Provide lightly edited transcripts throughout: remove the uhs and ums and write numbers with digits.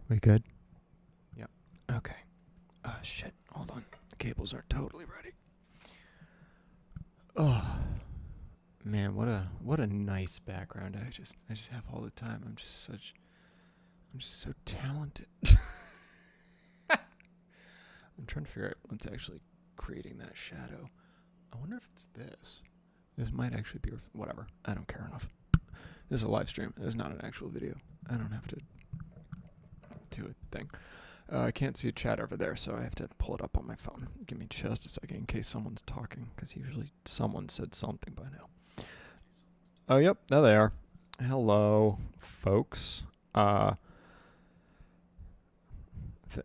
We good? Yep. Okay. Shit. Hold on. The cables are totally ready. Oh man, what a nice background. I just have all the time. I'm just so talented. I'm trying to figure out what's actually creating that shadow. I wonder if it's this. This might actually be whatever. I don't care enough. This is a live stream. This is not an actual video. I don't have to do a thing. I can't see a chat over there, so I have to pull it up on my phone. Give me just a second in case someone's talking, because usually someone said something by now. Oh, yep, there they are. Hello, folks.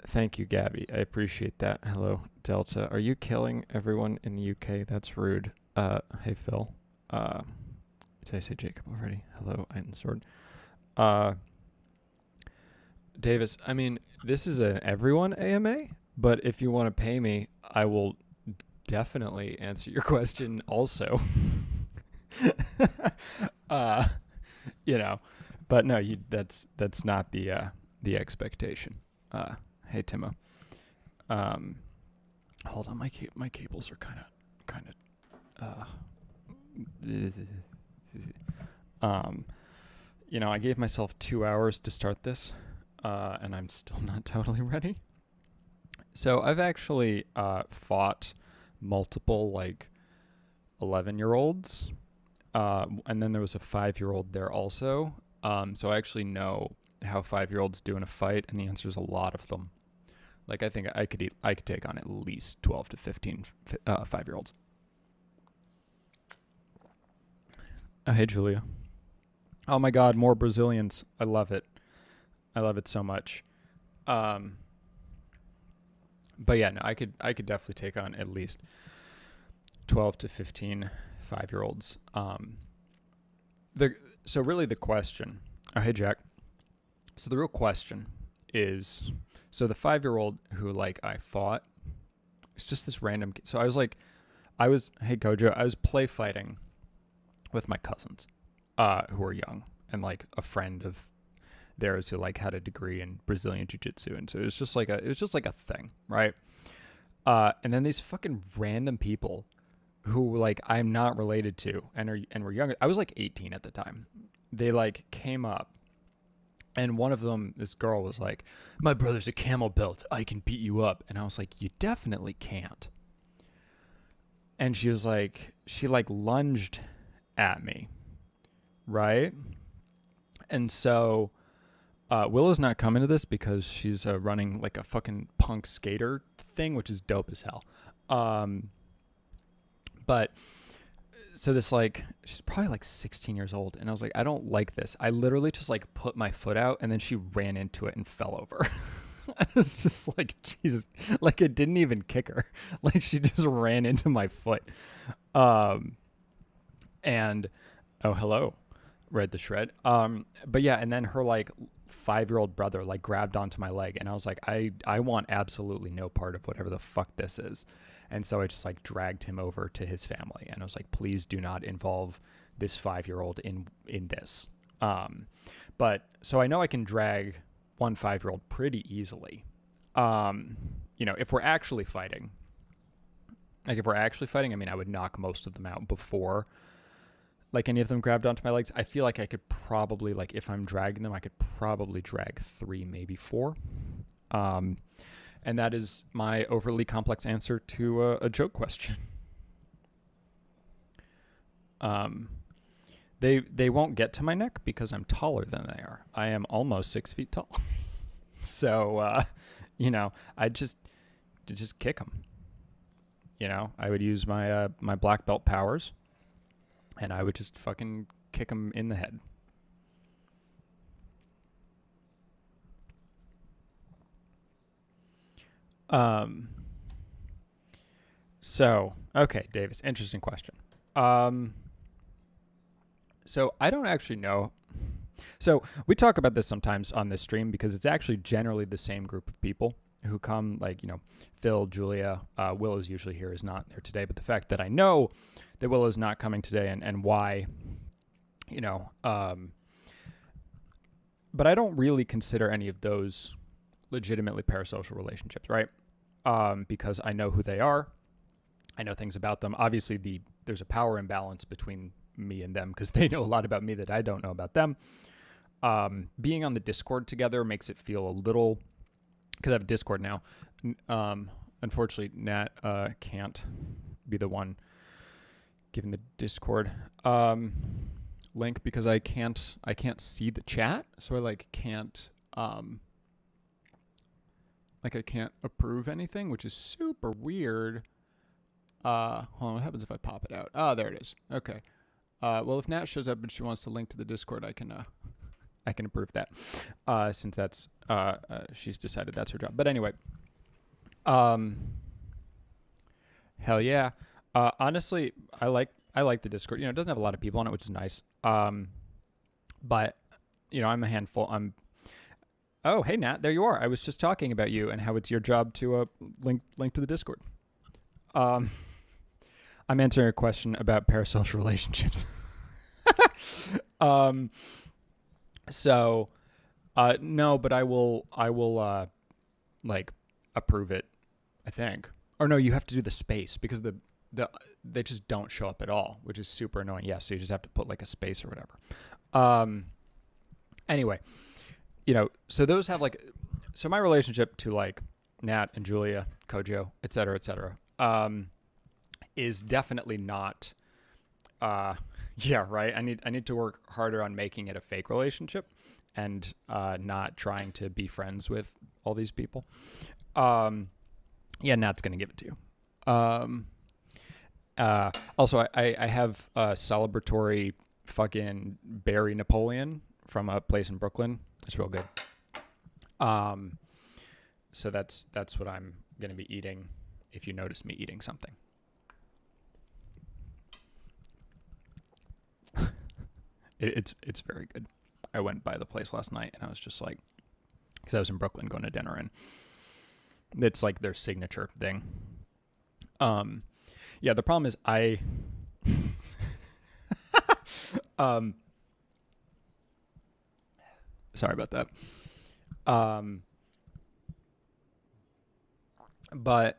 Thank you, Gabby. I appreciate that. Hello, Delta. Are you killing everyone in the UK? That's rude. Hey, Phil. Did I say Jacob already? Hello, Eitensword. Davis, I mean, this is an everyone AMA, but if you want to pay me, I will definitely answer your question also. But no, that's not the expectation. Hey, Timo. Hold on, my cables are kind of I gave myself 2 hours to start this. And I'm still not totally ready. So I've actually fought multiple 11-year-olds, and then there was a 5-year-old there also. So I actually know how 5-year-olds do in a fight, and the answer is a lot of them. I think I could take on at least 12 to 15 5-year-olds. Oh, hey, Julia. Oh my God, more Brazilians. I love it. I love it so much. But yeah, no, I could definitely take on at least 12 to 15 5-year-olds. So really the question, oh, hey, Jack. So the real question is, so the 5-year-old who I fought, it's just this random, so hey, Gojo, I was play fighting with my cousins, who were young, and a friend of theirs who had a degree in Brazilian jiu-jitsu, and so it was just like a thing, right? And then these fucking random people who I'm not related to and were younger. I was 18 at the time. They came up, and one of them, this girl, was like, "My brother's a camel belt. I can beat you up." And I was like, "You definitely can't." And she was she lunged at me, right? And so Willow's not coming to this because she's running a fucking punk skater thing, which is dope as hell. But so this she's probably 16 years old, and I was I don't like this. I literally just put my foot out, and then she ran into it and fell over. I was just Jesus, it didn't even kick her. She just ran into my foot. And oh, hello, Read the Shred. But yeah, and then her 5-year-old brother grabbed onto my leg, and I was I want absolutely no part of whatever the fuck this is. And so I just dragged him over to his family, and I was please do not involve this 5-year-old in this. But so I know I can drag one 5-year-old pretty easily. If we're actually fighting, I mean, I would knock most of them out before any of them grabbed onto my legs. I feel I could probably, if I'm dragging them, I could probably drag 3, maybe 4. And that is my overly complex answer to a joke question. They won't get to my neck because I'm taller than they are. I am almost 6 feet tall. So, I'd just kick them. I would use my my black belt powers, and I would just fucking kick him in the head. So, okay, Davis, interesting question. So I don't actually know. So we talk about this sometimes on this stream because it's actually generally the same group of people who come, Phil, Julia, Willow's usually here, is not there today. But the fact that I know that Willow's not coming today and why, but I don't really consider any of those legitimately parasocial relationships, right? Because I know who they are. I know things about them. Obviously, there's a power imbalance between me and them because they know a lot about me that I don't know about them. Being on the Discord together makes it feel a little, because I have Discord now. Unfortunately, Nat can't be the one giving the Discord link because I can't see the chat, so I can't I can't approve anything, which is super weird. Hold on, what happens if I pop it out? Oh, there it is. Okay. Well, if Nat shows up and she wants to link to the Discord, I can approve that, since that's she's decided that's her job. But anyway, hell yeah. Honestly, I like the Discord. It doesn't have a lot of people on it, which is nice. But I'm a handful. Oh, hey Nat, there you are. I was just talking about you and how it's your job to link to the Discord. I'm answering a question about parasocial relationships. So, no, but I will approve it, I think. Or no, you have to do the space because they just don't show up at all, which is super annoying. Yeah, so you just have to put a space or whatever. Anyway, so those have so my relationship to Nat and Julia, Kojo, et cetera, is definitely not, yeah, right. I need to work harder on making it a fake relationship and not trying to be friends with all these people. Yeah, Nat's going to give it to you. Also, I have a celebratory fucking Berry Napoleon from a place in Brooklyn. It's real good. So that's what I'm going to be eating if you notice me eating something. It's very good. I went by the place last night and I was just because I was in Brooklyn going to dinner, and it's their signature thing. Yeah, the problem is sorry about that. But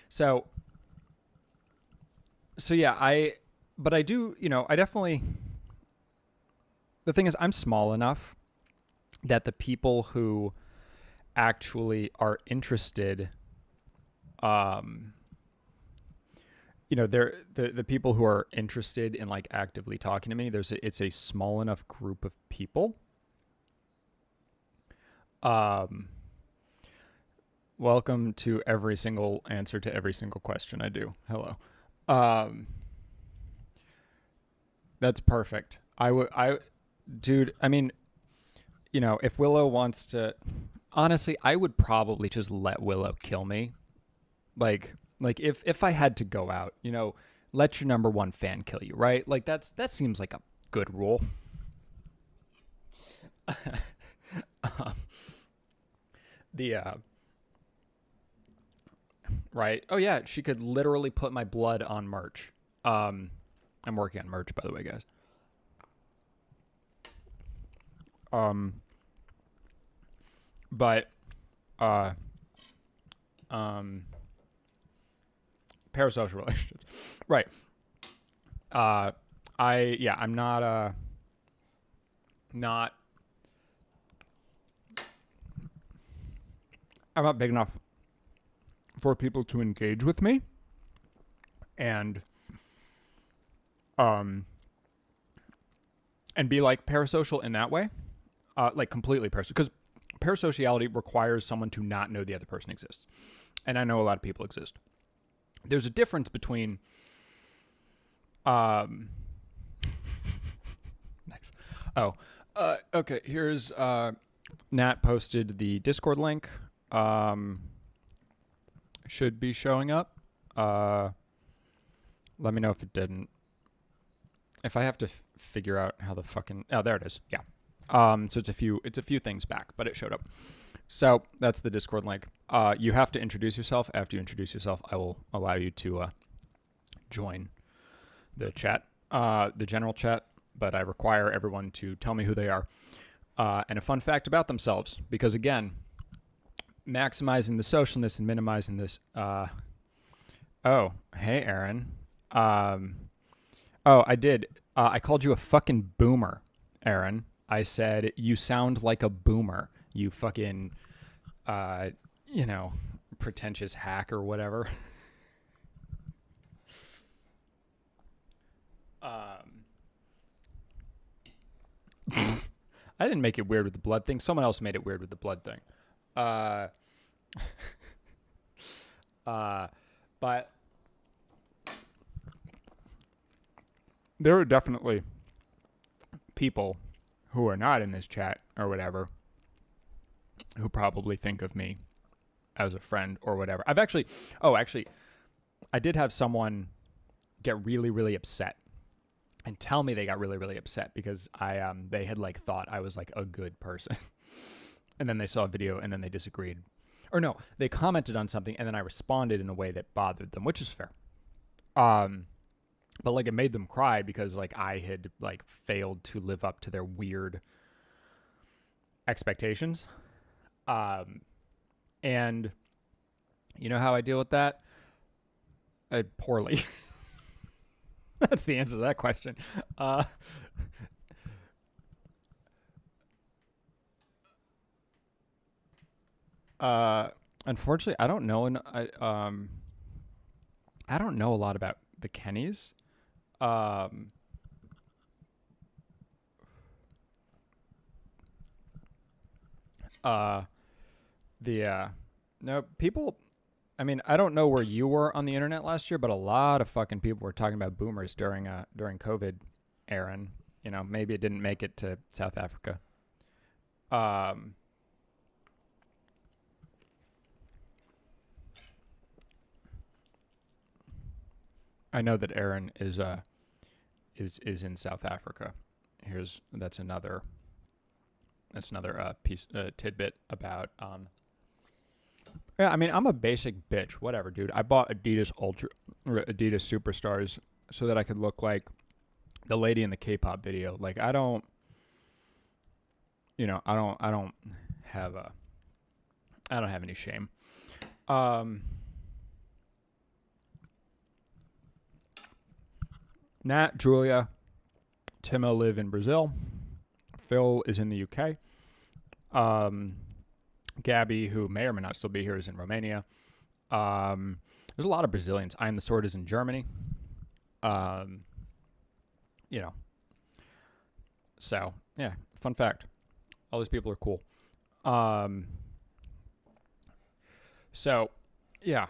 so yeah, I do, I definitely, the thing is I'm small enough that the people who actually are interested, they're the people who are interested in actively talking to me. It's a small enough group of people. Welcome to every single answer to every single question I do. Hello. That's perfect. Dude, I mean, if Willow wants to, honestly, I would probably just let Willow kill me. If I had to go out, let your number one fan kill you, right? That seems like a good rule. Right. Oh yeah, she could literally put my blood on merch. I'm working on merch, by the way, guys. But parasocial relationships, right? I'm not I'm not big enough for people to engage with me, and be parasocial in that way, completely parasocial, because parasociality requires someone to not know the other person exists, and I know a lot of people exist. There's a difference between nice. Okay, here's Nat posted the Discord link. Should be showing up. Let me know if it didn't. If I have to figure out how the fucking... Oh, there it is. Yeah. So it's a few things back, but it showed up. So that's the Discord link. You have to introduce yourself. After you introduce yourself, I will allow you to join the chat, the general chat, but I require everyone to tell me who they are. and a fun fact about themselves, because again, maximizing the socialness and minimizing this. Oh, hey, Aaron. Oh, I did. I called you a fucking boomer, Aaron. I said you sound like a boomer. You fucking, you know, pretentious hack or whatever. I didn't make it weird with the blood thing. Someone else made it weird with the blood thing. But there are definitely people who are not in this chat or whatever who probably think of me as a friend or whatever. Actually, I did have someone get really, really upset and tell me they got really, really upset because they had like thought I was like a good person. And then they saw a video and then they disagreed. Or no, they commented on something and then I responded in a way that bothered them, which is fair. But like it made them cry because like I had like failed to live up to their weird expectations. And you know how I deal with that? Poorly. That's the answer to that question. Unfortunately, I don't know, and I don't know a lot about the Kennys. No, people. I mean, I don't know where you were on the internet last year, but a lot of fucking people were talking about boomers during COVID, Aaron. You know, maybe it didn't make it to South Africa. I know that Aaron is in South Africa. That's another tidbit about yeah, I mean, I'm a basic bitch. Whatever, dude. I bought Adidas Superstars so that I could look like the lady in the K-pop video. Like, I don't have any shame. Nat, Julia, Timo live in Brazil. Phil is in the UK. Gabby, who may or may not still be here, is in Romania. There's a lot of Brazilians. I Am the Sword is in Germany. So, yeah, fun fact. All these people are cool. So, yeah.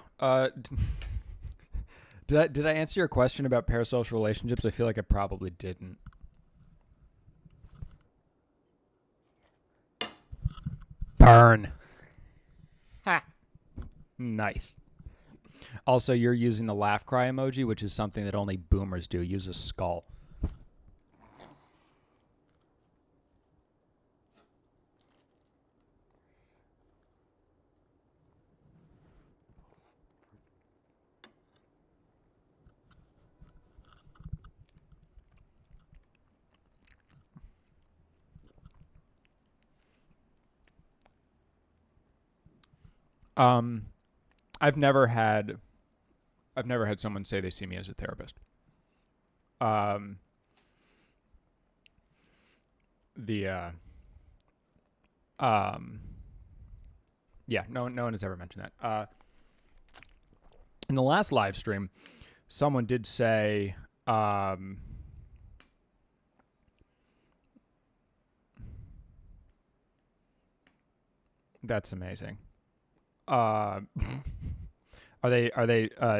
Did I answer your question about parasocial relationships? I feel like I probably didn't. Burn. Ha. Nice. Also, you're using the laugh cry emoji, which is something that only boomers do. Use a skull. I've never had someone say they see me as a therapist. Yeah, no one has ever mentioned that. In the last live stream, someone did say, that's amazing. Are they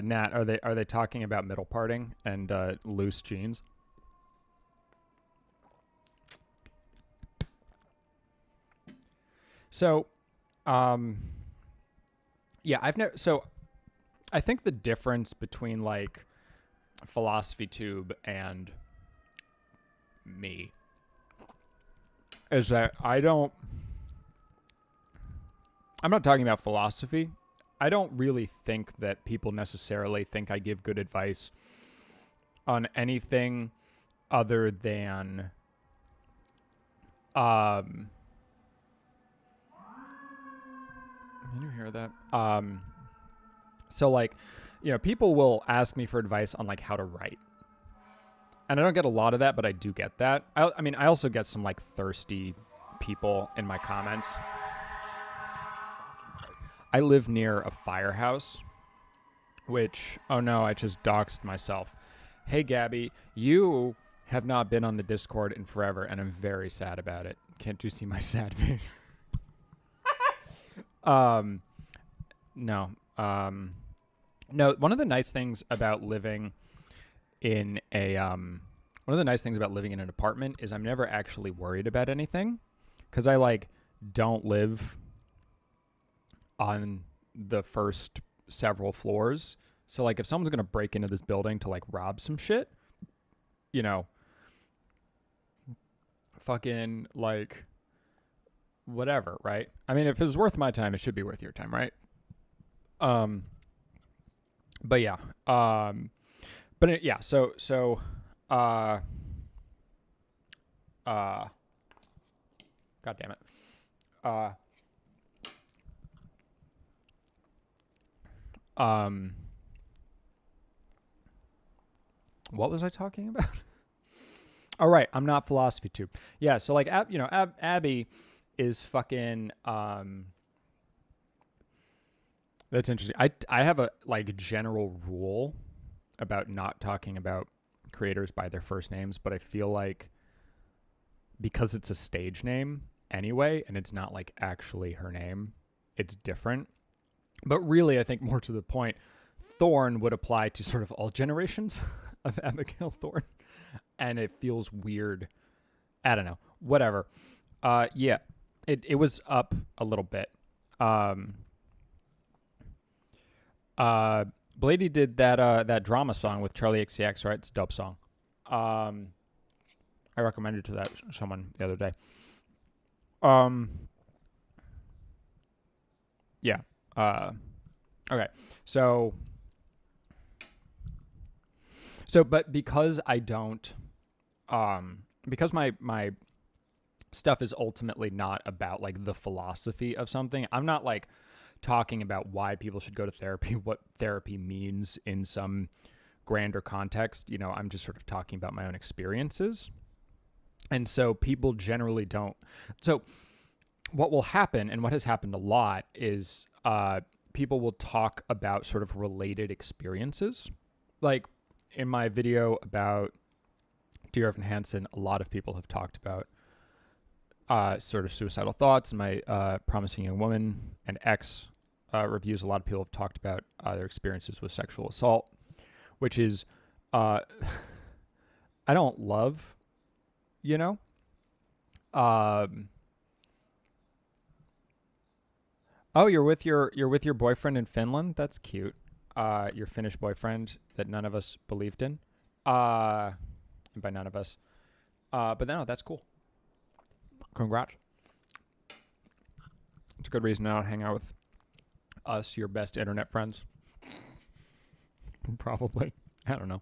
Nat? Are they talking about middle parting and loose jeans? So, yeah, I've never. So, I think the difference between like Philosophy Tube and me is that I'm not talking about philosophy. I don't really think that people necessarily think I give good advice on anything other than Can you hear that? So like, people will ask me for advice on like how to write. And I don't get a lot of that, but I do get that. I mean, I also get some like thirsty people in my comments. I live near a firehouse, which, oh no, I just doxed myself. Hey, Gabby, you have not been on the Discord in forever, and I'm very sad about it. Can't you see my sad face? No. No, one of the nice things about living in an apartment is I'm never actually worried about anything, because I like don't live on the first several floors. So like if someone's gonna break into this building to like rob some shit, fucking like whatever, right? I mean, if it was worth my time, it should be worth your time, right? But yeah. God damn it. What was I talking about? All right, I'm not philosophy tube. Yeah, so like, Abby is fucking. That's interesting. I have a like general rule about not talking about creators by their first names, but I feel like because it's a stage name anyway, and it's not like actually her name, it's different. But really, I think more to the point, Thorne would apply to sort of all generations of Abigail Thorne, and it feels weird. I don't know. Whatever. Yeah, it was up a little bit. Blady did that drama song with Charlie XCX, right? It's a dope song. I recommended to that someone the other day. Yeah. Okay. So, but because I don't, because my stuff is ultimately not about like the philosophy of something. I'm not like talking about why people should go to therapy, what therapy means in some grander context. I'm just sort of talking about my own experiences. And so people generally don't. So what will happen, and what has happened a lot, is people will talk about sort of related experiences. Like in my video about Dear Evan Hansen, a lot of people have talked about sort of suicidal thoughts. In my Promising Young Woman and X reviews, a lot of people have talked about their experiences with sexual assault, which is I don't love, Oh, you're with your boyfriend in Finland? That's cute. Your Finnish boyfriend that none of us believed in. And by none of us. But no, that's cool. Congrats. It's a good reason to not hang out with us, your best internet friends. Probably. I don't know.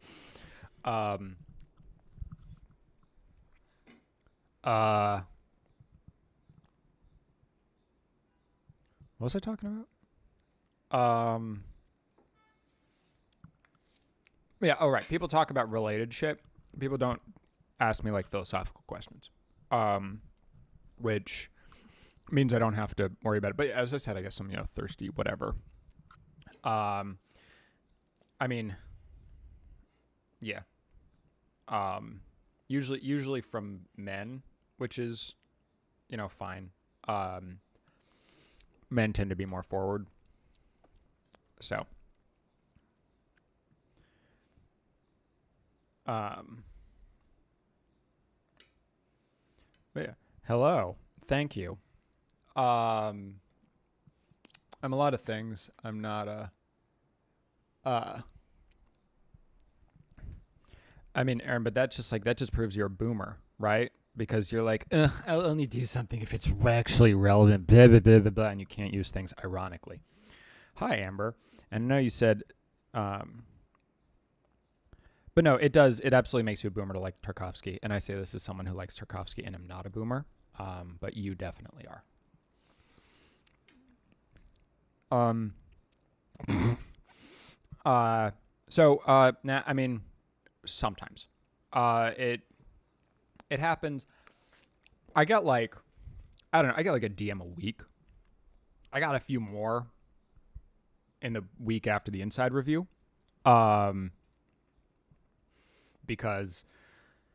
What was I talking about? Yeah, all right. People talk about related shit. People don't ask me like philosophical questions. Which means I don't have to worry about it. But as I said, I guess I'm, thirsty, whatever. I mean, yeah. Usually from men, which is, fine. Men tend to be more forward. So, but yeah. Hello. Thank you. I'm a lot of things. I'm not I mean, Aaron, but that just proves you're a boomer, right? Because you're like, I'll only do something if it's actually relevant, blah, blah, blah, blah, blah, and you can't use things ironically. Hi, Amber. And I know you said, but no, it does. It absolutely makes you a boomer to like Tarkovsky. And I say this as someone who likes Tarkovsky and I'm not a boomer, but you definitely are. Nah, I mean, sometimes. It happens. I get like I don't know. I get like a DM a week. I got a few more in the week after the inside review, because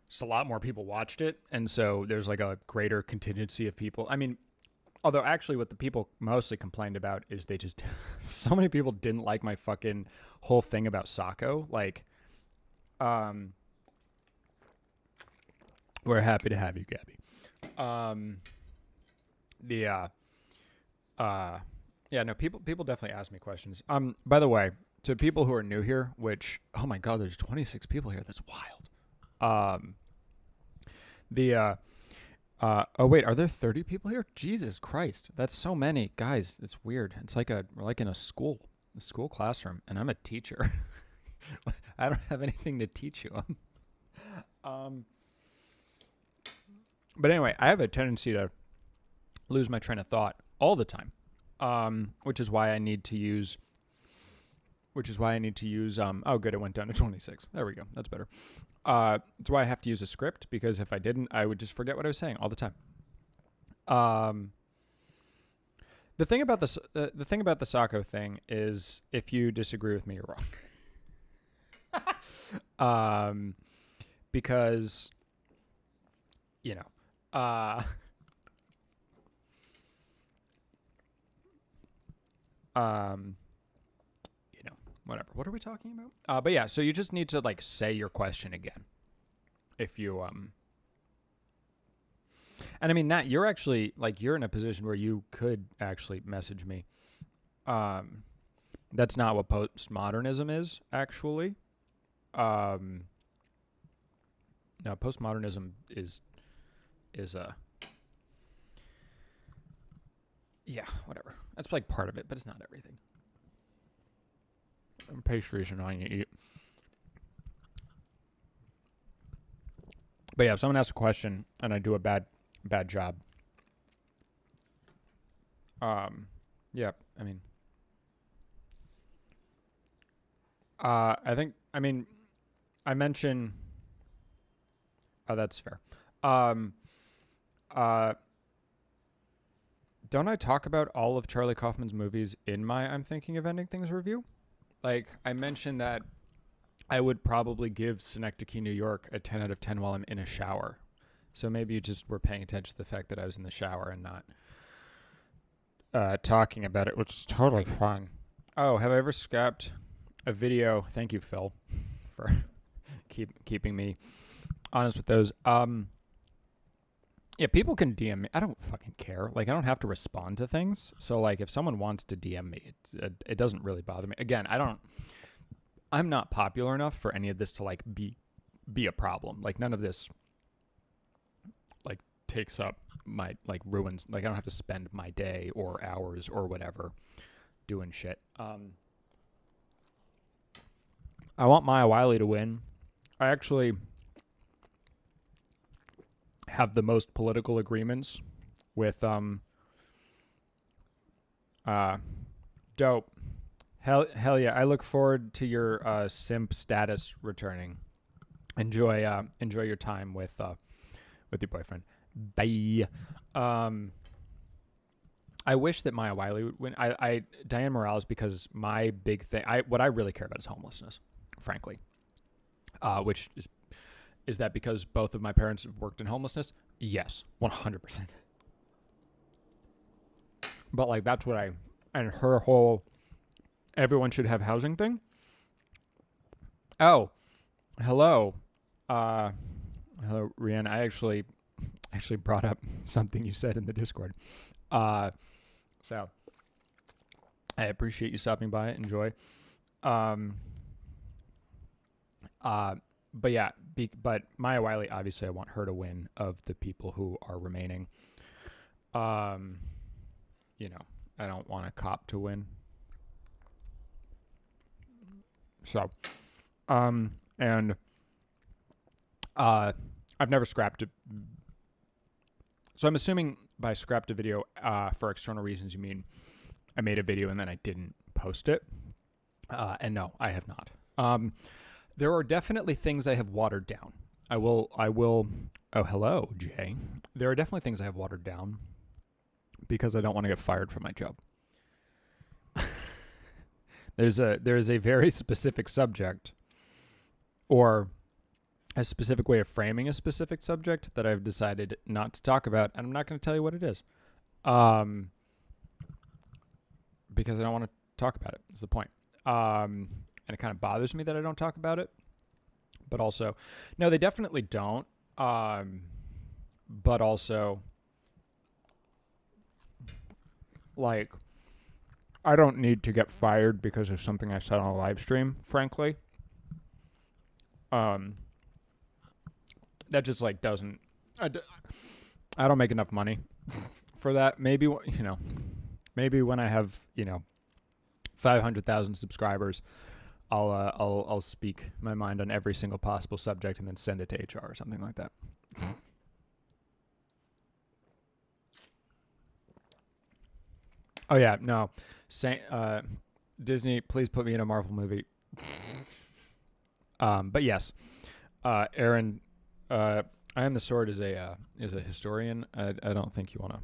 just a lot more people watched it, and so there's like a greater contingency of people. I mean, although actually, what the people mostly complained about is they just so many people didn't like my fucking whole thing about Sacco. Like, we're happy to have you, Gabby. Yeah, no, people definitely ask me questions. By the way, to people who are new here, which, oh my God, there's 26 people here. That's wild. Oh wait, are there 30 people here? Jesus Christ, that's so many, guys. It's weird. It's like we're like in a school classroom, and I'm a teacher. I don't have anything to teach you. But anyway, I have a tendency to lose my train of thought all the time, which is why I need to use. Oh, good, it went down to 26. There we go. That's better. That's why I have to use a script, because if I didn't, I would just forget what I was saying all the time. The thing about the Sacco thing is, if you disagree with me, you're wrong. Because, you know, whatever. What are we talking about? But yeah, so you just need to like say your question again. If you and I mean, Nat, you're actually like, you're in a position where you could actually message me. That's not what postmodernism is, actually. No, postmodernism is yeah, whatever. That's like part of it, but it's not everything. Pastries are annoying to eat. But yeah, if someone asks a question and I do a bad job, yeah, I mean, I think, I mean, I mention, oh, that's fair. Don't I talk about all of Charlie Kaufman's movies in my I'm Thinking of Ending Things review? Like, I mentioned that I would probably give Synecdoche, New York a 10 out of 10 while I'm in a shower. So maybe you just were paying attention to the fact that I was in the shower and not talking about it, which is totally fine. Oh, have I ever scrapped a video? Thank you, Phil, for keeping me honest with those. Yeah, people can DM me. I don't fucking care. Like, I don't have to respond to things. So, like, if someone wants to DM me, it doesn't really bother me. Again, I'm not popular enough for any of this to, like, be a problem. Like, none of this, like, takes up my, like, ruins. Like, I don't have to spend my day or hours or whatever doing shit. I want Maya Wiley to win. I actually have the most political agreements with dope. Hell yeah, I look forward to your simp status returning. Enjoy your time with your boyfriend. Bye. I wish that Maya Wiley would win. Diane Morales, because my big thing, what I really care about is homelessness, frankly. Which is that because both of my parents have worked in homelessness? Yes, 100%. But like, that's what and her whole everyone should have housing thing. Oh, hello. Hello, Rianne. I actually brought up something you said in the Discord. So I appreciate you stopping by. Enjoy. But yeah, but Maya Wiley, obviously I want her to win of the people who are remaining. You know, I don't want a cop to win. So, and I've never scrapped it. So I'm assuming by scrapped a video for external reasons you mean I made a video and then I didn't post it. And no, I have not. There are definitely things I have watered down. I will. Oh, hello, Jay. There are definitely things I have watered down because I don't want to get fired from my job. There is a very specific subject, or a specific way of framing a specific subject that I've decided not to talk about, and I'm not going to tell you what it is, because I don't want to talk about it. Is the point. And it kind of bothers me that I don't talk about it. But also, no, they definitely don't. But also, like, I don't need to get fired because of something I said on a live stream, frankly. That just, like, doesn't... I don't make enough money for that. Maybe, maybe when I have, 500,000 subscribers, I'll speak my mind on every single possible subject and then send it to HR or something like that. Oh yeah, no. Disney, please put me in a Marvel movie. But yes, Aaron, I Am the Sword is a historian. I don't think you want to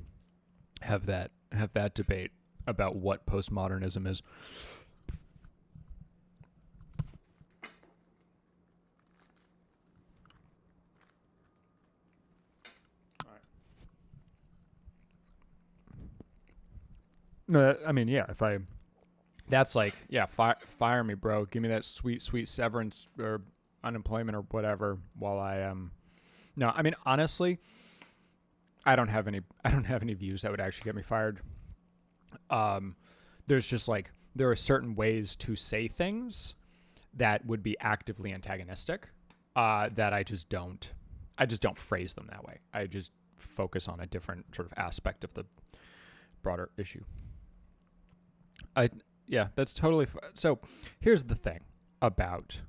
have that debate about what postmodernism is. No, I mean, yeah, that's like, yeah, fire me, bro. Give me that sweet severance or unemployment or whatever while I no, I mean, honestly, I don't have any views that would actually get me fired. There's just like, there are certain ways to say things that would be actively antagonistic, that I just don't phrase them that way. I just focus on a different sort of aspect of the broader issue. Yeah, that's totally so here's the thing about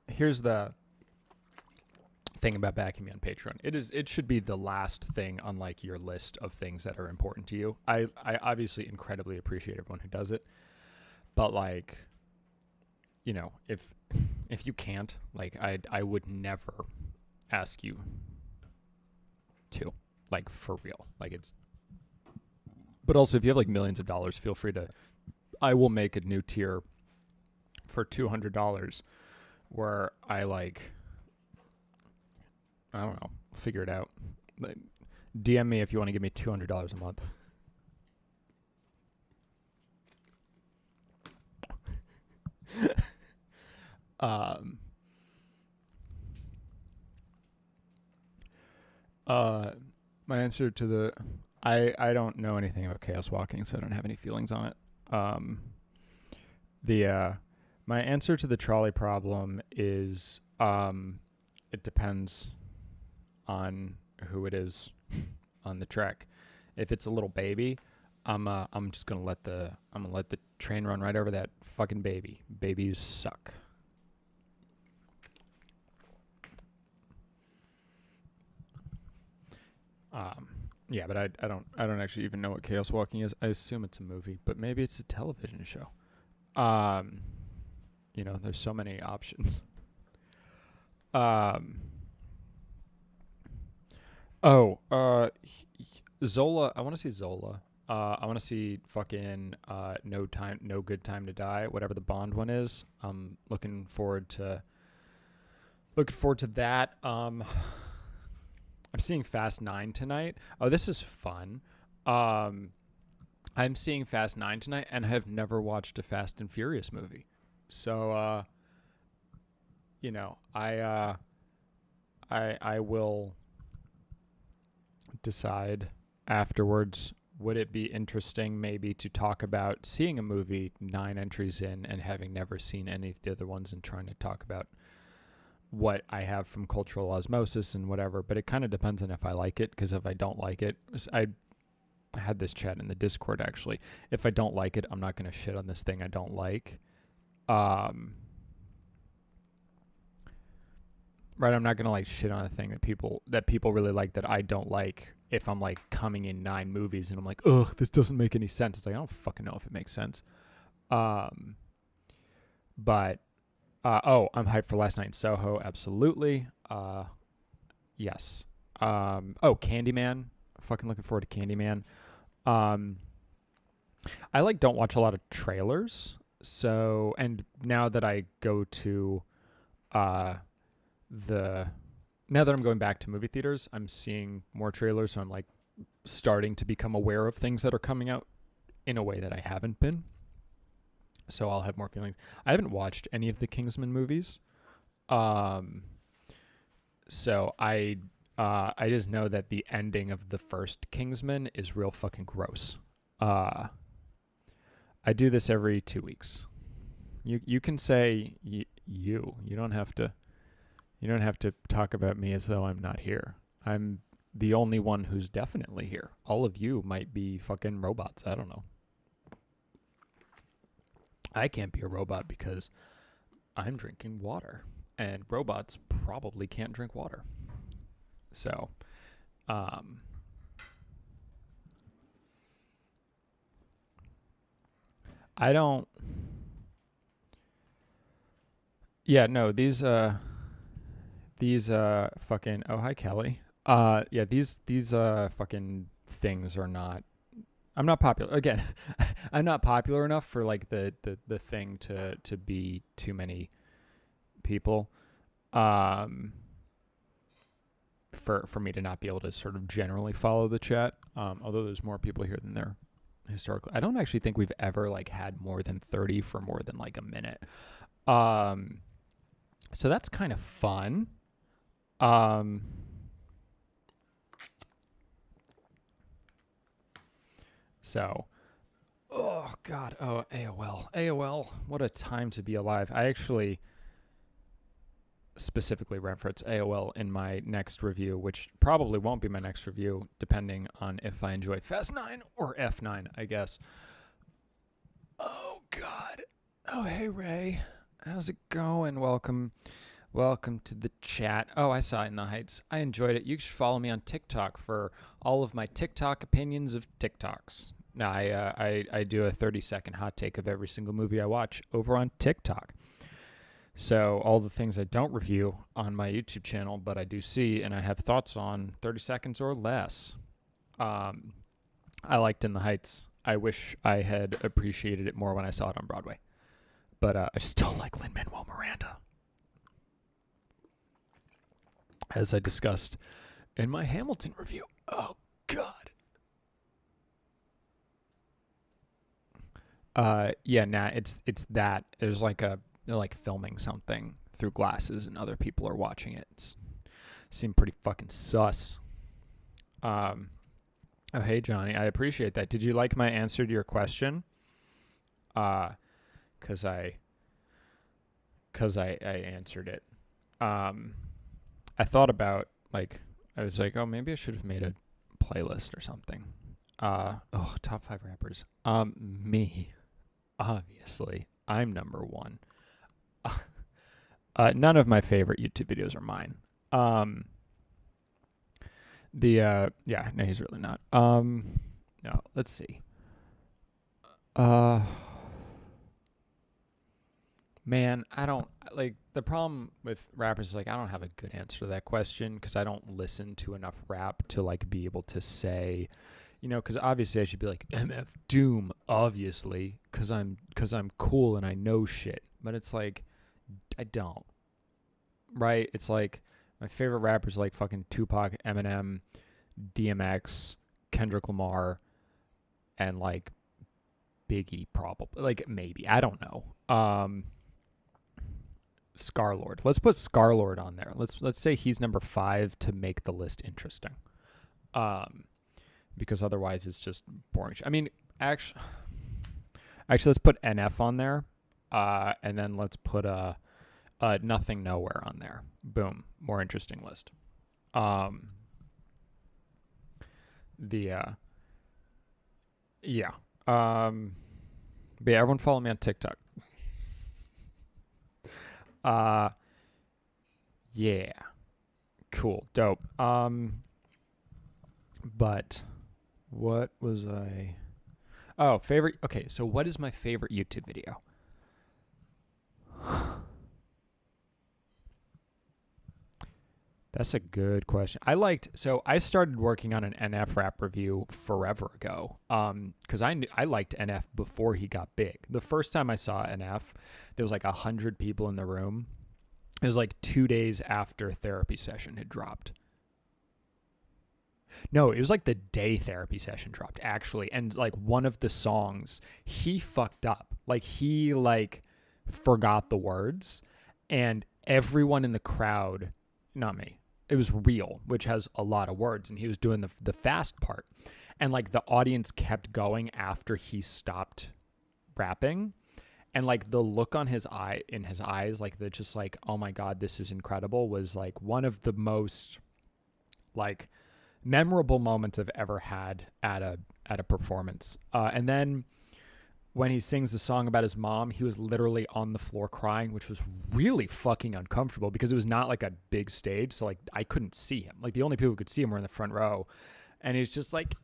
here's the thing about backing me on Patreon. It should be the last thing on like your list of things that are important to you. I obviously incredibly appreciate everyone who does it. But like, if you can't, like, I would never ask you to, like, for real. Like, it's... But also, if you have, like, millions of dollars, feel free to... I will make a new tier for $200 where I, like... I don't know. Figure it out. Like, DM me if you want to give me $200 a month. My answer to the... I don't know anything about chaos walking, so I don't have any feelings on it. My answer to the trolley problem is it depends on who it is on the track. If it's a little baby, I'm just gonna let the train run right over that fucking baby. Babies suck. Yeah, but I don't actually even know what chaos walking is. I assume it's a movie, but maybe it's a television show. There's so many options. Zola. I want to see Zola. I want to see fucking No Good Time to Die, whatever the Bond one is. I'm looking forward to that. I'm seeing Fast 9 tonight. Oh, this is fun. I'm seeing Fast 9 tonight and have never watched a Fast and Furious movie. So, I will decide afterwards, would it be interesting maybe to talk about seeing a movie 9 entries in and having never seen any of the other ones and trying to talk about what I have from cultural osmosis and whatever, but it kind of depends on if I like it, because if I don't like it, I had this chat in the Discord actually. If I don't like it, I'm not going to shit on this thing I don't like. Right, I'm not going to like shit on a thing that people really like that I don't like if I'm like coming in 9 movies and I'm like, ugh, this doesn't make any sense. It's like, I don't fucking know if it makes sense. But I'm hyped for Last Night in Soho. Absolutely. Yes. Candyman. Fucking looking forward to Candyman. I like don't watch a lot of trailers. So, and now that I go to now that I'm going back to movie theaters, I'm seeing more trailers. So I'm like starting to become aware of things that are coming out in a way that I haven't been. So I'll have more feelings. I haven't watched any of the Kingsman movies. So I just know that the ending of the first Kingsman is real fucking gross. I do this every 2 weeks. You can say you don't have to talk about me as though I'm not here. I'm the only one who's definitely here. All of you might be fucking robots. I don't know. I can't be a robot because I'm drinking water, and robots probably can't drink water. So, I don't. Yeah, no, these fucking. Oh, hi, Kelly. Yeah, these fucking things are not. I'm not popular again. I'm not popular enough for like the thing to be too many people. For me to not be able to sort of generally follow the chat. Although there's more people here than there historically. I don't actually think we've ever like had more than 30 for more than like a minute. So that's kind of fun. So, oh God, AOL, what a time to be alive. I actually specifically reference AOL in my next review, which probably won't be my next review, depending on if I enjoy Fast 9 or F9, I guess. Oh God. Oh, hey Ray. How's it going? Welcome to the chat. Oh, I saw it in the Heights. I enjoyed it. You should follow me on TikTok for all of my TikTok opinions of TikToks. Now, I do a 30-second hot take of every single movie I watch over on TikTok. So all the things I don't review on my YouTube channel, but I do see and I have thoughts on 30 seconds or less. I liked In the Heights. I wish I had appreciated it more when I saw it on Broadway. But I still like Lin-Manuel Miranda, as I discussed in my Hamilton review. Oh, God. It's that. There's like they're like filming something through glasses and other people are watching it. It seemed pretty fucking sus. Oh, hey, Johnny. I appreciate that. Did you like my answer to your question? Because I answered it. I thought about, like, I was like, oh, maybe I should have made a playlist or something. Top 5 rappers. Me. Obviously. I'm number 1. None of my favorite YouTube videos are mine. No, he's really not. No, let's see. Man, I don't like the problem with rappers is like I don't have a good answer to that question because I don't listen to enough rap to like be able to say, because obviously I should be like MF Doom, obviously, because I'm cool and I know shit, but it's like I don't. Right? It's like my favorite rappers are like fucking Tupac, Eminem, DMX, Kendrick Lamar, and like Biggie, probably. Like maybe I don't know. Scar-Lord. Let's put Scar-Lord on there. Let's say he's number 5 to make the list interesting. Because otherwise it's just boring. I mean, actually, let's put NF on there. And then let's put Nothing Nowhere on there. Boom, more interesting list. But yeah, everyone follow me on TikTok. Yeah. Cool. Dope. But what was I? Oh, favorite. Okay, so what is my favorite YouTube video? That's a good question. I started working on an NF rap review forever ago. Because I liked NF before he got big. The first time I saw NF, there was like 100 people in the room. It was like 2 days after Therapy Session had dropped. No, it was like the day Therapy Session dropped, actually. And like one of the songs, he fucked up. Like he forgot the words, and everyone in the crowd, not me, it was Real, which has a lot of words, and he was doing the fast part. And like the audience kept going after he stopped rapping. And like the look on his eyes, like the just like, oh my God, this is incredible, was like one of the most like memorable moments I've ever had at a performance. And then when he sings the song about his mom, he was literally on the floor crying, which was really fucking uncomfortable because it was not like a big stage. So like I couldn't see him. Like the only people who could see him were in the front row. And he's just like,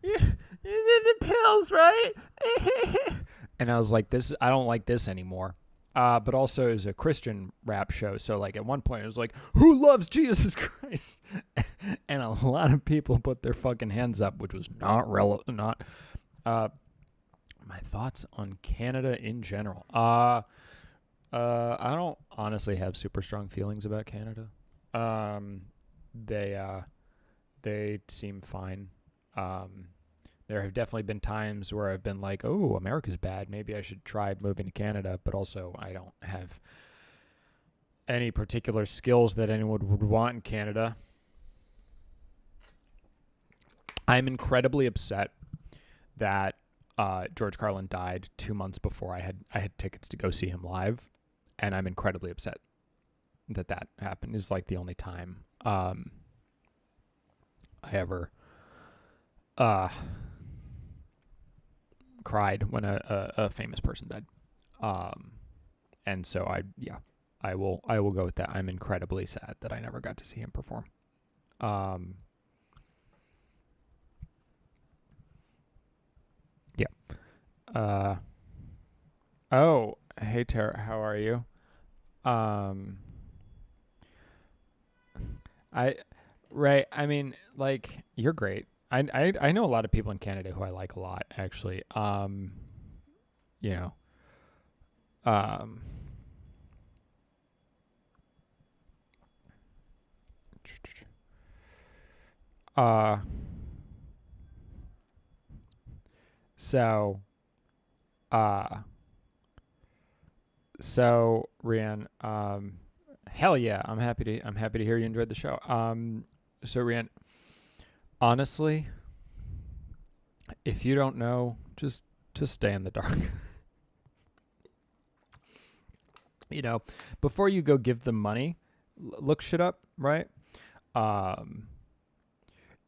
you did the pills, right? And I was like, I don't like this anymore. But also it was a Christian rap show. So like at one point it was like, who loves Jesus Christ? And a lot of people put their fucking hands up, which was not relevant. My thoughts on Canada in general. I don't honestly have super strong feelings about Canada. They seem fine. There have definitely been times where I've been like, oh, America's bad. Maybe I should try moving to Canada. But also, I don't have any particular skills that anyone would want in Canada. I'm incredibly upset that George Carlin died 2 months before I had tickets to go see him live. And I'm incredibly upset that happened. It's like the only time I ever cried when a famous person died. And so I will go with that. I'm incredibly sad that I never got to see him perform. Yeah. Oh, hey Tara, how are you? I mean, like, you're great. I know a lot of people in Canada who I like a lot, actually. You know, um, uh, so, uh, Rian, hell yeah, I'm happy to hear you enjoyed the show. So Rian, honestly, if you don't know, just stay in the dark. You know, before you go give them money, look shit up, right?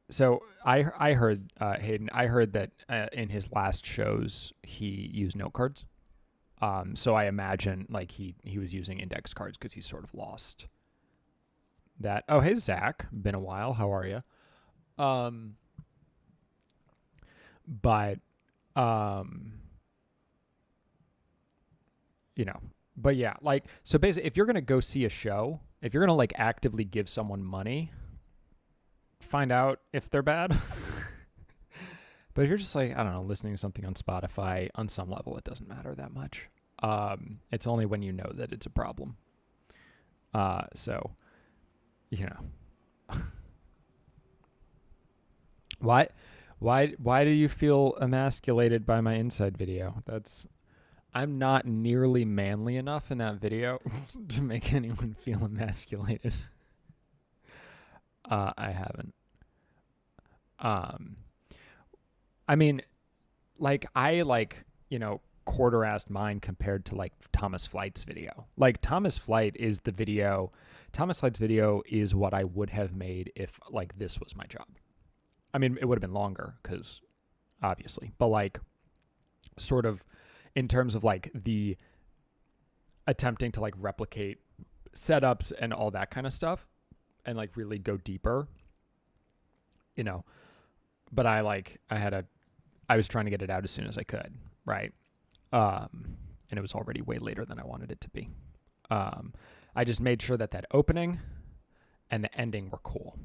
So I heard Hayden. I heard that in his last shows he used note cards. So I imagine like he was using index cards because he's sort of lost that. Oh, hey Zach, been a while. How are you? But you know, but yeah, like, so basically, if you're gonna go see a show, if you're gonna like actively give someone money, find out if they're bad. But if you're just like, I don't know, listening to something on Spotify, on some level, it doesn't matter that much. It's only when you know that it's a problem. So, you know, why do you feel emasculated by my inside video? I'm not nearly manly enough in that video to make anyone feel emasculated. I haven't. I mean, like, you know, quarter-assed mine compared to like Thomas Flight's video. Like Thomas Flight's video is what I would have made if like this was my job. I mean, it would have been longer because obviously, but like sort of in terms of like the attempting to like replicate setups and all that kind of stuff and like really go deeper. you know, but I was trying to get it out as soon as I could, right? And it was already way later than I wanted it to be. I just made sure that opening and the ending were cool.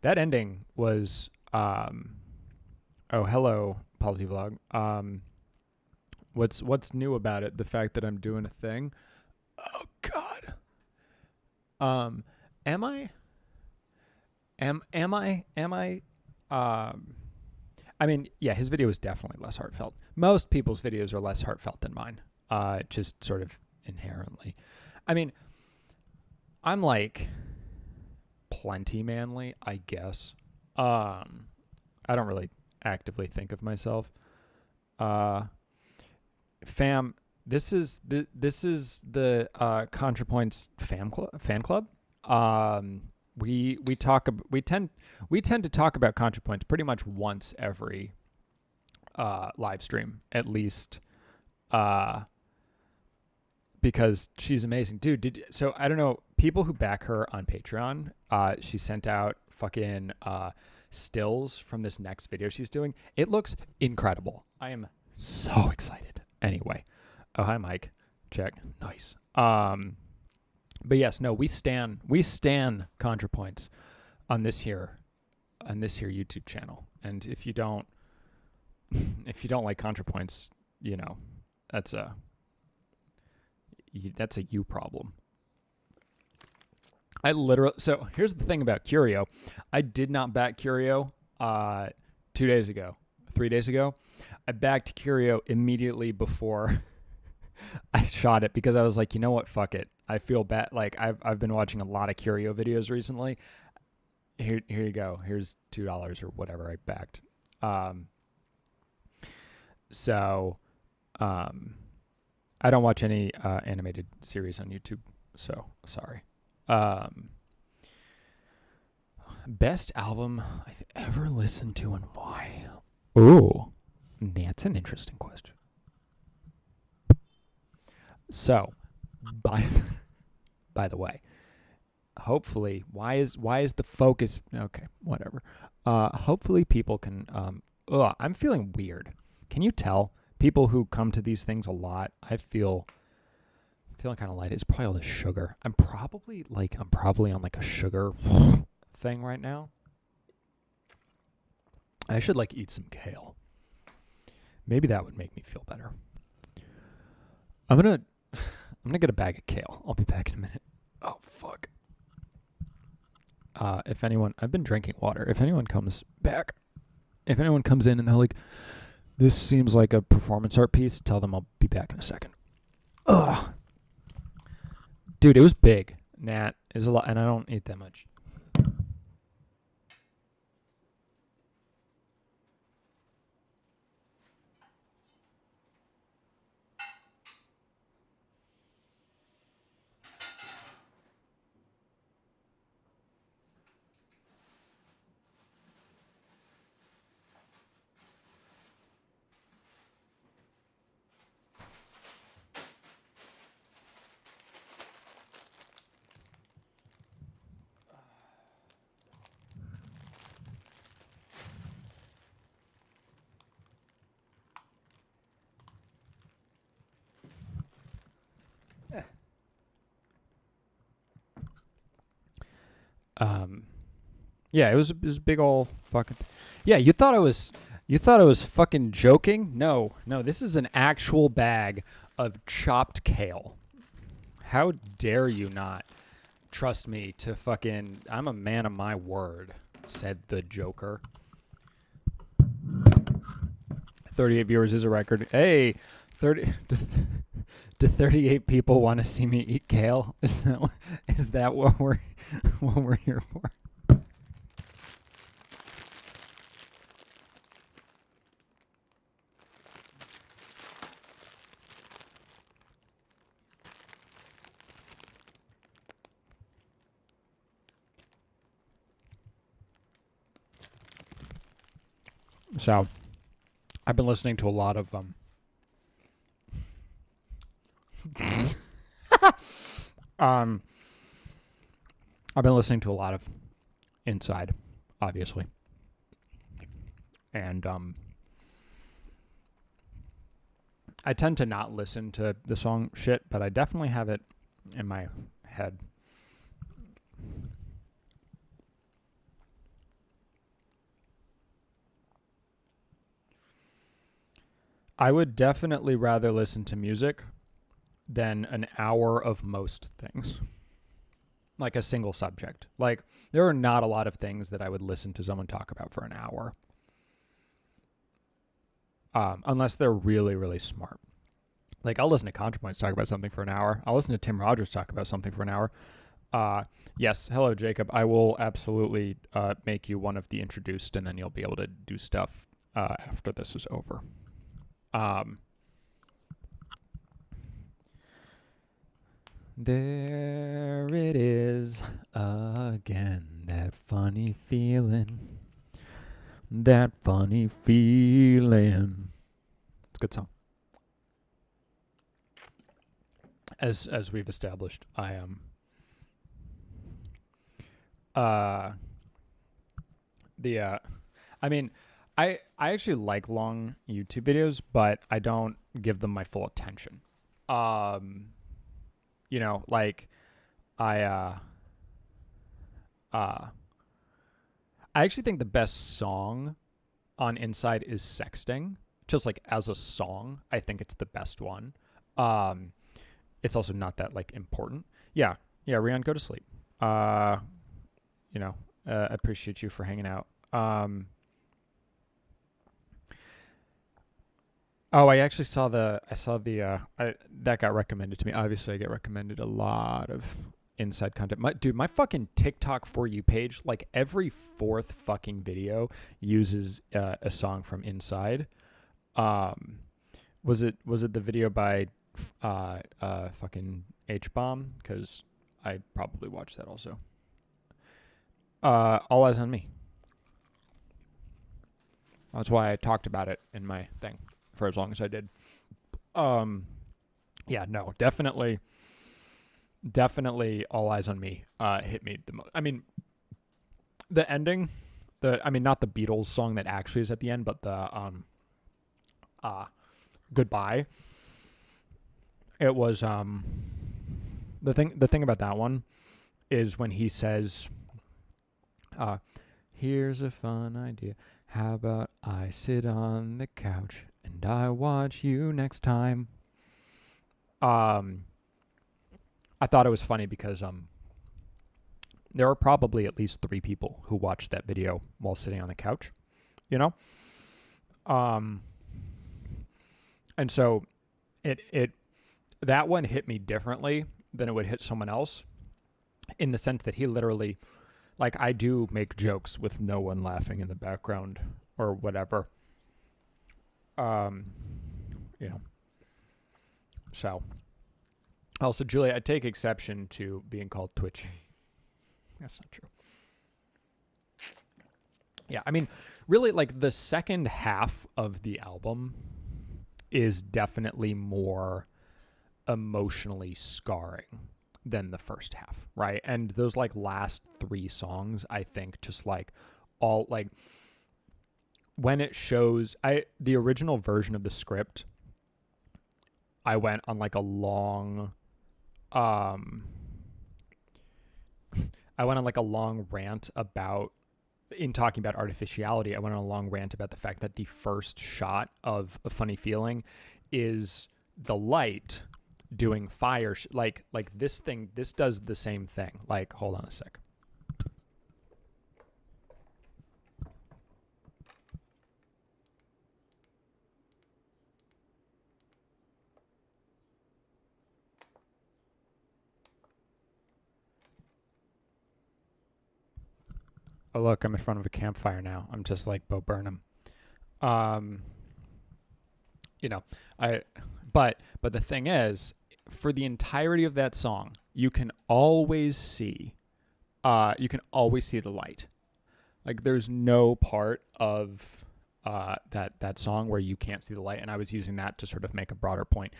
That ending was, oh, hello, Palsy Vlog. What's new about it? The fact that I'm doing a thing. Oh God. Am I? I mean, yeah, his video is definitely less heartfelt. Most people's videos are less heartfelt than mine. Just sort of inherently. I mean, I'm like plenty manly, I guess. I don't really actively think of myself. Fam, this is the ContraPoints fan club. We tend to talk about ContraPoints pretty much once every live stream, at least, because she's amazing, dude. So I don't know, people who back her on Patreon, she sent out fucking stills from this next video she's doing. It looks incredible. I am so excited. Anyway, oh hi Mike, check, nice. But yes, no, we stan ContraPoints on this here YouTube channel. And if you don't like ContraPoints, you know, that's a you problem. So here's the thing about Curio. I did not back Curio 3 days ago. I backed Curio immediately before I shot it because I was like, you know what, fuck it. I feel bad. Like I've been watching a lot of Curio videos recently. Here you go. Here's $2 or whatever I backed. I don't watch any animated series on YouTube, so sorry. Best album I've ever listened to and why? Ooh, that's an interesting question. So, by the way, hopefully, why is the focus? Okay, whatever. Hopefully, people can. I'm feeling weird. Can you tell? People who come to these things a lot, I'm feeling kind of light. It's probably all the sugar. I'm probably on like a sugar thing right now. I should like eat some kale. Maybe that would make me feel better. I'm gonna get a bag of kale. I'll be back in a minute. Oh fuck. If anyone, I've been drinking water. If anyone comes in and they're like, this seems like a performance art piece, tell them I'll be back in a second. Ugh. Dude, it was big. Nat is a lot, and I don't eat that much. Yeah, it was a big old fucking. Yeah, you thought I was fucking joking? No, this is an actual bag of chopped kale. How dare you not trust me to fucking? I'm a man of my word," said the Joker. 38 viewers is a record. Hey, 30. Do 38 people want to see me eat kale? Is that what we're here for? So, I've been listening to a lot of I've been listening to a lot of Inside, obviously. And I tend to not listen to the song shit, but I definitely have it in my head. I would definitely rather listen to music than an hour of most things. Like a single subject. Like, there are not a lot of things that I would listen to someone talk about for an hour. Unless they're really, really smart. Like, I'll listen to ContraPoints talk about something for an hour. I'll listen to Tim Rogers talk about something for an hour. Yes, hello, Jacob. I will absolutely make you one of the introduced, and then you'll be able to do stuff after this is over. There it is again, that funny feeling. That funny feeling. It's a good song. As we've established, I am I mean, I actually like long YouTube videos, but I don't give them my full attention. You know, like I actually think the best song on Inside is Sexting. Just like as a song, I think it's the best one. It's also not that like important. Yeah, Rian, go to sleep. You know, appreciate you for hanging out. Oh, I actually saw that got recommended to me. Obviously, I get recommended a lot of Inside content. My fucking TikTok For You page, like every fourth fucking video uses a song from Inside. Was it the video by fucking H-Bomb? Because I probably watched that also. All Eyes on Me. That's why I talked about it in my thing for as long as I did. Yeah, no, definitely All Eyes on Me hit me the most. I mean, the ending, not the Beatles song that actually is at the end, but the Goodbye. It was the thing about that one is when he says here's a fun idea. How about I sit on the couch and I watch you next time? I thought it was funny because there are probably at least 3 people who watched that video while sitting on the couch, you know? And so it that one hit me differently than it would hit someone else, in the sense that he literally, like, I do make jokes with no one laughing in the background or whatever. You know. So, also, Julia, I take exception to being called Twitch. That's not true. Yeah, I mean, really, like, the second half of the album is definitely more emotionally scarring than the first half, right? And those like last 3 songs, I think, just like all like when it shows the original version of the script, I went on like a long rant about, in talking about artificiality, I went on a long rant about the fact that the first shot of A Funny Feeling is the light doing fire like this does the same thing. Like, hold on a sec. Oh, look, I'm in front of a campfire now. I'm just like Bo Burnham. You know, but the thing is, for the entirety of that song, you can always see the light. Like, there's no part of that song where you can't see the light, and I was using that to sort of make a broader point.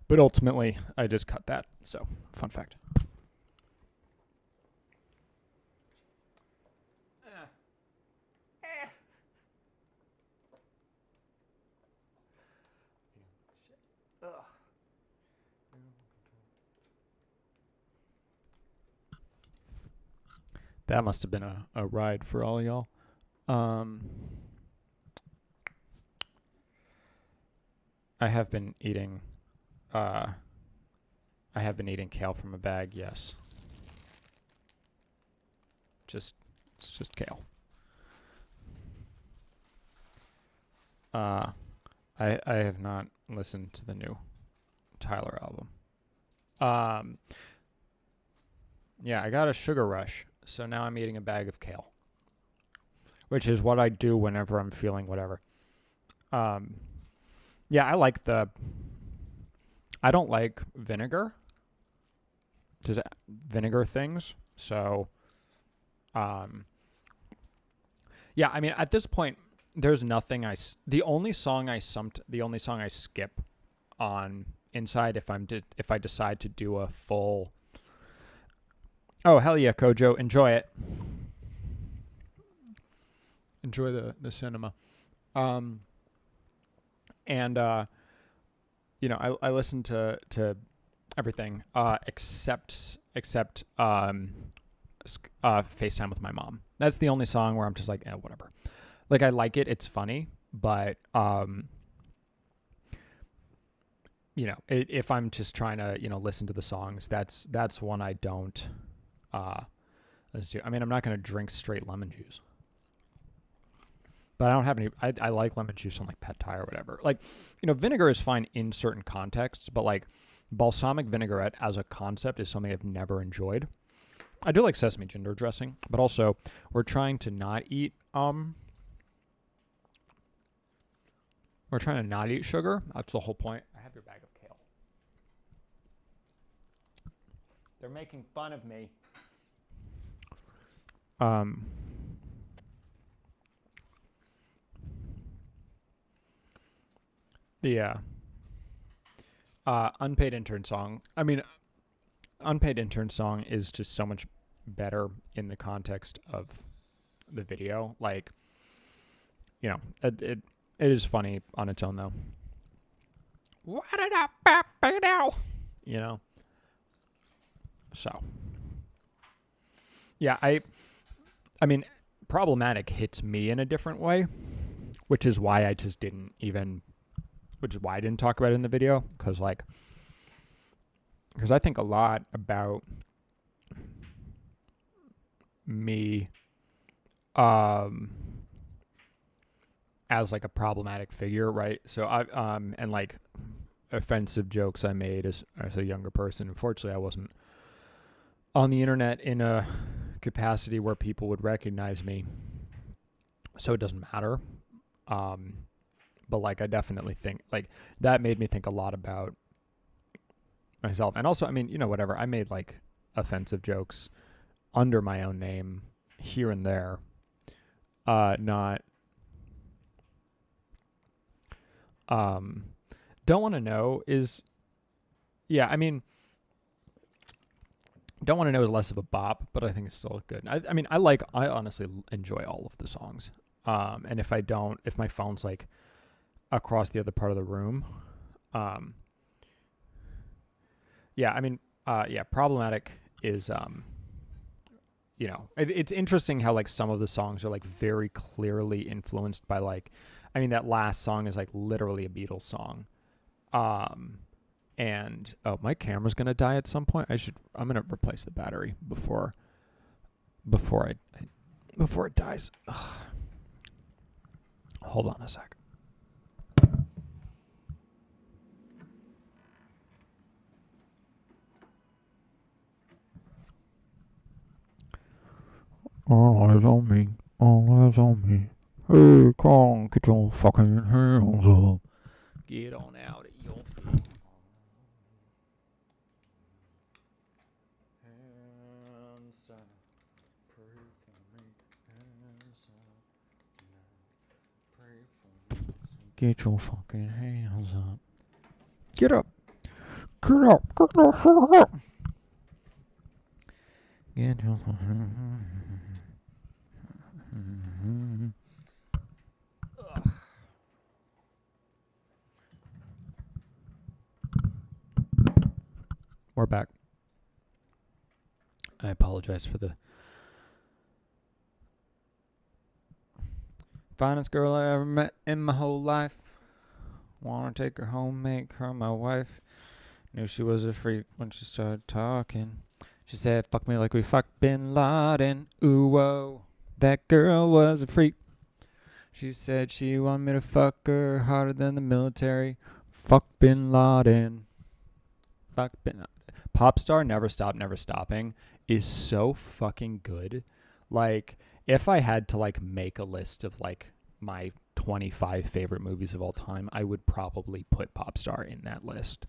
But ultimately, I just cut that. So, fun fact. That must have been a ride for all y'all. I have been eating kale from a bag, yes. It's just kale. I have not listened to the new Tyler album. Yeah, I got a sugar rush, so now I'm eating a bag of kale, which is what I do whenever I'm feeling whatever. Yeah, I don't like vinegar, just vinegar things. So, yeah, I mean, at this point, there's nothing the only song I skip on Inside if I decide to do a full. Oh, hell yeah, Kojo, enjoy it. Enjoy the cinema. And you know, I listen to everything except FaceTime with my mom. That's the only song where I'm just like, whatever. Like, I like it, it's funny, but you know, if I'm just trying to, you know, listen to the songs, that's one I don't listen to. I mean, I'm not going to drink straight lemon juice. But I don't have any. I like lemon juice on like pad thai or whatever. Like, you know, vinegar is fine in certain contexts, but like balsamic vinaigrette as a concept is something I've never enjoyed. I do like sesame ginger dressing, but also we're trying to not eat sugar. That's the whole point. I have your bag of kale. They're making fun of me. The unpaid intern song. I mean, unpaid intern song is just so much better in the context of the video. Like, you know, it is funny on its own though. What did I now? You know. So, yeah, I mean, problematic hits me in a different way, which is why I didn't talk about it in the video, because I think a lot about me as like a problematic figure, right? So and like offensive jokes I made as a younger person. Unfortunately, I wasn't on the internet in a capacity where people would recognize me, so it doesn't matter. But like, I definitely think like that made me think a lot about myself. And also, I mean, you know, whatever, I made like offensive jokes under my own name here and there. Not Don't Want to Know is, yeah, I mean, Don't Want to Know is less of a bop, but I think it's still good. I mean, I honestly enjoy all of the songs. And if my phone's like across the other part of the room, yeah, I mean, yeah, problematic is, you know, it's interesting how like some of the songs are like very clearly influenced by like, I mean, that last song is like literally a Beatles song. And my camera's gonna die at some point. I'm gonna replace the battery before it dies. Ugh. Hold on a sec. All eyes on me. All eyes on me. Hey, come on, get your fucking hands up. Get on out of your feet. Hands up. Pray for me. Hands up. Pray for me. Get your fucking hands up. Get up. Get up. Get the fuck up. Get your We're back. I apologize for the Finest girl I ever met in my whole life. Wanna take her home, make her my wife. Knew she was a freak when she started talking. She said, fuck me like we fucked Bin Laden. Ooh, whoa. That girl was a freak. She said she wanted me to fuck her harder than the military. Fuck Bin Laden. Fuck Bin Laden. Popstar Never Stop, Never Stopping is so fucking good. Like, if I had to, like, make a list of, like, my 25 favorite movies of all time, I would probably put Popstar in that list.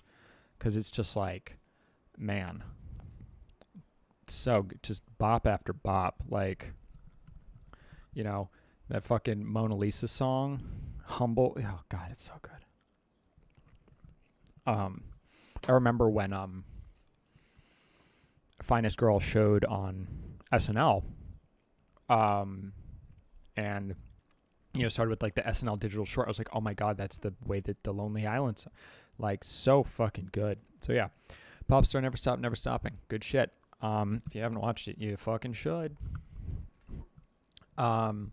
Because it's just like, man, so good. Just bop after bop. Like, you know, that fucking Mona Lisa song, Humble. Oh, God, it's so good. I remember when Finest Girl showed on SNL, and started with like the SNL digital short. I was like, oh my God, that's the way that the Lonely Island's like so fucking good. So yeah, Popstar Never Stop, Never Stopping. Good shit. If you haven't watched it, you fucking should. Was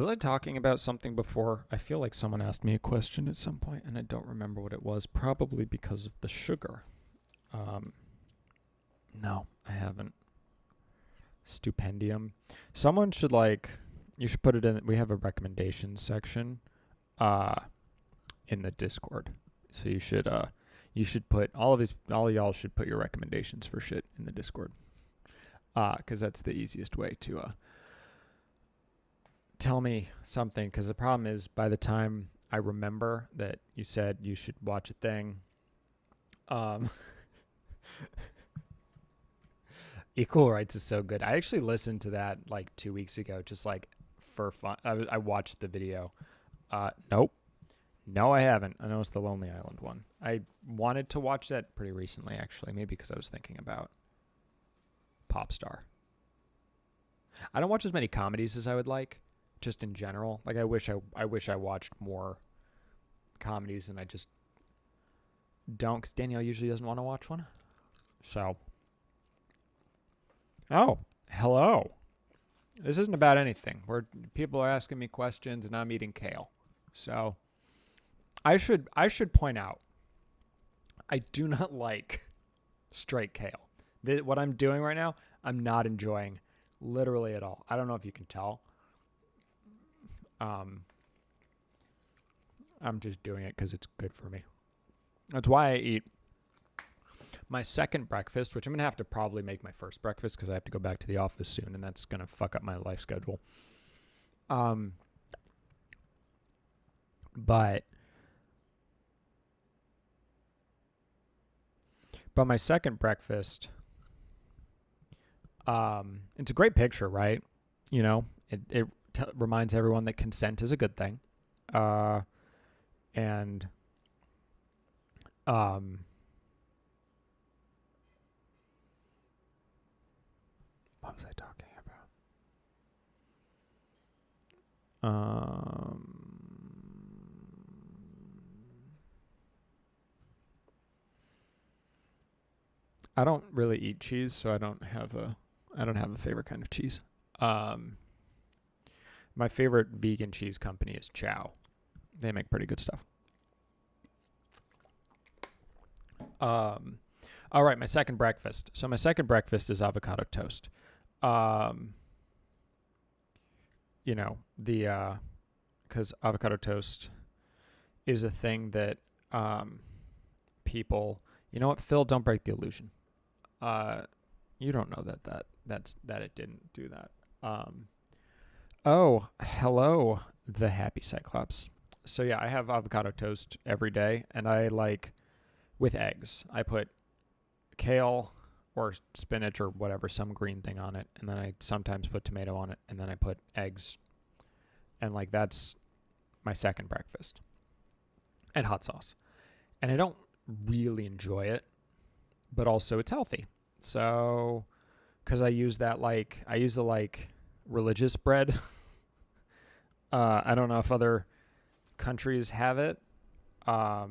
I talking about something before? I feel like someone asked me a question at some point, and I don't remember what it was. Probably because of the sugar. No, I haven't. Stupendium. Someone should you should put it in. We have a recommendations section, in the Discord. So you should put all of y'all should put your recommendations for shit in the Discord. Because that's the easiest way to tell me something. Because the problem is, by the time I remember that you said you should watch a thing, Equal Rights is so good. I actually listened to that like 2 weeks ago, just like for fun. I watched the video. Nope. No, I haven't. I know it's the Lonely Island one. I wanted to watch that pretty recently, actually. Maybe because I was thinking about Popstar. I don't watch as many comedies as I would like, just in general. Like I wish I watched more comedies, and I just don't. Because Danielle usually doesn't want to watch one. So. Oh, hello. This isn't about anything. People are asking me questions, and I'm eating kale. So, I should point out, I do not like straight kale. What I'm doing right now, I'm not enjoying literally at all. I don't know if you can tell. I'm just doing it because it's good for me. That's why I eat my second breakfast, which I'm going to have to probably make my first breakfast because I have to go back to the office soon, and that's going to fuck up my life schedule. But my second breakfast, it's a great picture, right? It reminds everyone that consent is a good thing. And what was I talking about? I don't really eat cheese, so I don't have a favorite kind of cheese. My favorite vegan cheese company is Chow. They make pretty good stuff. All right, my second breakfast. So my second breakfast is avocado toast. Because avocado toast is a thing that people. You know what, Phil? Don't break the illusion. You don't know that it didn't do that. Oh, hello, the happy Cyclops. So yeah, I have avocado toast every day, and I like with eggs. I put kale or spinach or whatever, some green thing on it, and then I sometimes put tomato on it, and then I put eggs, and like that's my second breakfast, and hot sauce. And I don't really enjoy it, but also it's healthy. So, because I use the religious bread. I don't know if other countries have it. I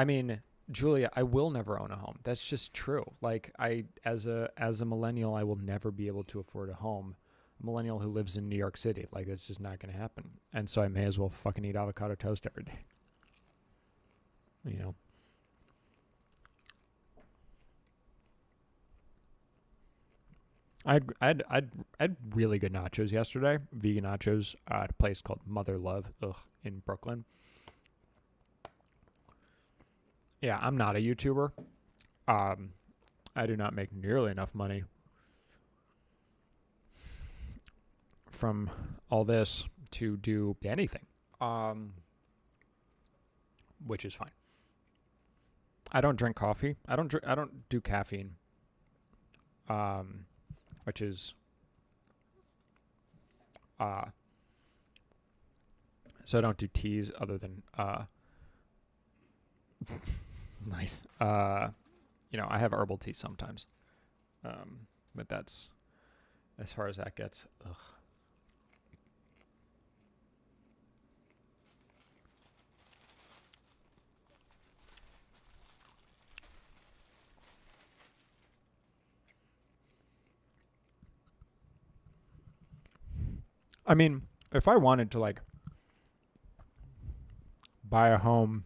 mean, Julia, I will never own a home. That's just true. Like as a millennial, I will never be able to afford a home. millennial who lives in New York City. Like, it's just not going to happen. And so I may as well fucking eat avocado toast every day. You know? I had really good nachos yesterday. Vegan nachos at a place called Mother Love in Brooklyn. Yeah, I'm not a YouTuber. I do not make nearly enough money from all this to do anything, which is fine. I don't drink coffee. I don't do caffeine, which is so I don't do teas other than nice. I have herbal tea sometimes, but that's as far as that gets. Ugh. I mean, if I wanted to like buy a home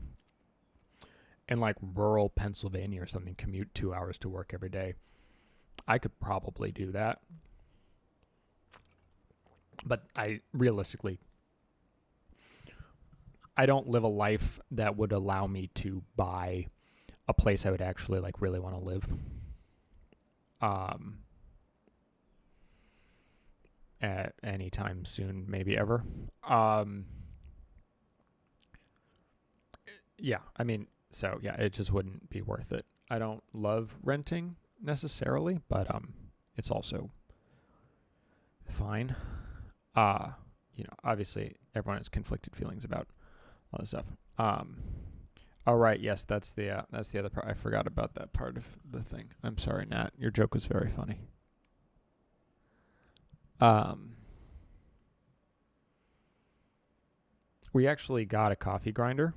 in like rural Pennsylvania or something, commute 2 hours to work every day, I could probably do that. But I realistically, I don't live a life that would allow me to buy a place I would actually like really want to live. At any time soon, maybe ever. Yeah, I mean, so yeah, it just wouldn't be worth it. I don't love renting necessarily, but it's also fine. Obviously everyone has conflicted feelings about all this stuff. Oh right, yes, that's the other part. I forgot about that part of the thing. I'm sorry, Nat. Your joke was very funny. We actually got a coffee grinder.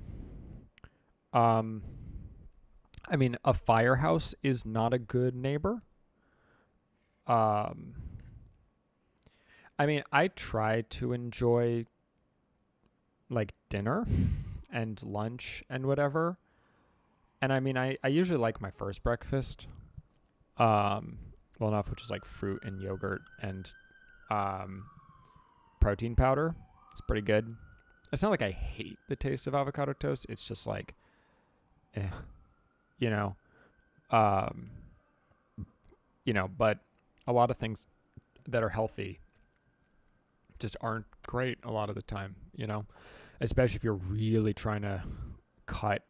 I mean, a firehouse is not a good neighbor. I mean, I try to enjoy like dinner and lunch and whatever. And I mean, I usually like my first breakfast. Well enough, which is like fruit and yogurt and protein powder. It's pretty good. It's not like I hate the taste of avocado toast. It's just like, you know, but a lot of things that are healthy just aren't great a lot of the time, especially if you're really trying to cut,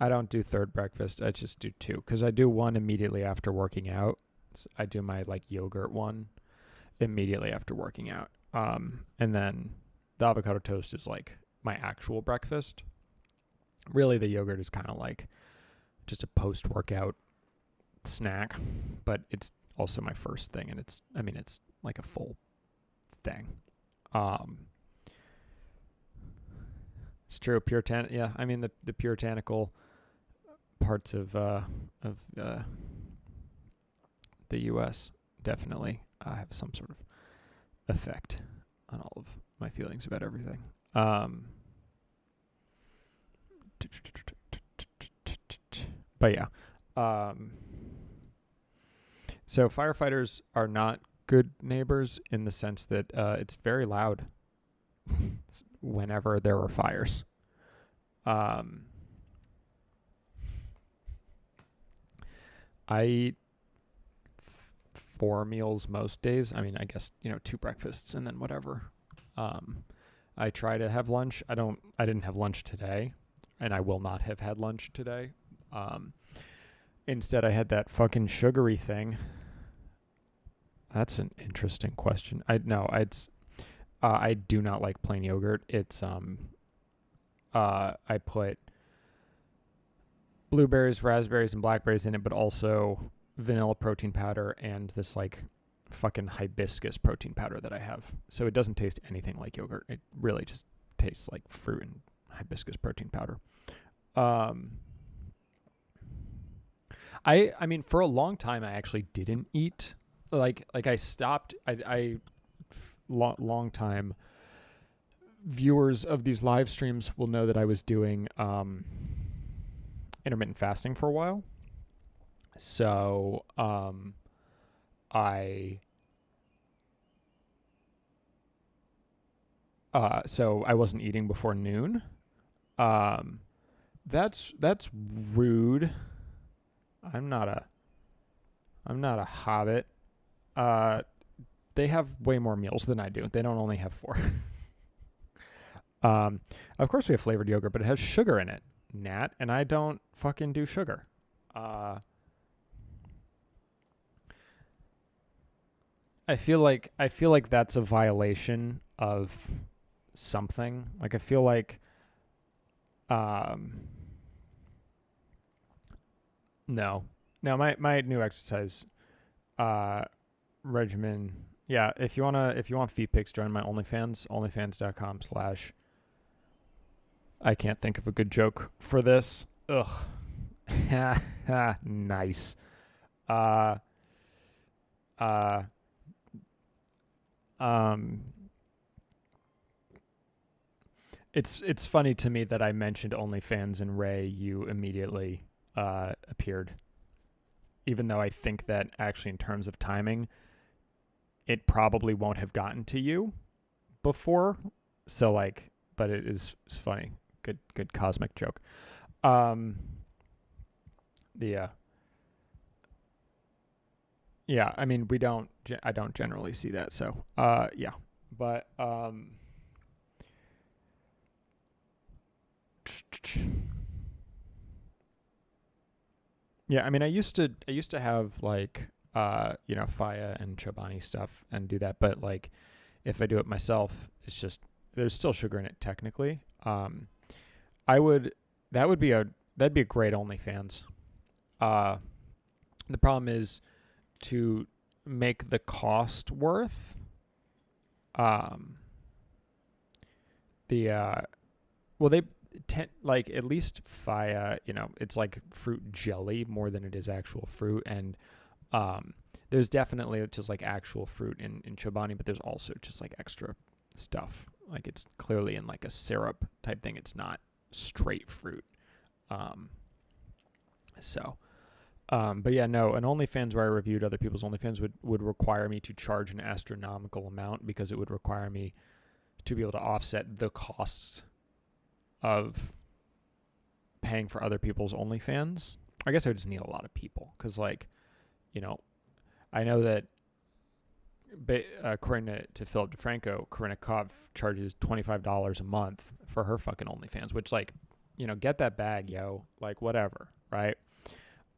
I don't do third breakfast. I just do two because I do one immediately after working out. So I do my like yogurt one immediately after working out. And then the avocado toast is like my actual breakfast. Really, the yogurt is kind of like just a post-workout snack, but it's also my first thing, and it's like a full thing. It's true, yeah. I mean, the puritanical parts of the U.S. definitely have some sort of effect on all of my feelings about everything. But yeah. So firefighters are not good neighbors in the sense that it's very loud whenever there are fires. I eat 4 meals most days. I mean, I guess, 2 breakfasts and then whatever. I try to have lunch. I didn't have lunch today, and I will not have had lunch today. Instead, I had that fucking sugary thing. That's an interesting question. I do not like plain yogurt. It's I put blueberries, raspberries, and blackberries in it, but also vanilla protein powder and this like fucking hibiscus protein powder that I have. So it doesn't taste anything like yogurt. It really just tastes like fruit and hibiscus protein powder. I mean, for a long time, I actually didn't eat. Like I stopped. Long time viewers of these live streams will know that I was doing intermittent fasting for a while. So I so I wasn't eating before noon. Um, that's rude. I'm not a hobbit. Uh, they have way more meals than I do. They don't only have 4. Of course we have flavored yogurt, but it has sugar in it, Nat, and I don't fucking do sugar. I feel like that's a violation of something. Like I feel like no. No, my new exercise regimen. Yeah, if you want feet pics, join my OnlyFans, onlyfans.com/ I can't think of a good joke for this. Ugh. Nice. Uh It's funny to me that I mentioned OnlyFans and Ray, you immediately appeared. Even though I think that actually in terms of timing, it probably won't have gotten to you before. So like, but it's funny. Good cosmic joke. Yeah, I mean, I don't generally see that. So, yeah, but, yeah, I mean, I used to have like, Faya and Chobani stuff and do that. But like, if I do it myself, it's just, there's still sugar in it technically. That'd be a great OnlyFans. The problem is to make the cost worth. They like at least Faya, it's like fruit jelly more than it is actual fruit, and there's definitely just like actual fruit in Chobani, but there's also just like extra stuff. Like it's clearly in like a syrup type thing. It's not straight fruit. But yeah, no, an OnlyFans where I reviewed other people's OnlyFans would require me to charge an astronomical amount, because it would require me to be able to offset the costs of paying for other people's OnlyFans. I guess I would just need a lot of people, because like, I know that according to Philip DeFranco, Corinna Kopf charges $25 a month for her fucking OnlyFans, which like, get that bag, yo, like whatever, right?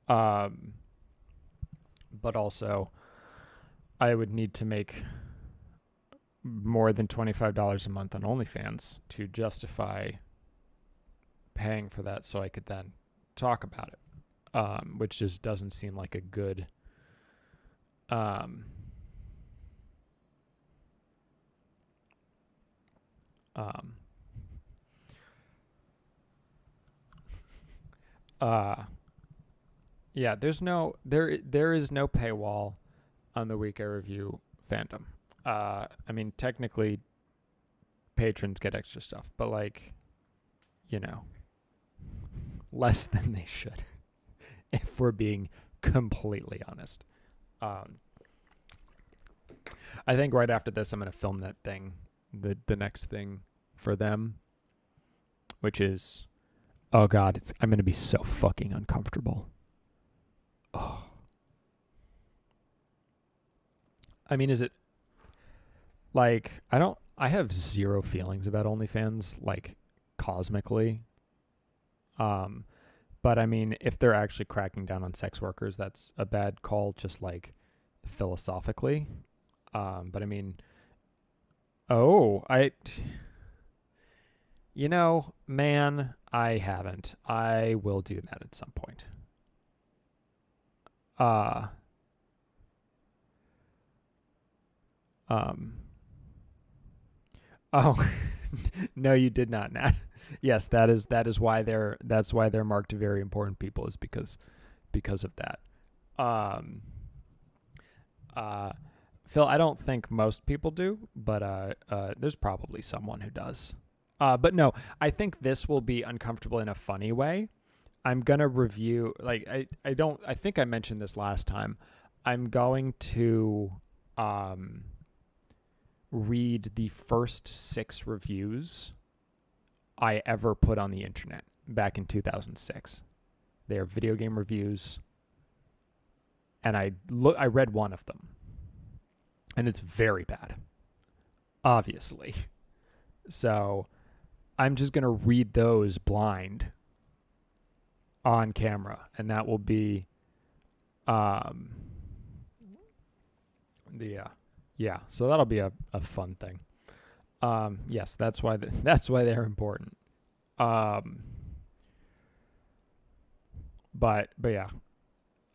But also I would need to make more than $25 a month on OnlyFans to justify paying for that, so I could then talk about it, which just doesn't seem like a good yeah, there is no paywall on the Week I Review fandom. I mean, technically patrons get extra stuff, but like, less than they should, if we're being completely honest. I think right after this, I'm going to film that thing, the next thing for them, which is, oh God, I'm going to be so fucking uncomfortable. Oh. I mean, is it like, I have zero feelings about OnlyFans, like cosmically. But I mean, if they're actually cracking down on sex workers, that's a bad call, just like philosophically. But I mean, man, I haven't. I will do that at some point. Oh, no, you did not, Nat. Yes, that's why they're marked very important people, is because because of that. Phil, I don't think most people do, but there's probably someone who does. But no, I think this will be uncomfortable in a funny way. I'm gonna review, like, I think I mentioned this last time. I'm going to read the first 6 reviews I ever put on the internet back in 2006. They are video game reviews, and I read one of them, and it's very bad, obviously. So I'm just gonna read those blind on camera, and that will be so that'll be a fun thing. Yes, that's why they're important. But yeah,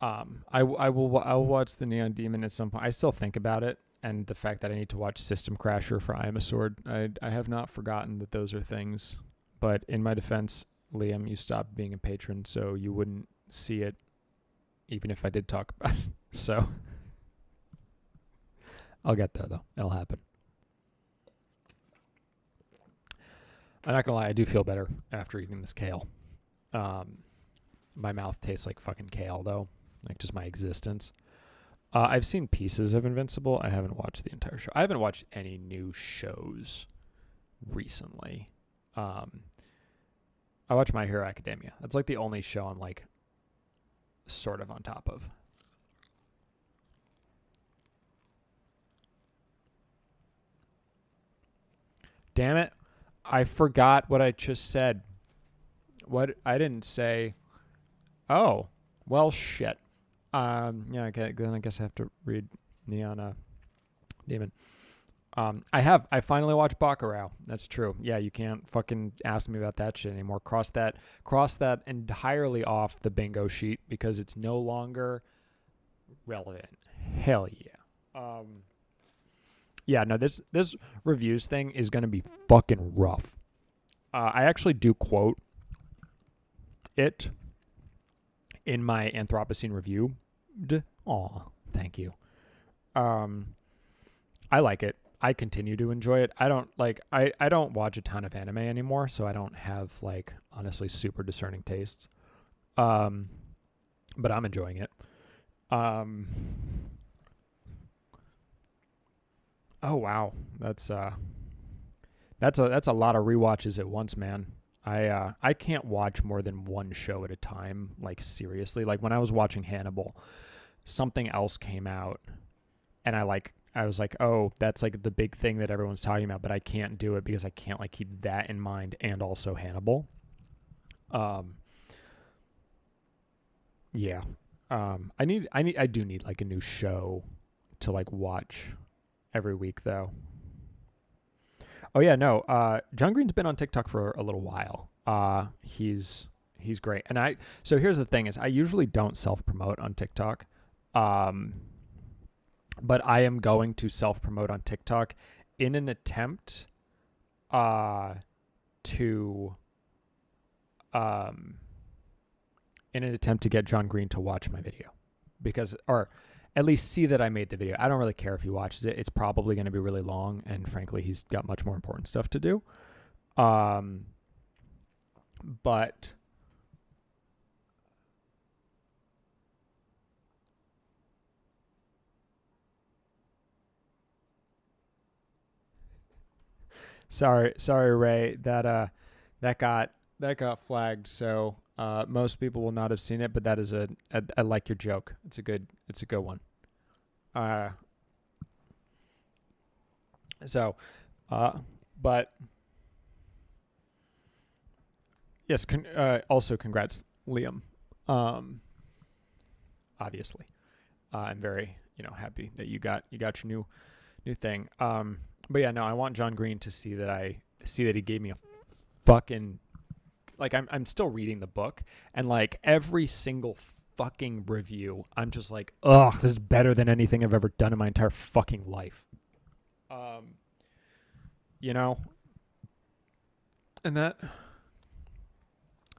I'll watch the Neon Demon at some point. I still think about it, and the fact that I need to watch System Crasher for I Am a Sword. I have not forgotten that those are things. But in my defense, Liam, you stopped being a patron, so you wouldn't see it, even if I did talk about it. So I'll get there, though. It'll happen. I'm not gonna lie, I do feel better after eating this kale. My mouth tastes like fucking kale, though. Like, just my existence. I've seen pieces of Invincible. I haven't watched the entire show. I haven't watched any new shows recently. I watch My Hero Academia. That's like the only show I'm like sort of on top of. Damn it. I forgot what I just said. What I didn't say. Oh, well, shit. Yeah, okay, then I guess I have to read Neon Demon. I finally watched Bacurau. That's true. Yeah, you can't fucking ask me about that shit anymore. Cross that entirely off the bingo sheet because it's no longer relevant. Hell yeah. Yeah, no, this reviews thing is gonna be fucking rough. I actually do quote it in my Anthropocene review. Aw, thank you. I like it. I continue to enjoy it. I don't watch a ton of anime anymore, so I don't have like honestly super discerning tastes. But I'm enjoying it. Oh wow. That's a lot of rewatches at once, man. I can't watch more than one show at a time, like seriously. Like when I was watching Hannibal, something else came out and I was like, oh, that's like the big thing that everyone's talking about, but I can't do it because I can't like keep that in mind and also Hannibal. Yeah. I do need like a new show to like watch every week though. Oh yeah, no. John Green's been on TikTok for a little while. He's great. And so here's the thing is I usually don't self-promote on TikTok. But I am going to self-promote on TikTok in an attempt to get John Green to watch my video or at least see that I made the video. I don't really care if he watches it. It's probably going to be really long, and frankly, he's got much more important stuff to do. But sorry, Ray. That got flagged. So most people will not have seen it, but that is I like your joke. It's a good one. But yes. Also, congrats, Liam. Obviously, I'm very happy that you got your new thing. But yeah, no, I want John Green to see that he gave me a fucking like I'm still reading the book, and like every single fucking review, I'm just like, ugh, this is better than anything I've ever done in my entire fucking life. And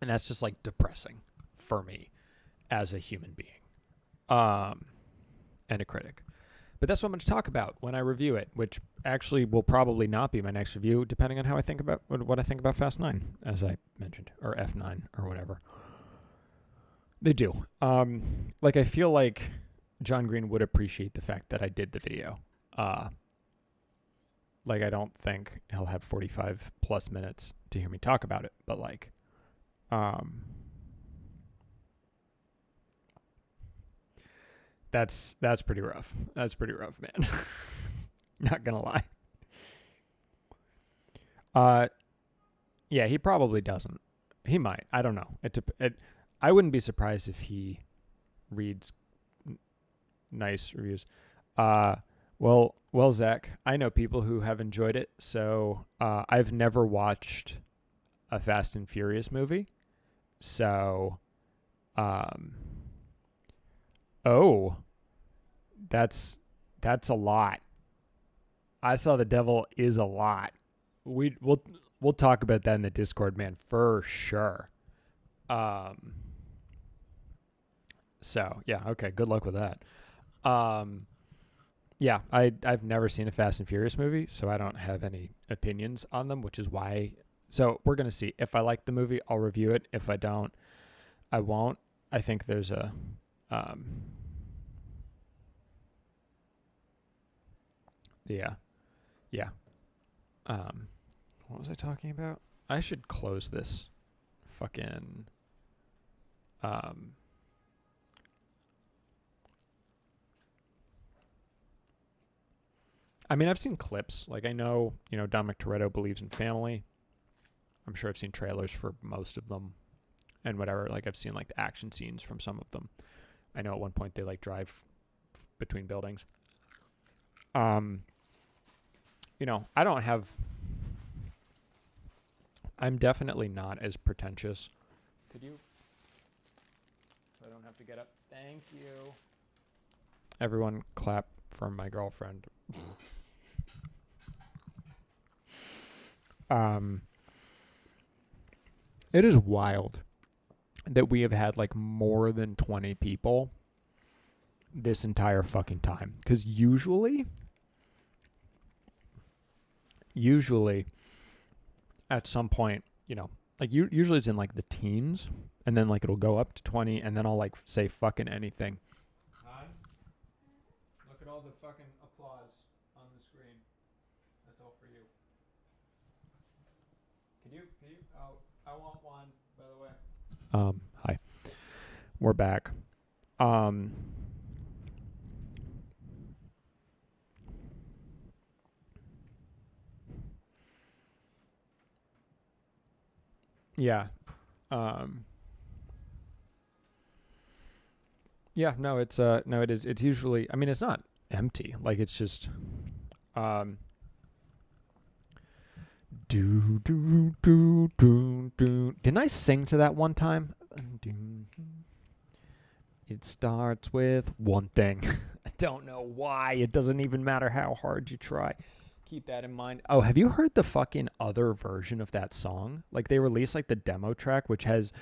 that's just like depressing for me. as a human being, and a critic. But that's what I'm going to talk about when I review it, which actually will probably not be my next review, depending on how I think about what I think about Fast 9, as I mentioned, or F9 or whatever. They do. Like, I feel like John Green would appreciate the fact that I did the video. Like, I don't think he'll have 45 plus minutes to hear me talk about it, but like, that's pretty rough. That's pretty rough, man. Not gonna lie. Yeah, he probably doesn't. He might. I don't know. I wouldn't be surprised if he reads nice reviews. Well, Zach, I know people who have enjoyed it. So I've never watched a Fast and Furious movie. So, oh, that's a lot. I Saw the Devil is a lot. We'll talk about that in the Discord, man, for sure. So yeah, okay, good luck with that. Yeah, I've never seen a Fast and Furious movie, so I don't have any opinions on them, which is why. So we're gonna see. If I like the movie, I'll review it. If I don't, I won't. I think there's a yeah. What was I talking about? I should close this fucking I mean, I've seen clips. Like, I know, Dominic Toretto believes in family. I'm sure I've seen trailers for most of them and whatever. Like, I've seen, like, the action scenes from some of them. I know at one point they, like, drive between buildings. I don't have... I'm definitely not as pretentious. Could you? So I don't have to get up. Thank you. Everyone clap for my girlfriend. It is wild that we have had like more than 20 people this entire fucking time. Because usually at some point, like usually it's in like the teens, and then like it'll go up to 20, and then I'll like say fucking anything. Hi. Look at all the fucking applause on the screen. That's all for you. Can you? Oh, I want one, by the way. Hi. We're back. Yeah. Yeah, no, it is. It's usually, I mean, it's not empty. Like, it's just, do, do, do, do, do. Didn't I sing to that one time? It starts with one thing. I don't know why. It doesn't even matter how hard you try. Keep that in mind. Oh, have you heard the fucking other version of that song? Like, they released like the demo track, which is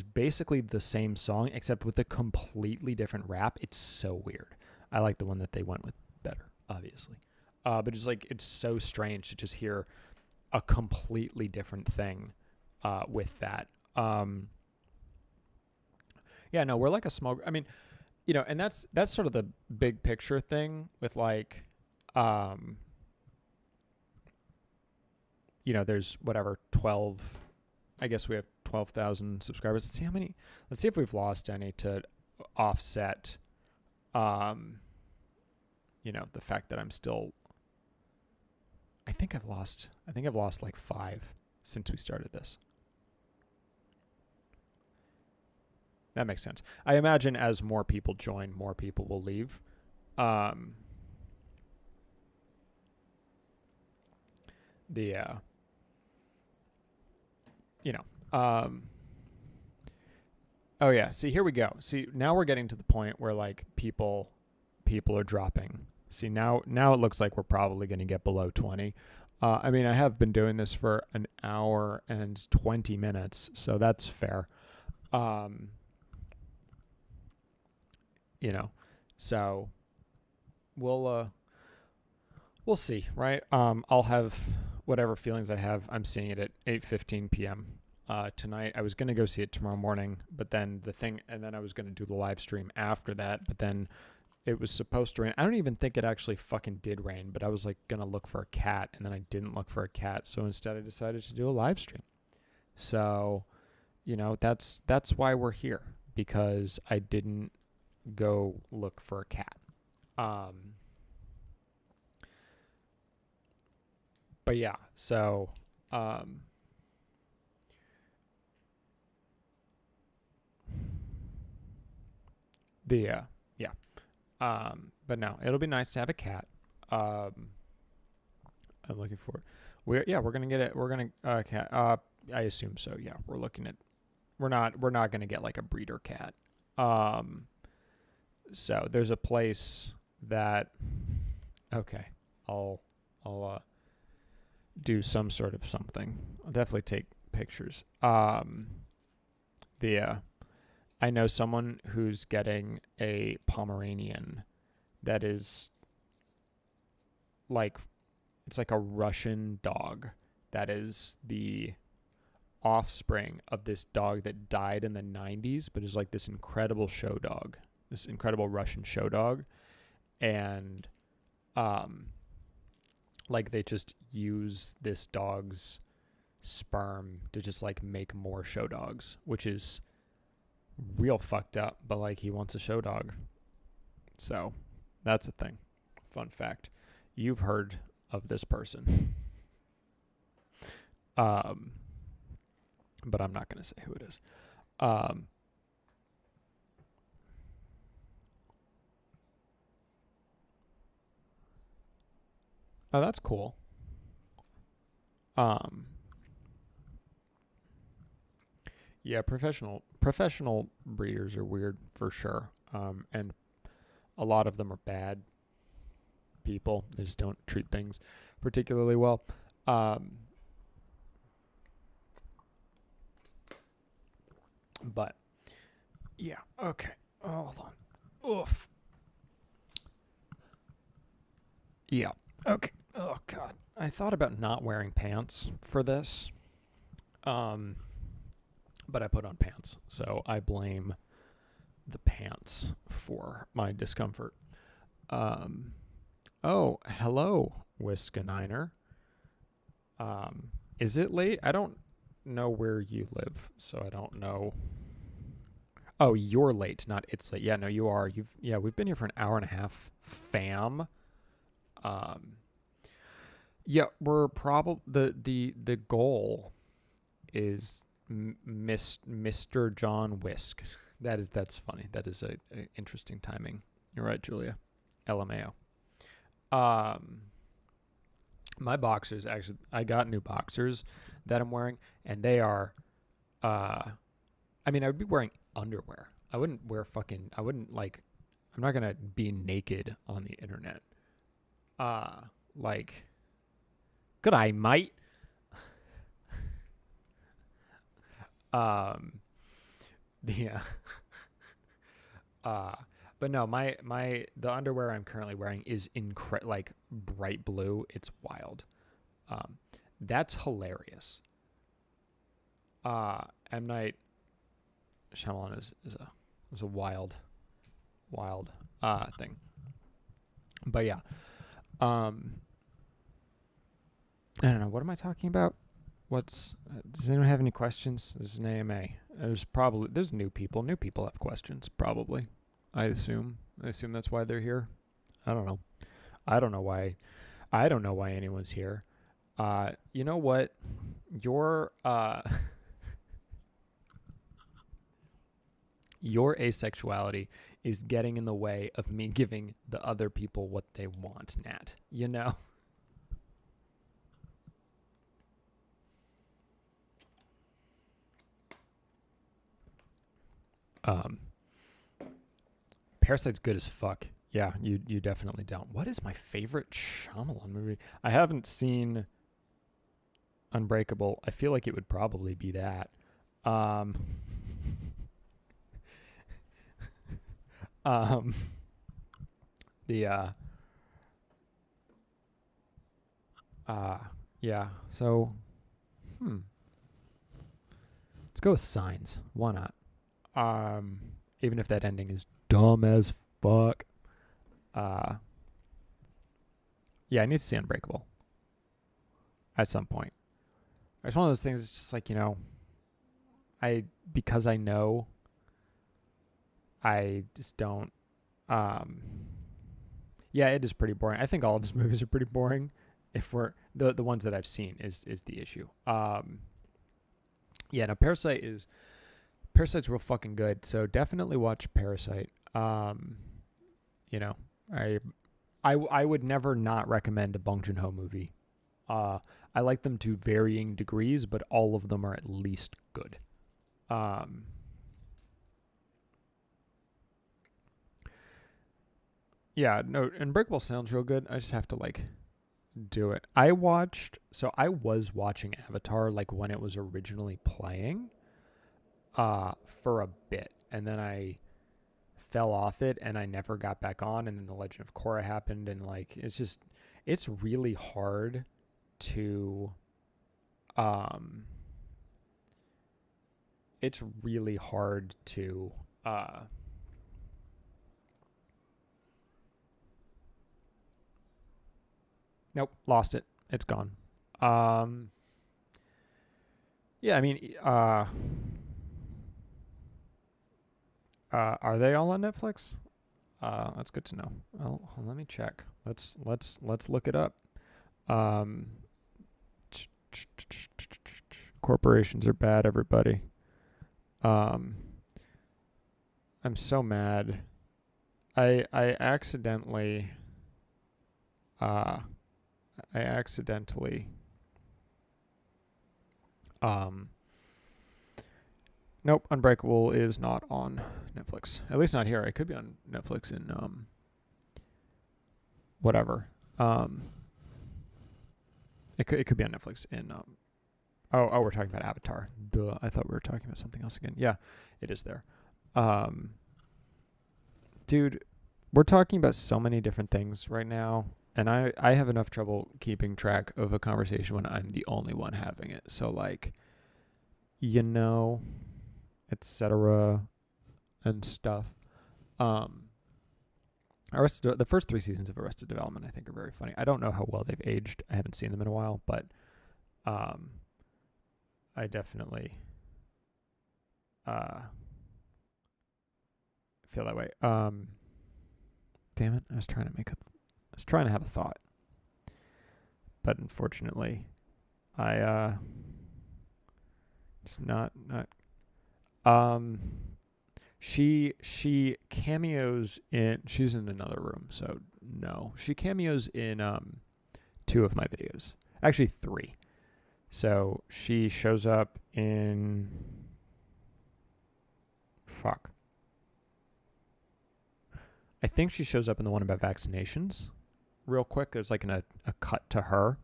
basically the same song except with a completely different rap. It's so weird. I like the one that they went with better, obviously. But it's like, it's so strange to just hear a completely different thing with that. Yeah, no, we're like a small. I mean, and that's sort of the big picture thing with like. There's whatever 12. I guess we have 12,000 subscribers. Let's see if we've lost any to offset. The fact that I'm still. I think I've lost like 5 since we started this. That makes sense. I imagine as more people join, more people will leave. Oh yeah. See, here we go. See, now we're getting to the point where like people are dropping. See, now it looks like we're probably going to get below 20. I mean, I have been doing this for an hour and 20 minutes, so that's fair. you know. So we'll see, right? I'll have whatever feelings I have. I'm seeing it at 8:15 p.m. Tonight. I was gonna go see it tomorrow morning, but then then I was gonna do the live stream after that, but then it was supposed to rain. I don't even think it actually fucking did rain, but I was like gonna look for a cat, and then I didn't look for a cat, so instead I decided to do a live stream. So, that's why we're here, because I didn't go look for a cat. But yeah, so yeah. But no, it'll be nice to have a cat. I'm looking forward. We're gonna get it. We're gonna cat. I assume so. Yeah, we're not gonna get like a breeder cat. So there's a place that. Okay, I'll do some sort of something. I'll definitely take pictures. I know someone who's getting a Pomeranian that is like, it's like a Russian dog that is the offspring of this dog that died in the 90s, but is like this incredible show dog, this incredible Russian show dog. And like they just use this dog's sperm to just like make more show dogs, which is real fucked up, but like he wants a show dog. So that's a thing. Fun fact. You've heard of this person. But I'm not going to say who it is. Oh, that's cool. Yeah, professional breeders are weird for sure. And a lot of them are bad people. They just don't treat things particularly well. But yeah, okay. Oh, hold on. Oof. Yeah. Okay. Oh God. I thought about not wearing pants for this. But I put on pants, so I blame the pants for my discomfort. Oh, hello, Wisconiner. Is it late? I don't know where you live, so I don't know. Oh, you're late, not it's late. Yeah, no, you are. We've been here for an hour and a half, fam. Yeah, we're probably the goal is Mr. John Whisk. That's funny. That is a interesting timing. You're right, Julia. LMAO. My boxers, actually, I got new boxers that I'm wearing, and they are, I would be wearing underwear. I wouldn't I'm not gonna be naked on the internet. Like, good eye, mate. Yeah. But no, the underwear I'm currently wearing is like bright blue. It's wild. That's hilarious. M. Night Shyamalan is a wild thing. But yeah. I don't know. What am I talking about? Does anyone have any questions? This is an AMA. There's new people. New people have questions, probably. I assume that's why they're here. I don't know. I don't know why anyone's here. You know what? Your asexuality is getting in the way of me giving the other people what they want, Nat. You know? Parasite's good as fuck. Yeah, you definitely don't. What is my favorite Shyamalan movie? I haven't seen Unbreakable. I feel like it would probably be that. Um, the uh, yeah. So, let's go with Signs. Why not? Um, Even if that ending is dumb as fuck. Uh, yeah, I need to see Unbreakable at some point. It's one of those things. It's just like, I because I know, I just don't. Um, yeah, it is pretty boring. I think all of his movies are pretty boring. If we're the ones that I've seen is the issue. Yeah, no, Parasite's real fucking good. So definitely watch Parasite. You know, I I would never not recommend a Bong Joon-ho movie. I like them to varying degrees, but all of them are at least good. Um, yeah, no, Unbreakable sounds real good. I just have to like do it. I was watching Avatar like when it was originally playing, for a bit, and then I fell off it and I never got back on, and then The Legend of Korra happened, and like it's really hard to um it's really hard to nope, lost it. It's gone. Um yeah, I mean are they all on Netflix? That's good to know. Well, let me check. Let's look it up. Um Corporations are bad, everybody. Um I'm so mad. I accidentally uh I accidentally um nope, Unbreakable is not on Netflix. At least not here. It could be on Netflix in whatever. Um it could be on Netflix in oh, we're talking about Avatar. Duh, I thought we were talking about something else again. Yeah, it is there. Um Dude, we're talking about so many different things right now, and I have enough trouble keeping track of a conversation when I'm the only one having it. So like, you know, etc. and stuff. Um, the first three seasons of Arrested Development I think are very funny. I don't know how well they've aged. I haven't seen them in a while, but um, I definitely feel that way. Damn it! I was trying to have a thought, but unfortunately, I just not. She cameos in. She's in another room, so no. She cameos in two of my videos, actually three. So she shows up in. Fuck. I think she shows up in the one about vaccinations. Real quick, there's like a cut to her.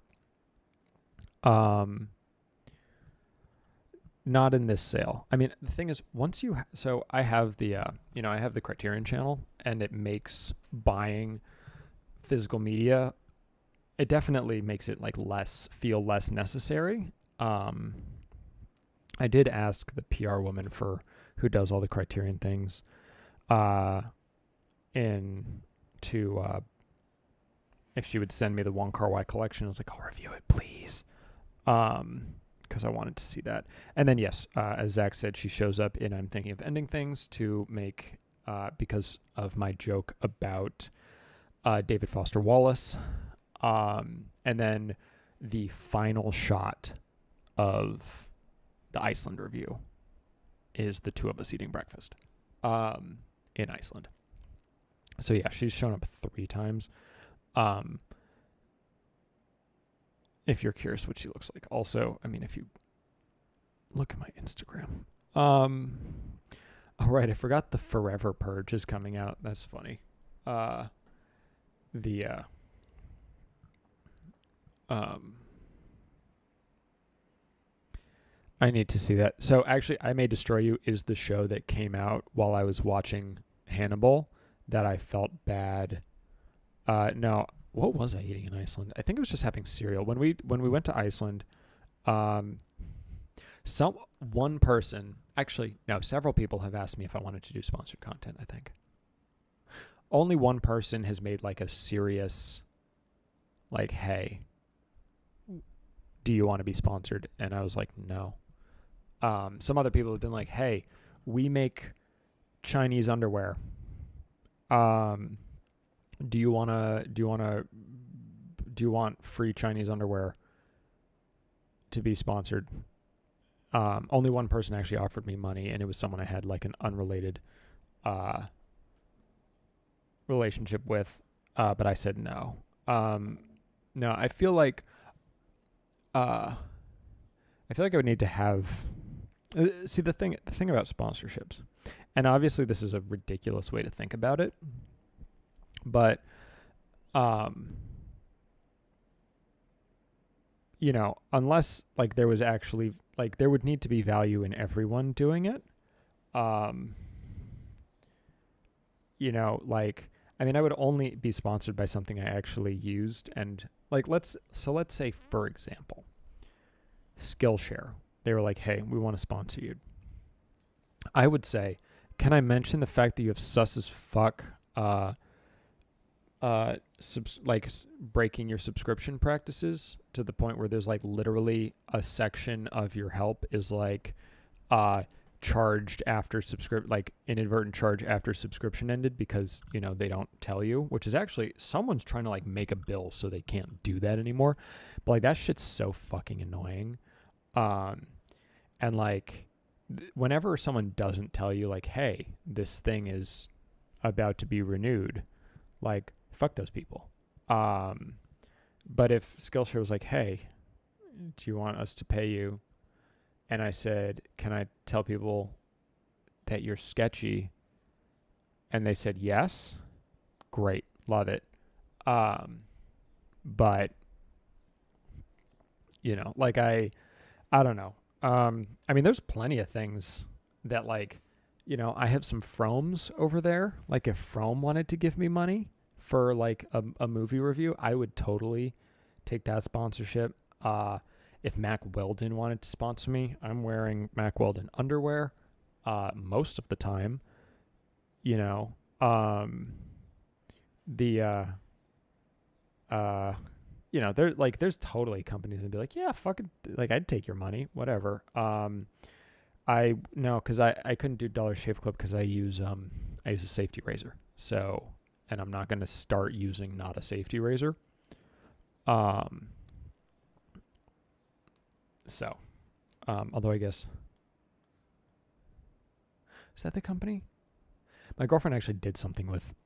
Not in this sale. I mean, the thing is, so I have the I have the Criterion channel, and it makes buying physical media. It definitely makes it like feel less necessary. I did ask the PR woman who does all the Criterion things, if she would send me the Wong Kar-wai collection. I was like, I'll review it, please. Because I wanted to see that. And then, yes, as Zach said, she shows up in I'm Thinking of Ending Things to make, because of my joke about David Foster Wallace. And then the final shot of the Iceland review is the two of us eating breakfast in Iceland. So, yeah, she's shown up 3 times. If you're curious what she looks like. Also, I mean, if you look at my Instagram. All right, I forgot the Forever Purge is coming out. That's funny. I need to see that. So actually, I May Destroy You is the show that came out while I was watching Hannibal, that I felt bad. No, what was I eating in Iceland? I think it was just having cereal. When we went to Iceland, um, one person, actually no, several people have asked me if I wanted to do sponsored content. I think only one person has made like a serious, like, hey, do you want to be sponsored? And I was like, no. Some other people have been like, hey, we make Chinese underwear. Do you want free Chinese underwear to be sponsored? Only one person actually offered me money, and it was someone I had like an unrelated relationship with, but I said no. No, I feel like I would need to have. See, the thing about sponsorships, and obviously this is a ridiculous way to think about it, but you know, unless like there was actually like there would need to be value in everyone doing it. You know, like I mean, I would only be sponsored by something I actually used, and like let's say for example, Skillshare. They were like, "Hey, we want to sponsor you." I would say, "Can I mention the fact that you have sus as fuck breaking your subscription practices to the point where there's like literally a section of your help is like charged after like inadvertent charge after subscription ended because, you know, they don't tell you, which is actually someone's trying to like make a bill so they can't do that anymore. But like that shit's so fucking annoying. And like whenever someone doesn't tell you like, hey, this thing is about to be renewed, like fuck those people. But if Skillshare was like, hey, do you want us to pay you? And I said, can I tell people that you're sketchy? And they said, yes. Great. Love it. But, you know, like I don't know. I mean, there's plenty of things that like, you know, I have some Fromes over there. Like if Frome wanted to give me money for like a movie review, I would totally take that sponsorship. If Mac Weldon wanted to sponsor me, I'm wearing Mac Weldon underwear most of the time. You know, you know, there's totally companies that be like, yeah, fucking, like I'd take your money, whatever. Because I couldn't do Dollar Shave Club because I use a safety razor. So, and I'm not going to start using not a safety razor. So, although I guess, is that the company? My girlfriend actually did something with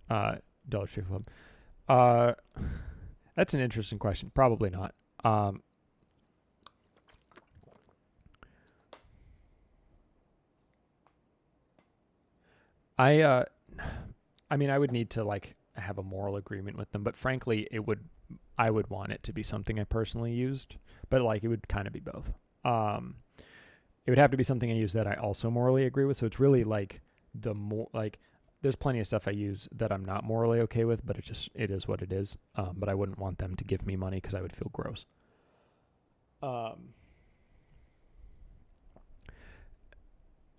Dollar Shave Club. That's an interesting question. Probably not. I mean, I would need to like have a moral agreement with them, but frankly, I would want it to be something I personally used, but like it would kind of be both. It would have to be something I use that I also morally agree with. So it's really like there's plenty of stuff I use that I'm not morally okay with, but it is what it is. But I wouldn't want them to give me money because I would feel gross.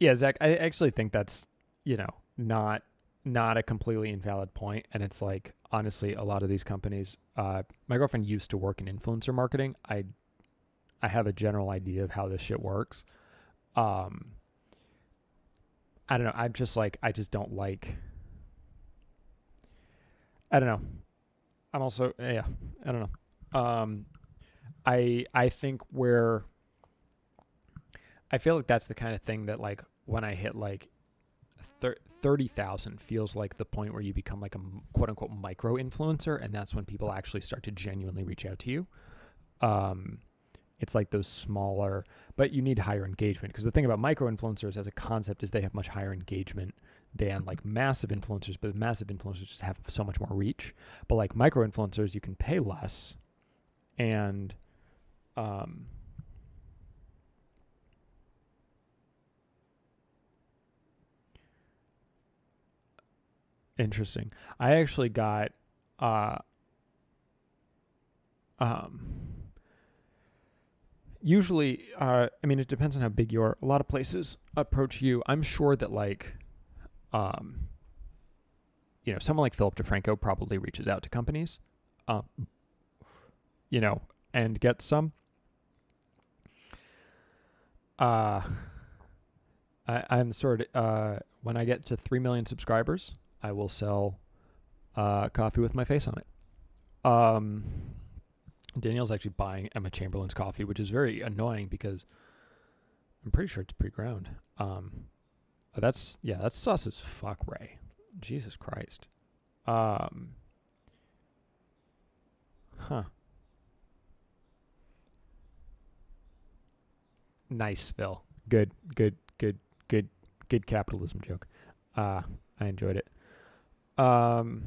Yeah, Zach, I actually think that's, you know, not a completely invalid point. And it's like, honestly, a lot of these companies, my girlfriend used to work in influencer marketing. I have a general idea of how this shit works. I don't know. I'm just like, I just don't like, I don't know. I'm also, yeah, I don't know. I think I feel like that's the kind of thing that like when I hit like 30,000 feels like the point where you become like a quote unquote micro influencer. And that's when people actually start to genuinely reach out to you. It's like those smaller, but you need higher engagement because the thing about micro influencers as a concept is they have much higher engagement than like massive influencers, but massive influencers just have so much more reach. But like micro influencers, you can pay less and, Interesting. I actually got uh um usually I mean it depends on how big you are. A lot of places approach you. I'm sure that like um someone like Philip DeFranco probably reaches out to companies um and gets some. uh I'm sort of when I get to 3 million subscribers, I will sell coffee with my face on it. Um Danielle's actually buying Emma Chamberlain's coffee, which is very annoying because I'm pretty sure it's pre-ground. That's sus as fuck, Ray. Jesus Christ. Um, huh. Nice, Phil. Good, good, good, good, good capitalism joke. I enjoyed it. Um,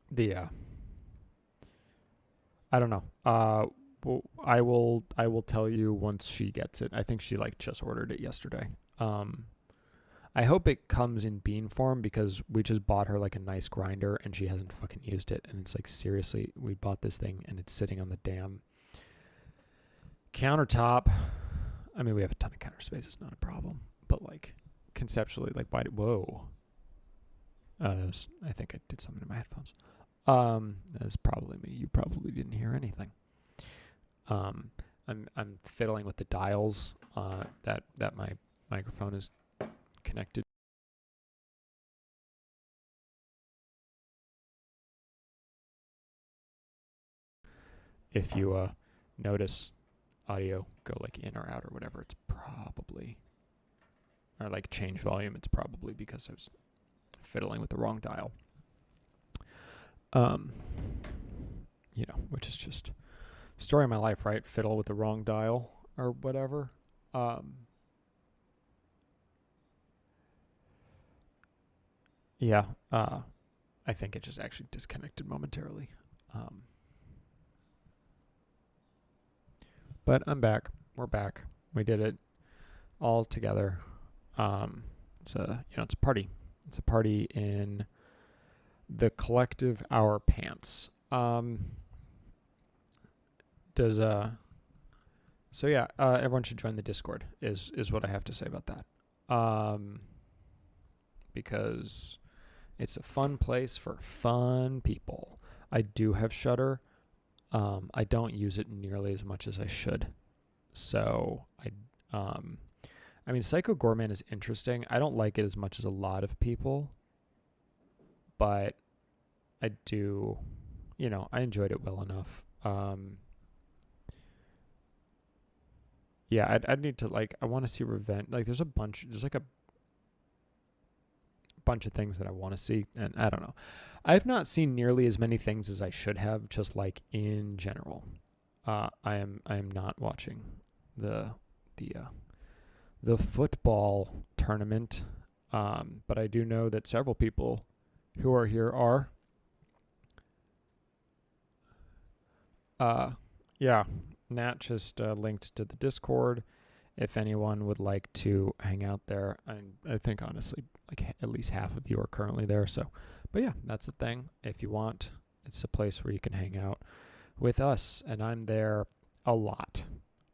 the I don't know. I will tell you once she gets it. I think she like just ordered it yesterday. Um, I hope it comes in bean form because we just bought her like a nice grinder and she hasn't fucking used it. And it's like, seriously, we bought this thing and it's sitting on the damn countertop. I mean, we have a ton of counter space. It's not a problem. But like conceptually, like, whoa. I think I did something in my headphones. That's probably me. You probably didn't hear anything. I'm fiddling with the dials that my microphone is connected. If you notice audio go like in or out or whatever, it's probably, or like change volume, it's probably because I was fiddling with the wrong dial. Which is just story of my life, right? Fiddle with the wrong dial or whatever. Yeah. I think it just actually disconnected momentarily. But I'm back. We're back. We did it all together. It's a party. It's a party in the collective Our Pants. Everyone should join the Discord is what I have to say about that. Because it's a fun place for fun people. I do have Shudder. I don't use it nearly as much as I should. So I mean, Psycho Gorman is interesting. I don't like it as much as a lot of people, but I do, I enjoyed it well enough. Yeah, I'd need to I want to see Revenge. Like, there's like a bunch of things that I want to see, and I don't know. I've not seen nearly as many things as I should have, just like in general. I am not watching the football tournament, but I do know that several people who are here are. Yeah, Nat just linked to the Discord. If anyone would like to hang out there, I think honestly, like at least half of you are currently there. So, but yeah, that's the thing. If you want, it's a place where you can hang out with us, and I'm there a lot.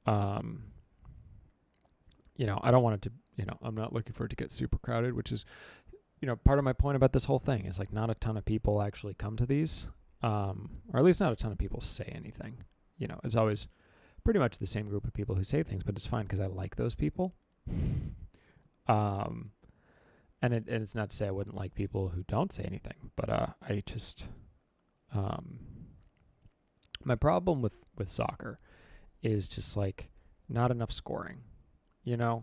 I don't want it to, I'm not looking for it to get super crowded, which is, part of my point about this whole thing is like not a ton of people actually come to these, or at least not a ton of people say anything. It's always pretty much the same group of people who say things, but it's fine because I like those people. And it's not to say I wouldn't like people who don't say anything, but I just my problem with soccer is just like not enough scoring. That's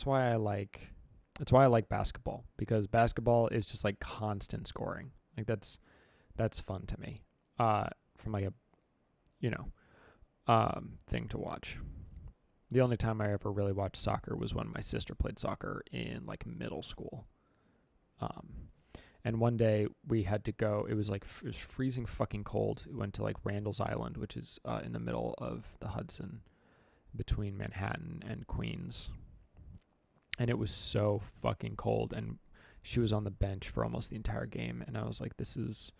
why I like basketball, because basketball is just like constant scoring. Like that's fun to me. From like a thing to watch. The only time I ever really watched soccer was when my sister played soccer in like middle school. And one day we had to go. It was freezing fucking cold. We went to like Randall's Island, which is in the middle of the Hudson, between Manhattan and Queens. and it was so fucking cold, and she was on the bench for almost the entire game, and I was like, this is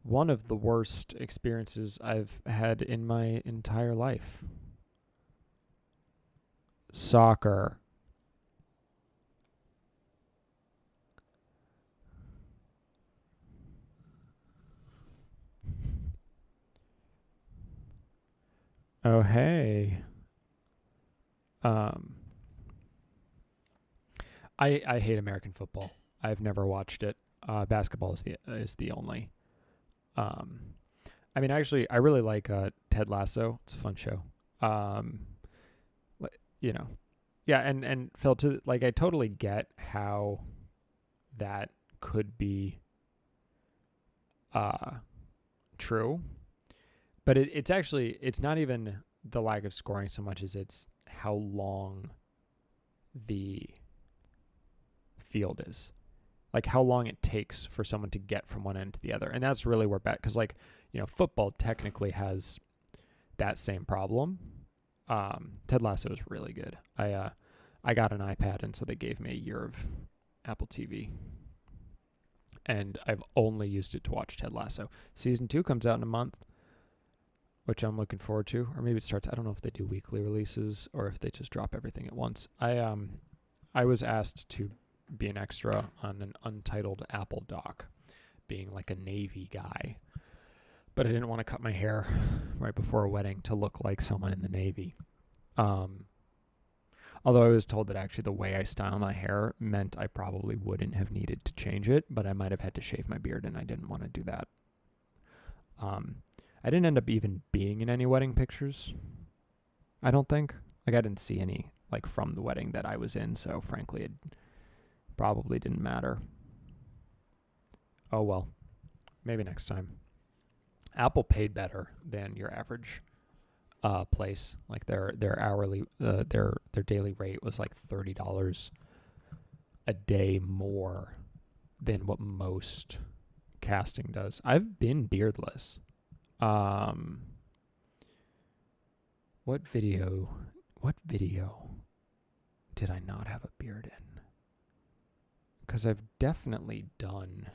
one of the worst experiences I've had in my entire life. Soccer. Oh, hey. Um, I hate American football. I've never watched it. Basketball is the only. Um, I mean, actually, I really like Ted Lasso. It's a fun show. Um, you know, yeah, and Phil, to like, I totally get how that could be uh true, but it's not even the lack of scoring so much as it's how long the field is, like how long it takes for someone to get from one end to the other, and that's really where because like football technically has that same problem. Ted Lasso is really good. I got an iPad, and so they gave me a year of Apple TV, and I've only used it to watch Ted Lasso. Season 2 comes out in a month, which I'm looking forward to. Or maybe it starts. I don't know if they do weekly releases or if they just drop everything at once. I was asked to be an extra on an untitled Apple doc, being like a Navy guy, but I didn't want to cut my hair right before a wedding to look like someone in the Navy. Although I was told that actually the way I style my hair meant I probably wouldn't have needed to change it, but I might have had to shave my beard, and I didn't want to do that. I didn't end up even being in any wedding pictures, I don't think. Like, I didn't see any, like, from the wedding that I was in, so frankly, it probably didn't matter. Oh, well. Maybe next time. Apple paid better than your average place. Like, their hourly, their daily rate was like $30 a day more than what most casting does. I've been beardless. What video did I not have a beard in? Because I've definitely done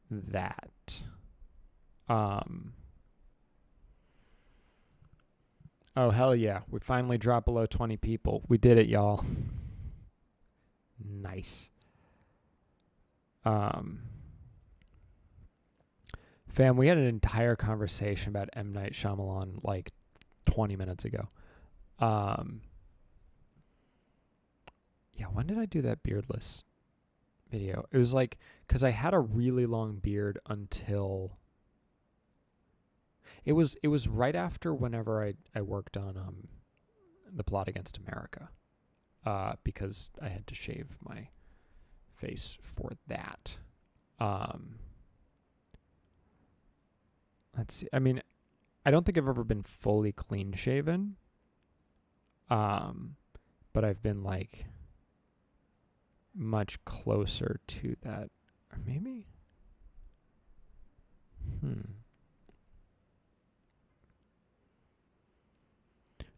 that. Oh, hell yeah. We finally dropped below 20 people. We did it, y'all. Nice. Fam, we had an entire conversation about M. Night Shyamalan like 20 minutes ago. Yeah, when did I do that beardless video? It was like, because I had a really long beard until... It was right after whenever I worked on The Plot Against America, because I had to shave my face for that. Let's see. I mean, I don't think I've ever been fully clean shaven. But I've been like much closer to that. Or maybe?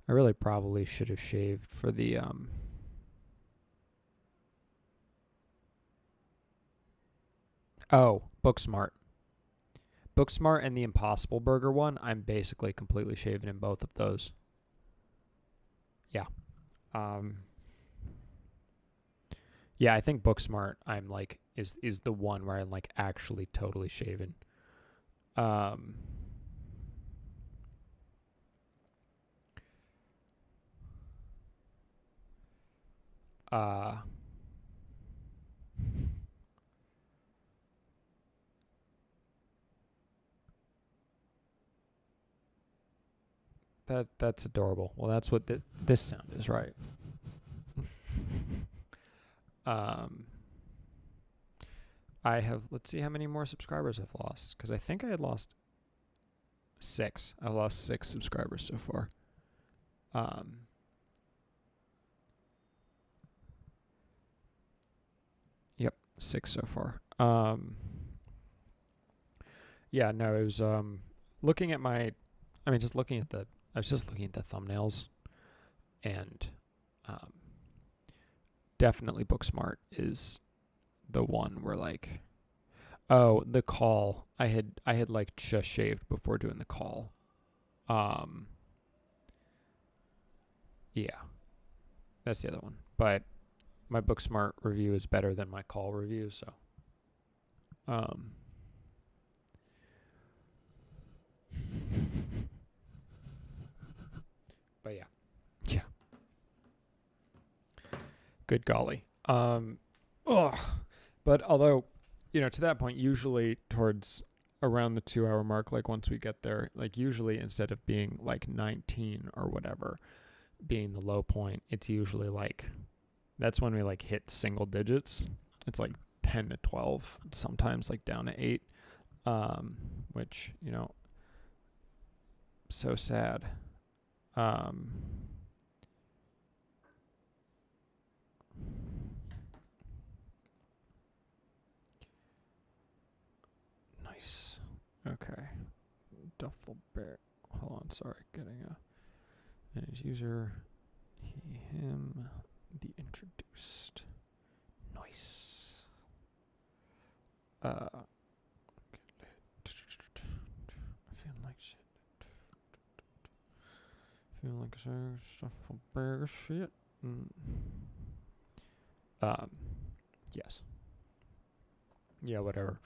I really probably should have shaved for the Booksmart. Booksmart and the Impossible Burger one, I'm basically completely shaven in both of those. Yeah. Yeah, I think Booksmart I'm like is the one where I'm like actually totally shaven. That's adorable. Well, that's what this sound is, right? I have, let's see how many more subscribers I've lost, because I think I had lost 6. I lost 6 subscribers so far. Yep, 6 so far. Yeah, no, it was looking at my, I was just looking at the thumbnails, and definitely Booksmart is the one where like, oh, the call. I had like just shaved before doing the call. Yeah, that's the other one. But my Booksmart review is better than my call review, so but yeah. Yeah. Good golly. Ugh. But although, to that point, usually towards around the 2 hour mark, like once we get there, like usually instead of being like 19 or whatever, being the low point, it's usually like, that's when we like hit single digits. It's like 10 to 12, sometimes like down to 8, which, so sad. Nice. Okay. Duffel bear. Hold on, sorry. Getting a manage user. He, him, the introduced. Nice. I feel like shit. Feel like duffel bear shit. Yes. Yeah, whatever.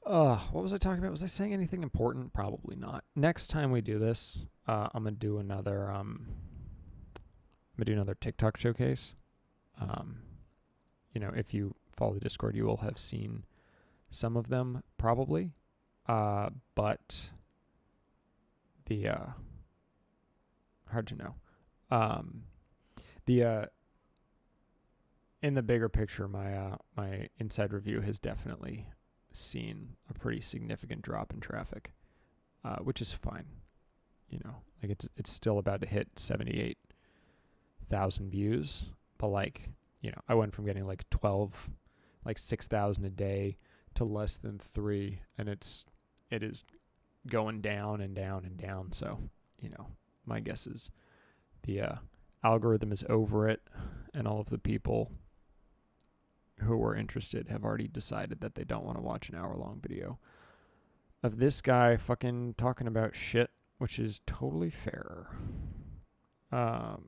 What was I talking about? Was I saying anything important? Probably not. Next time we do this, I'm gonna do another TikTok showcase. If you follow the Discord, you will have seen some of them probably. But the hard to know. In the bigger picture, my inside review has definitely seen a pretty significant drop in traffic, which is fine. Like it's still about to hit 78,000 views, but like, I went from getting like 6,000 a day to less than 3, and it is going down and down and down. So, my guess is the algorithm is over it, and all of the people who were interested have already decided that they don't want to watch an hour-long video of this guy fucking talking about shit, which is totally fair. I'm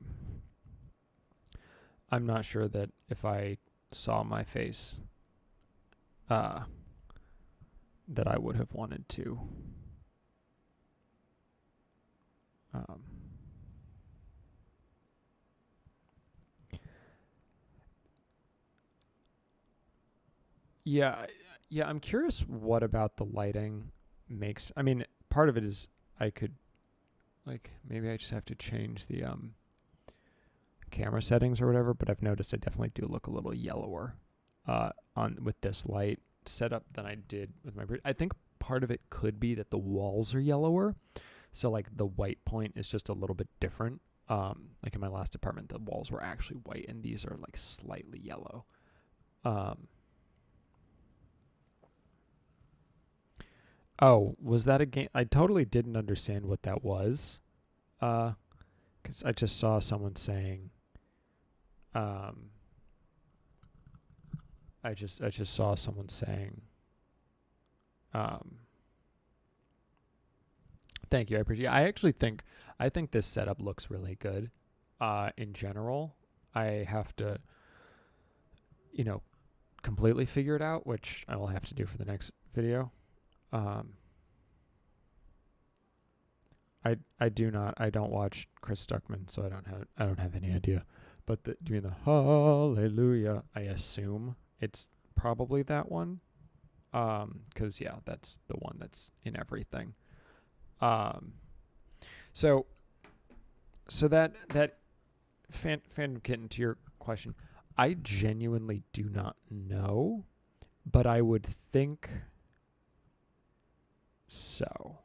not sure that if I saw my face, that I would have wanted to. Yeah, I'm curious what about the lighting makes. I mean, part of it is I could, like, maybe I just have to change the camera settings or whatever. But I've noticed I definitely do look a little yellower with this light setup than I did with my. I think part of it could be that the walls are yellower, so like the white point is just a little bit different. Like in my last apartment, the walls were actually white, and these are like slightly yellow. Oh, was that a game? I totally didn't understand what that was. Because I just saw someone saying, I just saw someone saying, thank you, I appreciate it. I think this setup looks really good. In general, I have to, completely figure it out, which I will have to do for the next video. I don't watch Chris Stuckman, so I don't have any idea. But doing the hallelujah, I assume it's probably that one. 'Cause yeah, that's the one that's in everything. So that Phantom Kitten, to your question, I genuinely do not know, but I would think so.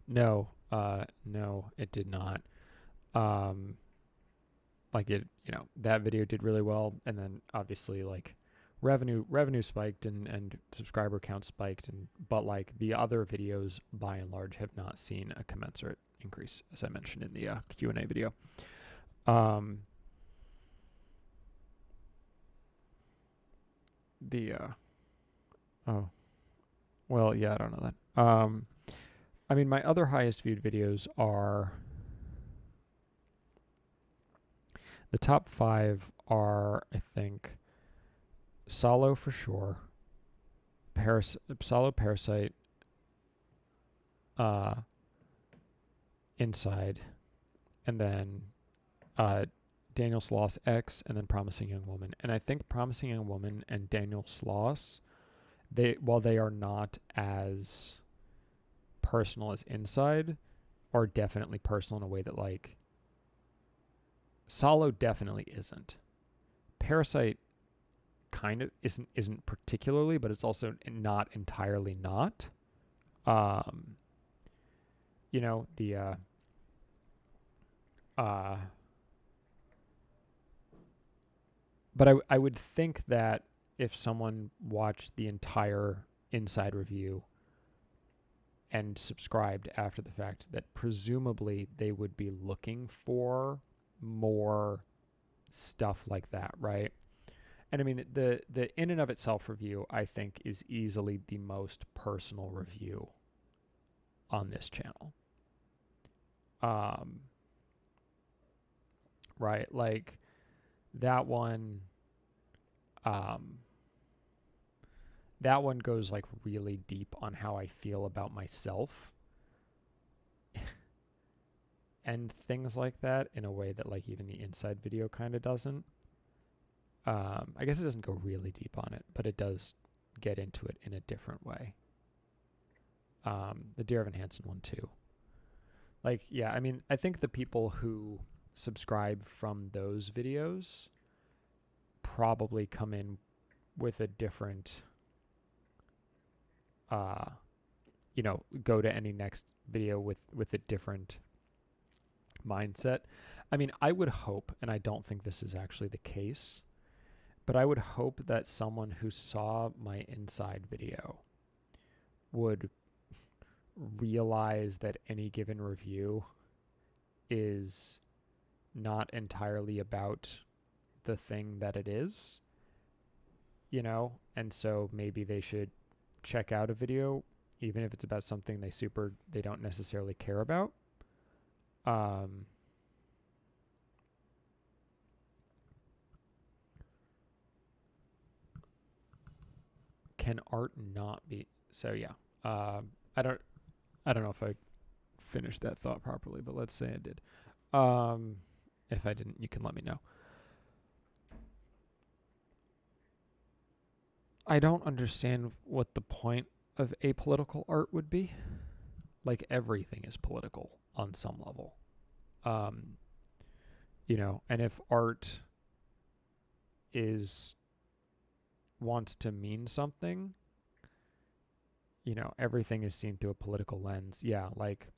No, it did not. Like that video did really well, and then obviously like revenue spiked and subscriber count spiked, but like the other videos by and large have not seen a commensurate increase, as I mentioned in the Q&A video. Oh, well, yeah, I don't know that. I mean, my other highest viewed videos are, the top 5 are, I think, Solo for sure, Solo Parasite, Inside, and then Daniel Sloss X, and then Promising Young Woman. And I think Promising Young Woman and Daniel Sloss, while they are not as personal as Inside, are definitely personal in a way that, like, Solo definitely isn't. Parasite kind of isn't particularly, but it's also not entirely not. You know, the but I would think that if someone watched the entire Inside review and subscribed after the fact, that presumably they would be looking for more stuff like that, right? And I mean, the in and of itself review, I think, is easily the most personal review on this channel. Right, like that one, that one goes like really deep on how I feel about myself and things like that, in a way that, like, even the Inside video kind of doesn't. I guess it doesn't go really deep on it, but it does get into it in a different way. The Dear Evan Hansen one too. Like, yeah, I mean, I think the people who subscribe from those videos probably come in with a different, you know, go to any next video with a different mindset. I mean, I would hope, and I don't think this is actually the case, but I would hope that someone who saw my Inside video would realize that any given review is not entirely about the thing that it is, you know? And so maybe they should check out a video, even if it's about something they don't necessarily care about. Can art not be? So yeah, I don't know if I finished that thought properly, but let's say I did. If I didn't, you can let me know. I don't understand what the point of apolitical art would be. Like, everything is political on some level. You know, and if art wants to mean something, you know, everything is seen through a political lens. Yeah, like,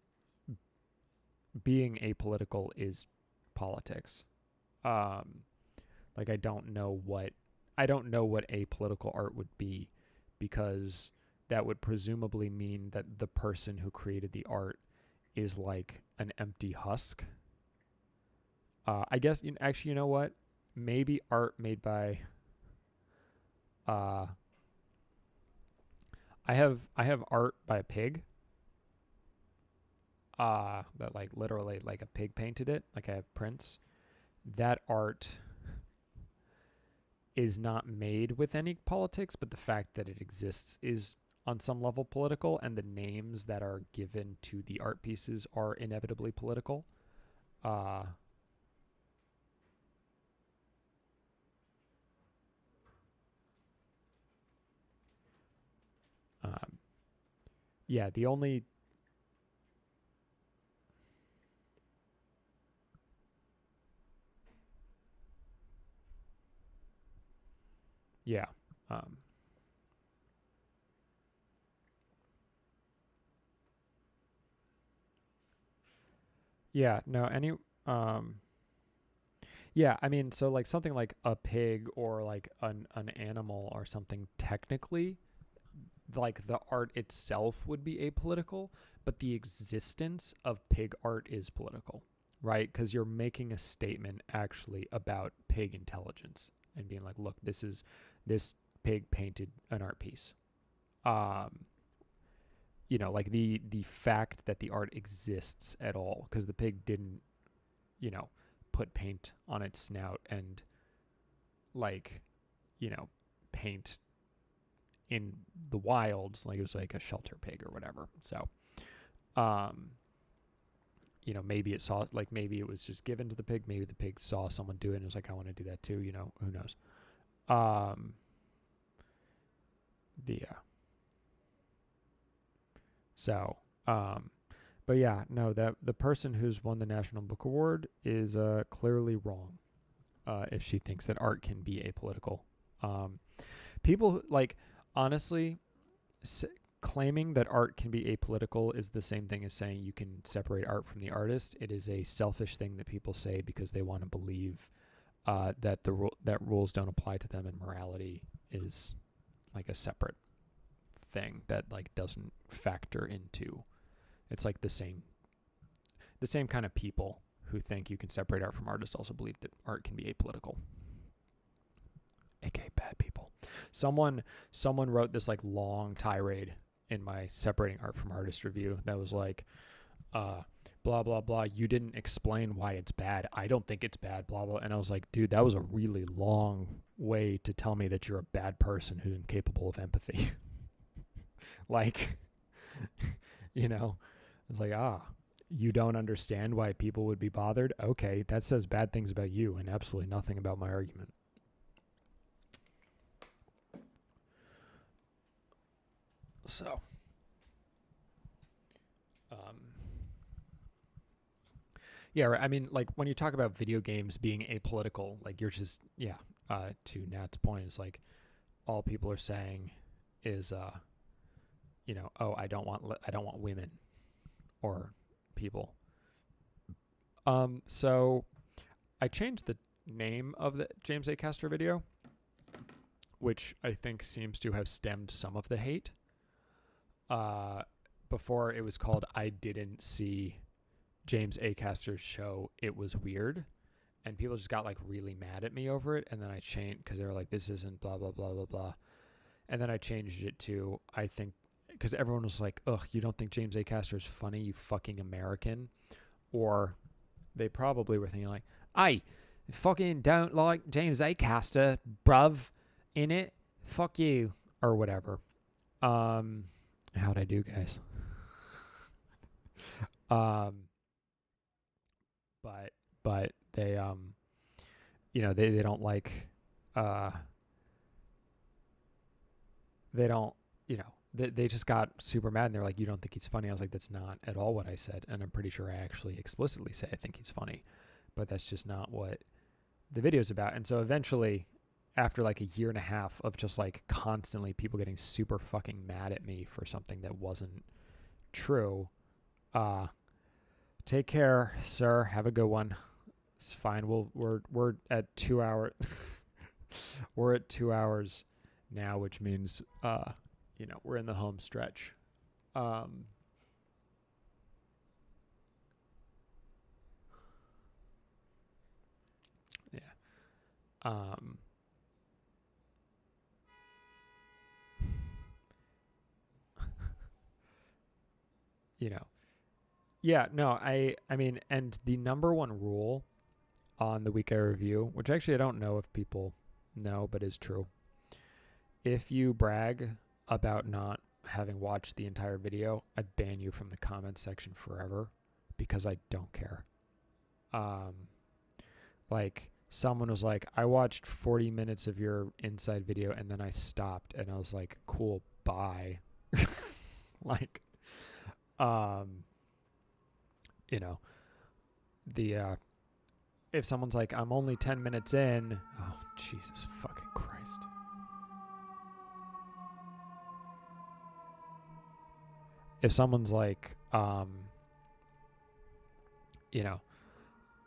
being apolitical is politics. Like, I don't know what apolitical art would be, because that would presumably mean that the person who created the art is like an empty husk. I guess, actually, you know what? Maybe art made by I have art by a pig. That, like, literally, like, a pig painted it. Like, I have prints. That art is not made with any politics, but the fact that it exists is on some level political, and the names that are given to the art pieces are inevitably political. Yeah, the only yeah. Yeah, no, yeah, I mean, so, like, something like a pig or like an animal or something, technically like the art itself would be apolitical, but the existence of pig art is political, right? Because you're making a statement actually about pig intelligence and being like, look, this pig painted an art piece. Like the fact that the art exists at all, because the pig didn't, put paint on its snout and like, paint in the wilds, like it was like a shelter pig or whatever. So, maybe it saw, like maybe it was just given to the pig. Maybe the pig saw someone do it and was like, I want to do that too. Who knows? But yeah, no, that the person who's won the National Book Award is clearly wrong if she thinks that art can be apolitical. People, like, honestly, claiming that art can be apolitical is the same thing as saying you can separate art from the artist. It is a selfish thing that people say because they want to believe that that rules don't apply to them and morality is like a separate thing that like doesn't factor into. It's like the same kind of people who think you can separate art from artists also believe that art can be apolitical. AKA bad people. Someone wrote this like long tirade in my separating art from artist review that was like, blah, blah, blah. You didn't explain why it's bad. I don't think it's bad, blah, blah. And I was like, dude, that was a really long way to tell me that you're a bad person who's incapable of empathy. Like, it's like, you don't understand why people would be bothered? Okay, that says bad things about you and absolutely nothing about my argument. So, yeah, right. I mean, like when you talk about video games being apolitical, like you're just, to Nat's point, is like all people are saying is, oh, I don't want women or people. So I changed the name of the James A. Castor video, which I think seems to have stemmed some of the hate. Before it was called I Didn't See James A. Castor's Show, It Was Weird. And people just got like really mad at me over it. And then I changed because they were like, this isn't blah, blah, blah, blah, blah. And then I changed it to, I think, because everyone was like, ugh, you don't think James A. Castor is funny, you fucking American? Or they probably were thinking like, I fucking don't like James A. Castor, bruv, in it. Fuck you. Or whatever. How'd I do, guys? But they, they don't like, they don't, they just got super mad and they're like, you don't think he's funny? I was like, that's not at all what I said. And I'm pretty sure I actually explicitly say I think he's funny, but that's just not what the video's about. And so eventually, after like a year and a half of just like constantly people getting super fucking mad at me for something that wasn't true, take care, sir. Have a good one. It's fine. We're at 2 hours. We're at 2 hours now, which means we're in the home stretch. Yeah. Yeah, no, I mean, and the number one rule on the Week I Review, which actually I don't know if people know, but is true. If you brag about not having watched the entire video, I ban you from the comments section forever because I don't care. Like someone was like, I watched 40 minutes of your inside video and then I stopped and I was like, cool, bye. Like, if someone's like, I'm only 10 minutes in, oh, Jesus fucking Christ. If someone's like, oh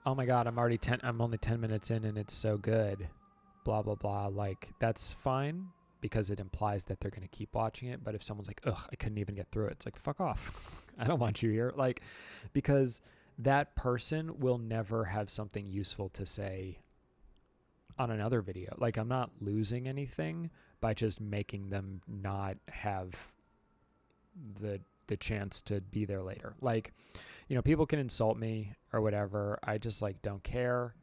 my God, I'm only 10 minutes in and it's so good, blah, blah, blah. Like, that's fine. because it implies that they're going to keep watching it. But if someone's like, ugh, I couldn't even get through it, it's like, fuck off. I don't want you here. Like, because that person will never have something useful to say on another video. Like, I'm not losing anything by just making them not have the chance to be there later. Like, you know, people can insult me or whatever. I just like don't care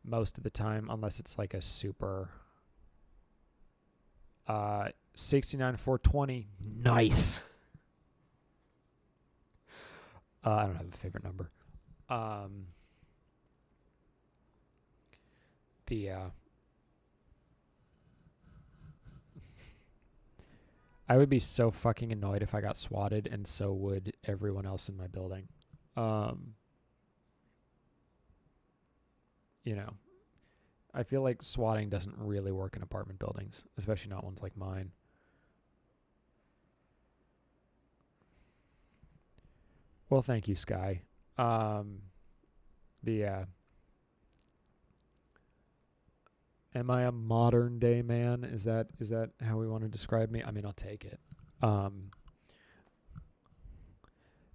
most of the time, unless it's like a super 69-420. Nice. I don't have a favorite number. I would be so fucking annoyed if I got swatted, and so would everyone else in my building. You know, I feel like swatting doesn't really work in apartment buildings, especially not ones like mine. Well, thank you, Sky. Am I a modern day man? Is that how we want to describe me? I mean, I'll take it.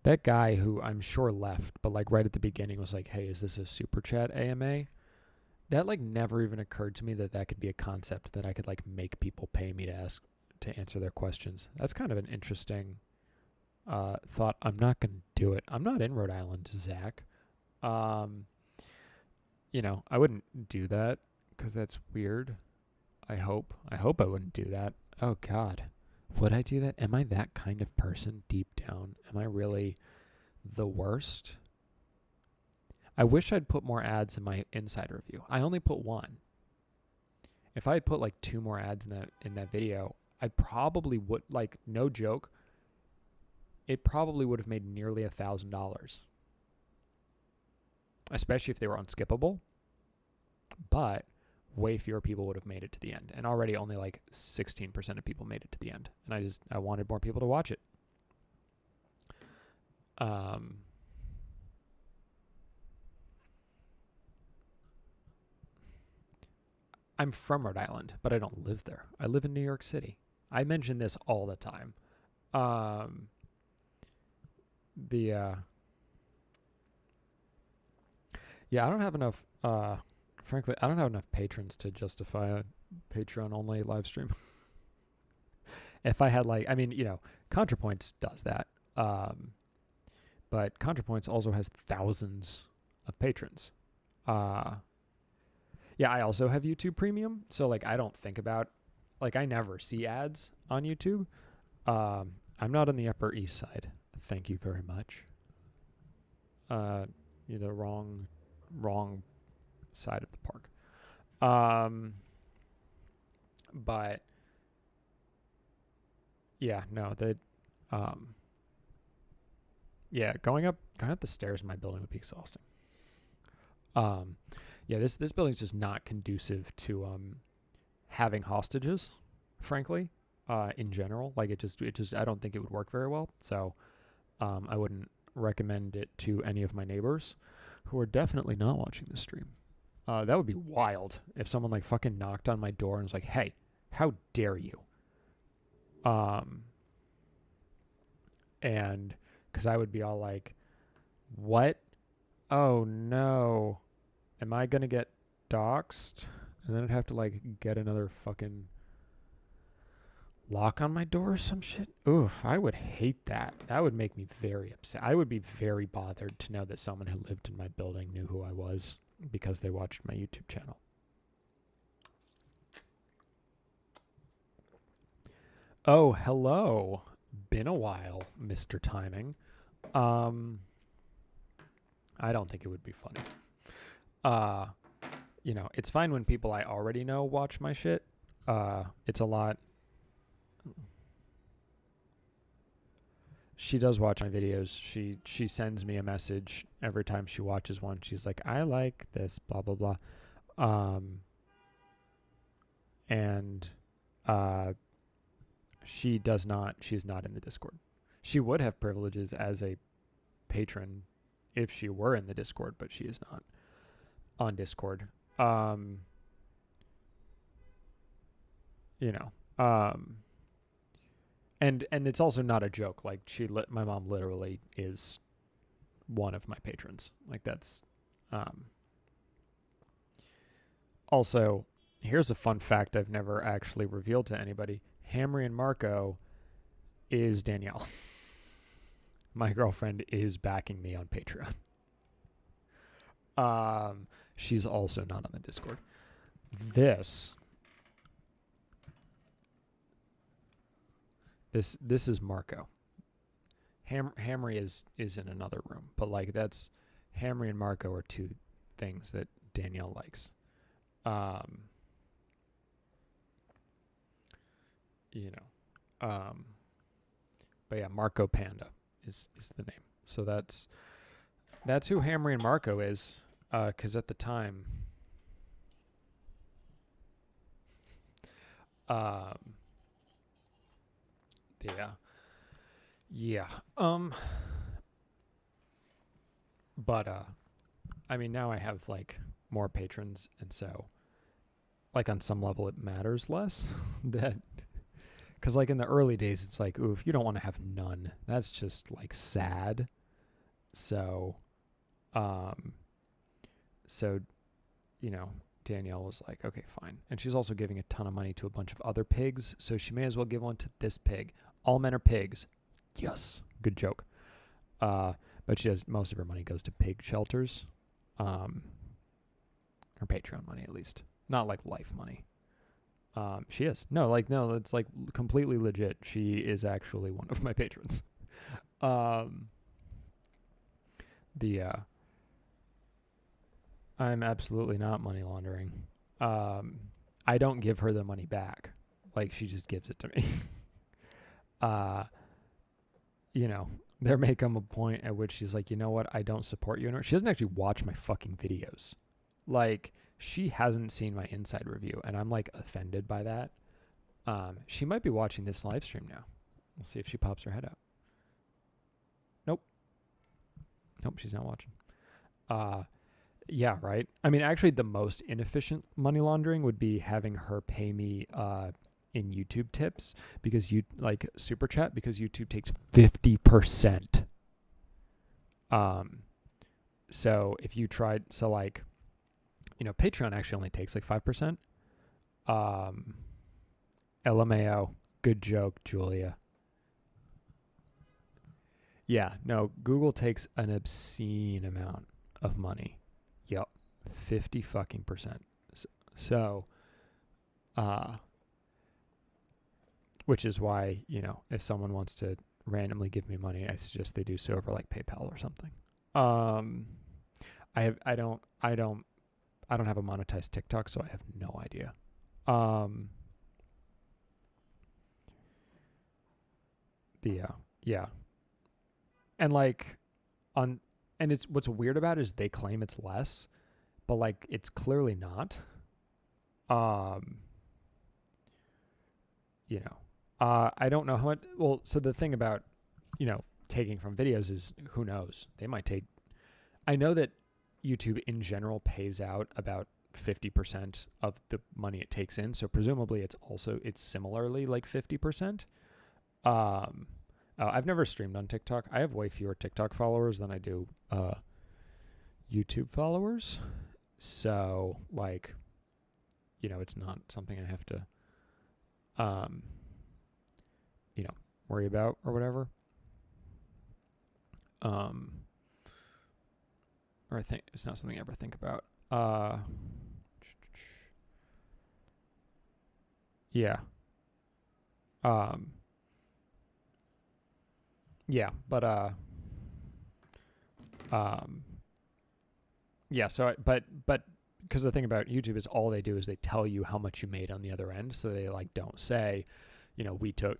That guy who I'm sure left, but like right at the beginning was like, hey, is this a super chat AMA? That like never even occurred to me that could be a concept, that I could like make people pay me to answer their questions. That's kind of an interesting thought. I'm not going to do it. I'm not in Rhode Island, Zach. You know, I wouldn't do that because that's weird. I hope I wouldn't do that. Oh God, would I do that? Am I that kind of person deep down? Am I really the worst? I wish I'd put more ads in my insider review. I only put one. If I had put like 2 more ads in that video, I probably would, like, no joke, it probably would have made nearly $1,000. Especially if they were unskippable. But way fewer people would have made it to the end. And already only like 16% of people made it to the end. And I wanted more people to watch it. I'm from Rhode Island, but I don't live there. I live in New York City. I mention this all the time. Yeah, I don't have enough, frankly, I don't have enough patrons to justify a Patreon-only live stream. If I had, like, I mean, you know, ContraPoints does that. But ContraPoints also has thousands of patrons. Yeah, I also have YouTube Premium. So, like, I don't think about, like, I never see ads on YouTube. I'm not on the Upper East Side. Thank you very much. You're the wrong side of the park. But yeah, no, yeah, going up the stairs in my building would be exhausting. Yeah, this building's just not conducive to having hostages, frankly. In general, like it just I don't think it would work very well. So I wouldn't recommend it to any of my neighbors who are definitely not watching the stream. That would be wild if someone like fucking knocked on my door and was like, "Hey, how dare you?" And because I would be all like, "What? Oh no, am I gonna get doxxed?" And then I'd have to like get another fucking lock on my door or some shit. Oof, I would hate that. That would make me very upset. I would be very bothered to know that someone who lived in my building knew who I was because they watched my YouTube channel. Oh, hello. Been a while, Mr. Timing. I don't think it would be funny. You know, it's fine when people I already know watch my shit. It's a lot. She does watch my videos. She sends me a message every time she watches one. She's like, I like this, blah, blah, blah. And she's not in the Discord. She would have privileges as a patron if she were in the Discord, but she is not on Discord. You know, Um, and it's also not a joke. Like my mom literally is one of my patrons. Like that's, also, here's a fun fact I've never actually revealed to anybody. Hamry and Marco is Danielle. My girlfriend is backing me on Patreon. She's also not on the Discord. This is Marco. Hamry is in another room, but like that's Hamry and Marco are two things that Danielle likes. But yeah, Marco Panda is the name. So that's who Hamry and Marco is. Because at the time, yeah. But I mean, now I have like more patrons, and so like on some level it matters less. That because like in the early days, it's like, ooh, if you don't want to have none, that's just like sad. So, Danielle was like, okay, fine. And she's also giving a ton of money to a bunch of other pigs, so she may as well give one to this pig. All men are pigs. Yes. Good joke. But she has, most of her money goes to pig shelters. Her Patreon money, at least. Not like life money. She is. No, it's like completely legit. She is actually one of my patrons. I'm absolutely not money laundering. I don't give her the money back. Like, she just gives it to me. There may come a point at which she's like, you know what? I don't support you anymore. She doesn't actually watch my fucking videos. Like, she hasn't seen my inside review, and I'm like offended by that. She might be watching this live stream now. We'll see if she pops her head out. Nope, she's not watching. Yeah, right. I mean, actually, the most inefficient money laundering would be having her pay me in YouTube tips, because you like super chat, because YouTube takes 50%. So if you tried, Patreon actually only takes like 5%. LMAO, good joke, Julia. Yeah, no, Google takes an obscene amount of money. Yep, 50 fucking percent. So, which is why, if someone wants to randomly give me money, I suggest they do so over like PayPal or something. I don't have a monetized TikTok, so I have no idea. Yeah. And like and it's what's weird about it is they claim it's less, but like it's clearly not. I don't know how much. Well, so the thing about taking from videos is, who knows? They might take. I know that YouTube in general pays out about 50% of the money it takes in, so presumably it's similarly like 50%. I've never streamed on TikTok. I have way fewer TikTok followers than I do YouTube followers. So, like, it's not something I have to, worry about or whatever. Or I think it's not something I ever think about. Yeah. Yeah, but yeah. So, but because the thing about YouTube is all they do is they tell you how much you made on the other end. So they like don't say, we took,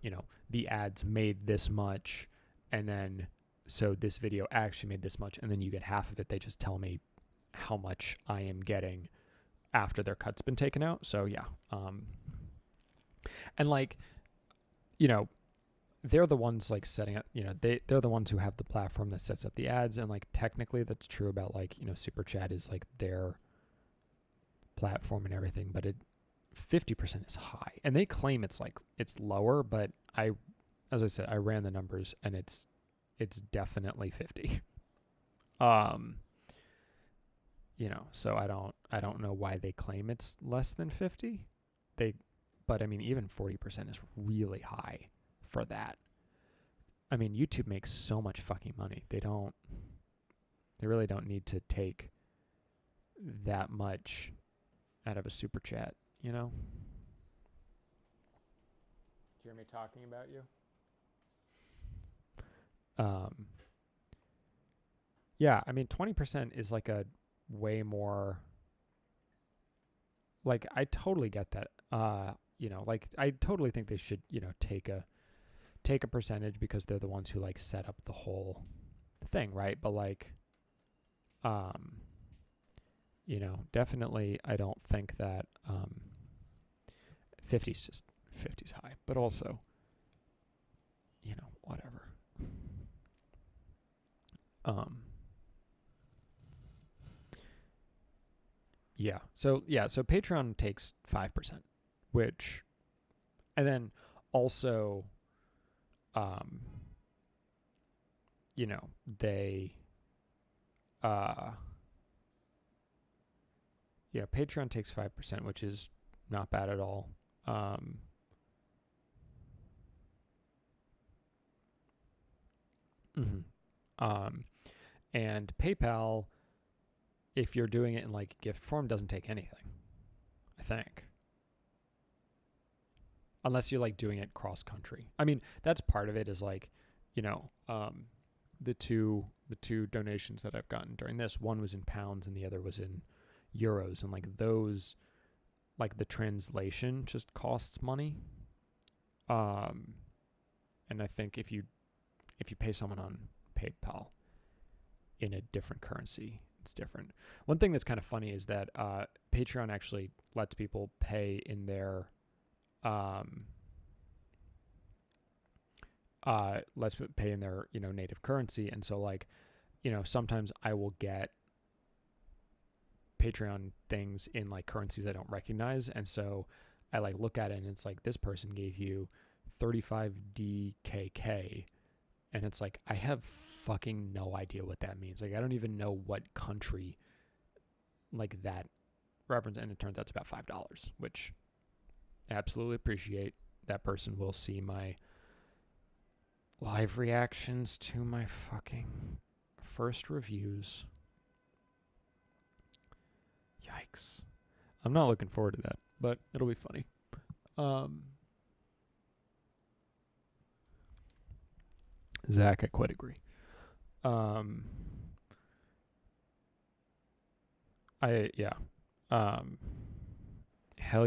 the ads made this much, and then so this video actually made this much, and then you get half of it. They just tell me how much I am getting after their cut's been taken out. So yeah, and like, they're the ones like setting up, they're the ones who have the platform that sets up the ads. And like, technically that's true about like, Super Chat is like their platform and everything, but 50% is high, and they claim it's like it's lower, but as I said, I ran the numbers and it's definitely 50. So I don't know why they claim it's less than 50. But I mean, even 40% is really high for that. I mean, YouTube makes so much fucking money. They really don't need to take that much out of a super chat, you know? Do you hear me talking about you? Yeah, I mean, 20% is like a way more, like, I totally get that. Like, I totally think they should, take a percentage because they're the ones who like set up the whole thing, right? But like, definitely I don't think that 50's high, but also, whatever. So Patreon takes 5%, which, and then also, they, Patreon takes 5%, which is not bad at all. And PayPal, if you're doing it in like gift form, doesn't take anything, I think. Unless you're like doing it cross country. I mean, that's part of it is like, the two donations that I've gotten during this, one was in pounds and the other was in euros, and like those, like the translation just costs money. And I think if you pay someone on PayPal in a different currency, it's different. One thing that's kind of funny is that Patreon actually lets people pay in their native currency, and so like, sometimes I will get Patreon things in like currencies I don't recognize, and so I like look at it and it's like, this person gave you 35 DKK, and it's like, I have fucking no idea what that means. Like, I don't even know what country like that reference, and it turns out it's about $5, which I absolutely appreciate. That person will see my live reactions to my fucking first reviews. Yikes. I'm not looking forward to that, but it'll be funny. Zach, I quite agree. Hell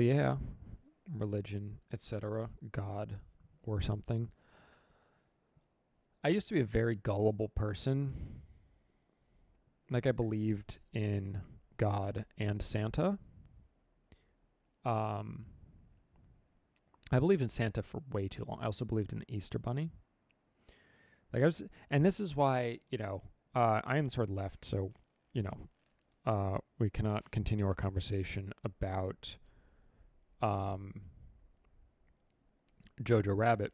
yeah. Religion, etc. God or something. I used to be a very gullible person. Like, I believed in God and Santa. I believed in Santa for way too long. I also believed in the Easter Bunny. And this is why, I am sort of left, so, we cannot continue our conversation about Jojo Rabbit.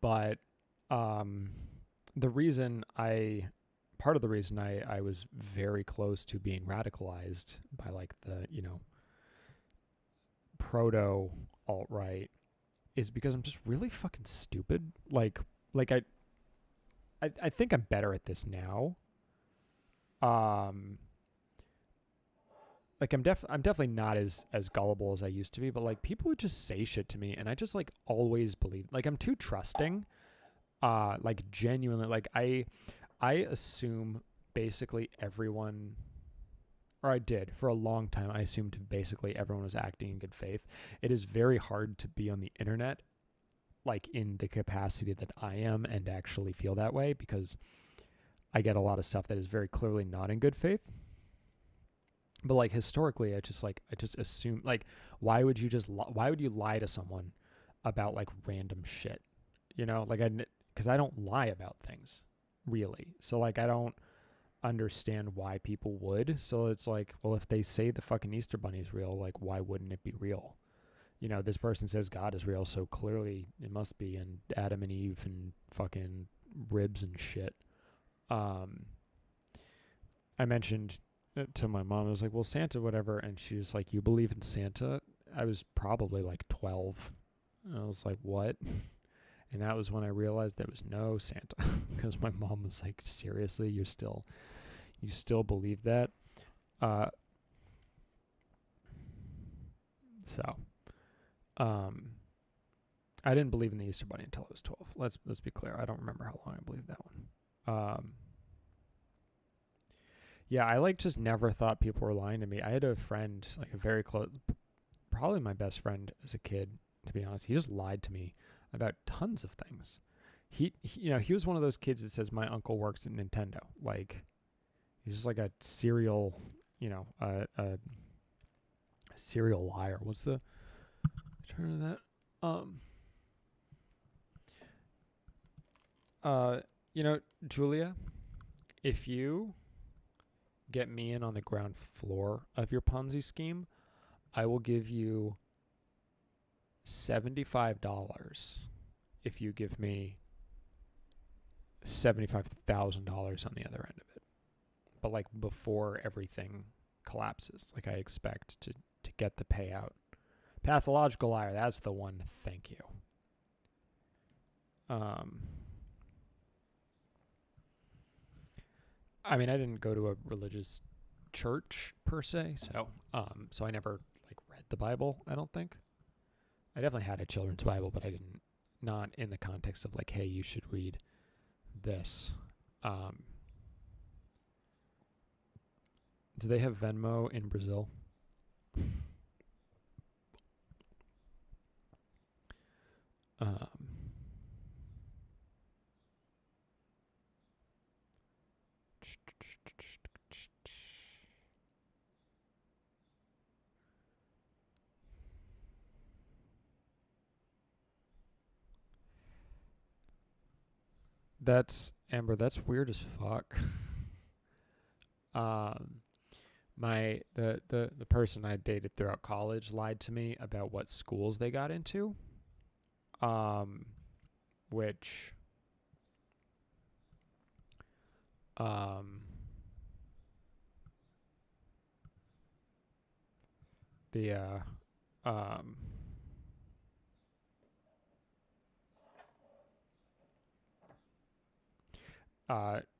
But part of the reason I was very close to being radicalized by like the, proto alt-right is because I'm just really fucking stupid. Like I think I'm better at this now. Like I'm definitely not as gullible as I used to be, but like people would just say shit to me and I just like always believe, like I'm too trusting. Like genuinely, like I assume basically everyone, or I did for a long time, I assumed basically everyone was acting in good faith. It is very hard to be on the internet like in the capacity that I am and actually feel that way, because I get a lot of stuff that is very clearly not in good faith. But like historically, I just assume, like, why would you lie to someone about like random shit? Like because I don't lie about things really. So like I don't understand why people would. So it's like, well, if they say the fucking Easter Bunny is real, like why wouldn't it be real? this person says God is real, so clearly it must be in Adam and Eve and fucking ribs and shit. I mentioned to my mom, I was like, well, Santa, whatever. And she was like, you believe in Santa? I was probably like 12. And I was like, what? And that was when I realized there was no Santa, because my mom was like, seriously, you still believe that? So, I didn't believe in the Easter Bunny until I was 12. Let's be clear. I don't remember how long I believed that one. Yeah, I just never thought people were lying to me. I had a friend, like a very close, probably my best friend as a kid, to be honest. He just lied to me about tons of things. He was one of those kids that says my uncle works at Nintendo. Like, he's just like a serial, a serial liar. What's the term of that? Julia, if you get me in on the ground floor of your Ponzi scheme, I will give you $75 if you give me $75,000 on the other end of it. But like before everything collapses, like I expect to get the payout. Pathological liar, that's the one. Thank you. I mean, I didn't go to a religious church per se, so I never like read the Bible. I don't think. I definitely had a children's Bible, but I didn't. Not in the context of like, hey, you should read this. Do they have Venmo in Brazil? That's Amber. That's weird as fuck. The person I dated throughout college lied to me about what schools they got into. Which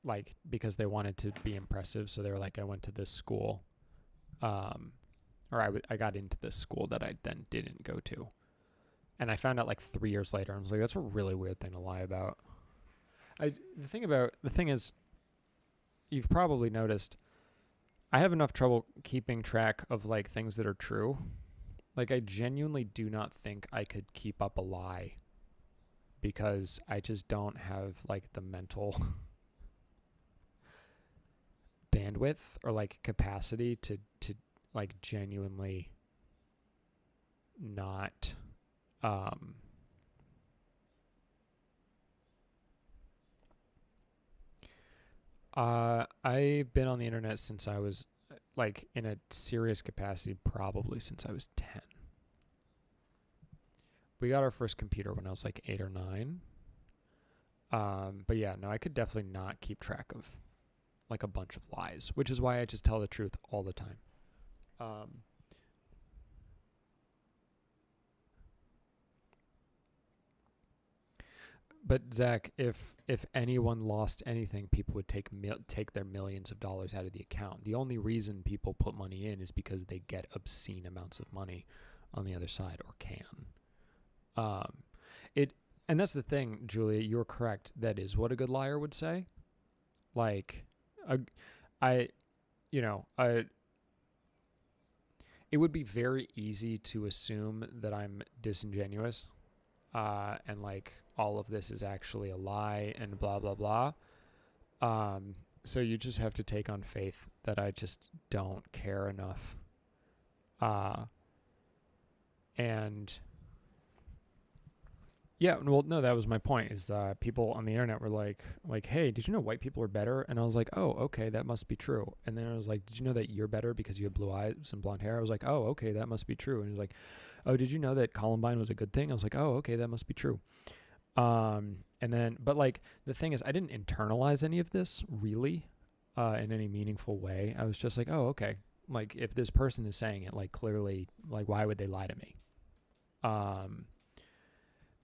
like because they wanted to be impressive, so they were like, I went to this school, or I got into this school that I then didn't go to, and I found out like 3 years later. I was like, that's a really weird thing to lie about. The thing is, you've probably noticed, I have enough trouble keeping track of like things that are true. Like, I genuinely do not think I could keep up a lie, because I just don't have like the mental bandwidth or like capacity to like genuinely not I've been on the internet since I was like in a serious capacity probably since I was 10. We got our first computer when I was like 8 or 9. But yeah, no, I could definitely not keep track of like a bunch of lies, which is why I just tell the truth all the time. But Zach, if anyone lost anything, people would take their millions of dollars out of the account. The only reason people put money in is because they get obscene amounts of money on the other side, or can. And that's the thing, Julia. You're correct. That is what a good liar would say. Like, it would be very easy to assume that I'm disingenuous, and like all of this is actually a lie and blah blah blah. So you just have to take on faith that I just don't care enough. And Yeah, well, no, that was my point. Is people on the internet were like, "Hey, did you know white people are better?" And I was like, "Oh, okay, that must be true." And then I was like, "Did you know that you're better because you have blue eyes and blonde hair?" I was like, "Oh, okay, that must be true." And he was like, "Oh, did you know that Columbine was a good thing?" I was like, "Oh, okay, that must be true." And then, but like the thing is, I didn't internalize any of this really, in any meaningful way. I was just like, "Oh, okay." Like if this person is saying it, like clearly, like why would they lie to me? Um,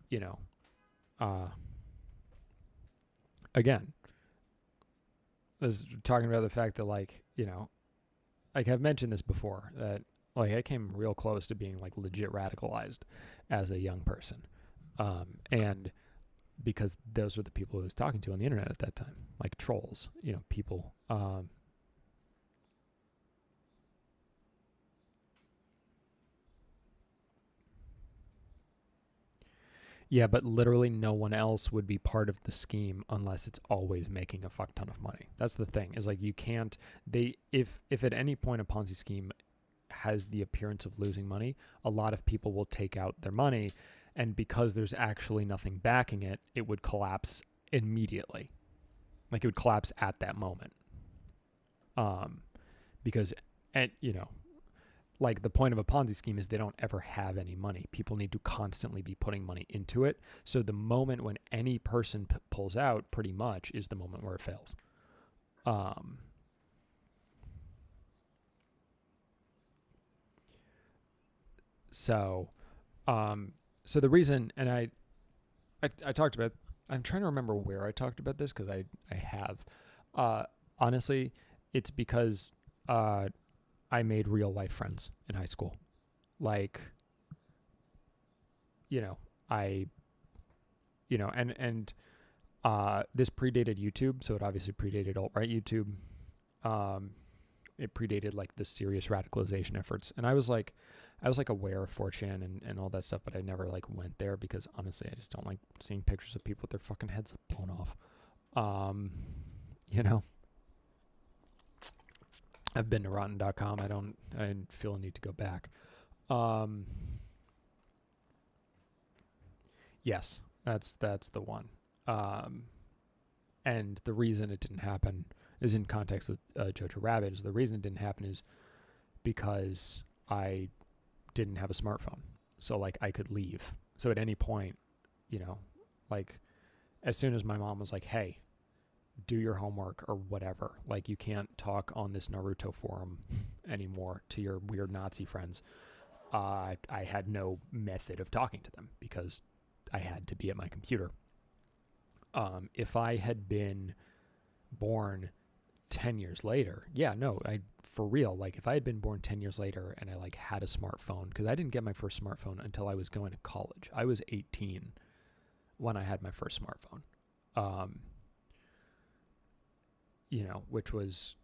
you know, uh, again, was talking about the fact that like I've mentioned this before that like I came real close to being like legit radicalized as a young person, and because those were the people I was talking to on the internet at that time, like trolls, people. Yeah, but literally no one else would be part of the scheme unless it's always making a fuck ton of money. That's the thing. Is like you can't they if at any point a Ponzi scheme has the appearance of losing money, a lot of people will take out their money, and because there's actually nothing backing it, it would collapse immediately. Like it would collapse at that moment. Um because and like the point of a Ponzi scheme is they don't ever have any money. People need to constantly be putting money into it. So the moment when any person pulls out, pretty much, is the moment where it fails. Um, so, um, so the reason, and I talked about, I'm trying to remember where I talked about this because I have. Uh, Honestly, it's because uh, I made real life friends in high school. Like, you know, I, and this predated YouTube, so it obviously predated alt-right YouTube. Um, it predated like the serious radicalization efforts, and I was like aware of 4chan and all that stuff, but I never like went there because honestly, I just don't like seeing pictures of people with their fucking heads blown off. Um, you know, I've been to rotten.com. I didn't feel a need to go back. Um, yes, that's the one. Um, and the reason it didn't happen is in context with Jojo Rabbit. Is the reason it didn't happen is because I didn't have a smartphone, so like I could leave. So at any point, you know, like as soon as my mom was like, "Hey, do your homework or whatever," like you can't talk on this Naruto forum anymore to your weird Nazi friends. I had no method of talking to them because I had to be at my computer. If I had been born 10 years later, yeah, no, I for real, like if I had been born 10 years later and I like had a smartphone, because I didn't get my first smartphone until I was going to college. I was 18 when I had my first smartphone. Um, which was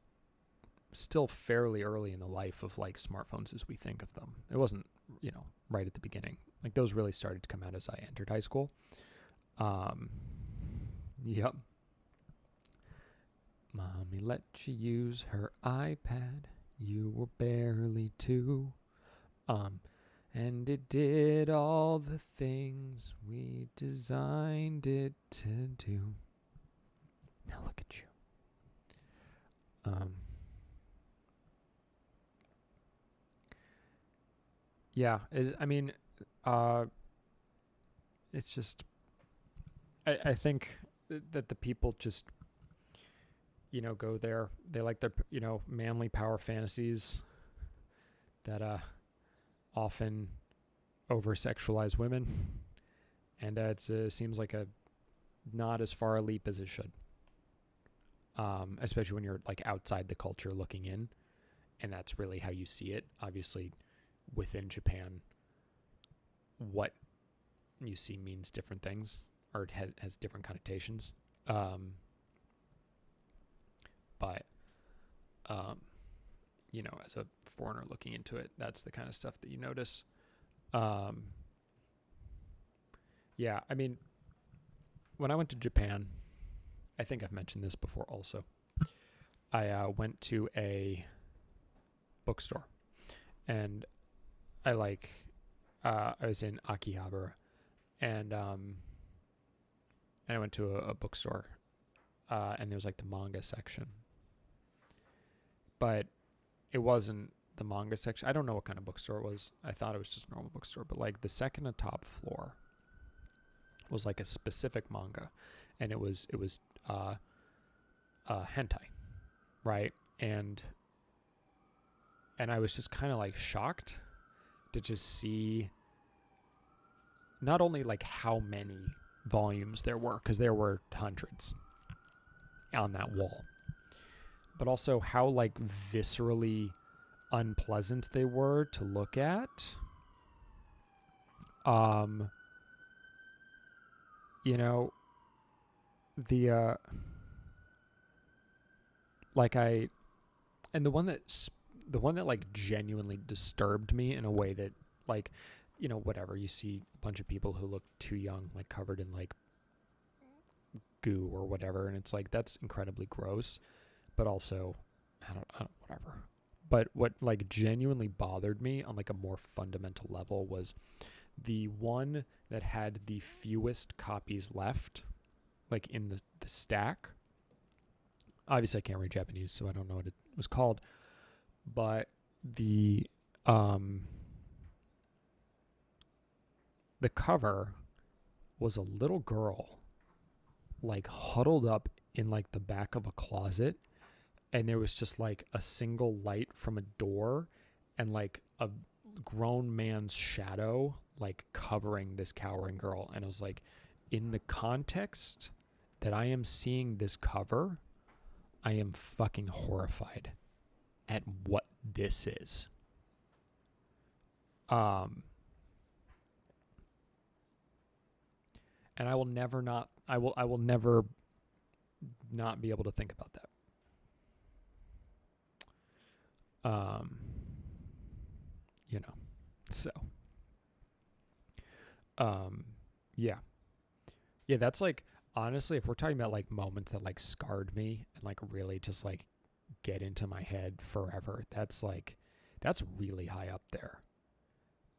still fairly early in the life of like smartphones as we think of them. It wasn't, right at the beginning. Like those really started to come out as I entered high school. Um, yep. Mommy let you use her iPad. You were barely two. Um, and it did all the things we designed it to do. Now look at you. Um, yeah, I mean, uh, it's just, I think that the people just, go there. They like their, manly power fantasies that often over sexualize women. And it seems like a not as far a leap as it should. Especially when you're like outside the culture looking in, and that's really how you see it. Obviously, within Japan, what you see means different things, or it has different connotations. But as a foreigner looking into it, that's the kind of stuff that you notice. Um, yeah, I mean, when I went to Japan, I think I've mentioned this before also. I went to a bookstore, and I was in Akihabara, and I went to a bookstore, and there was like the manga section, but it wasn't the manga section. I don't know what kind of bookstore it was. I thought it was just a normal bookstore, but like the second to top floor was like a specific manga, and it was hentai, right? And I was just kind of like shocked to just see not only like how many volumes there were, because there were hundreds on that wall, but also how like viscerally unpleasant they were to look at. You know, the like I and the one that like genuinely disturbed me in a way that, like, you know, whatever, you see a bunch of people who look too young, like covered in like goo or whatever, and it's like, that's incredibly gross, but also I don't whatever. But what like genuinely bothered me on like a more fundamental level was the one that had the fewest copies left, like in the stack. Obviously I can't read Japanese, so I don't know what it was called, but the cover was a little girl like huddled up in like the back of a closet, and there was just like a single light from a door and like a grown man's shadow like covering this cowering girl. And I was like, in the context that I am seeing this cover, I am fucking horrified at what this is. And I will never not be able to think about that. You know, so, yeah, that's like, honestly, if we're talking about like moments that like scarred me and like really just like get into my head forever, that's really high up there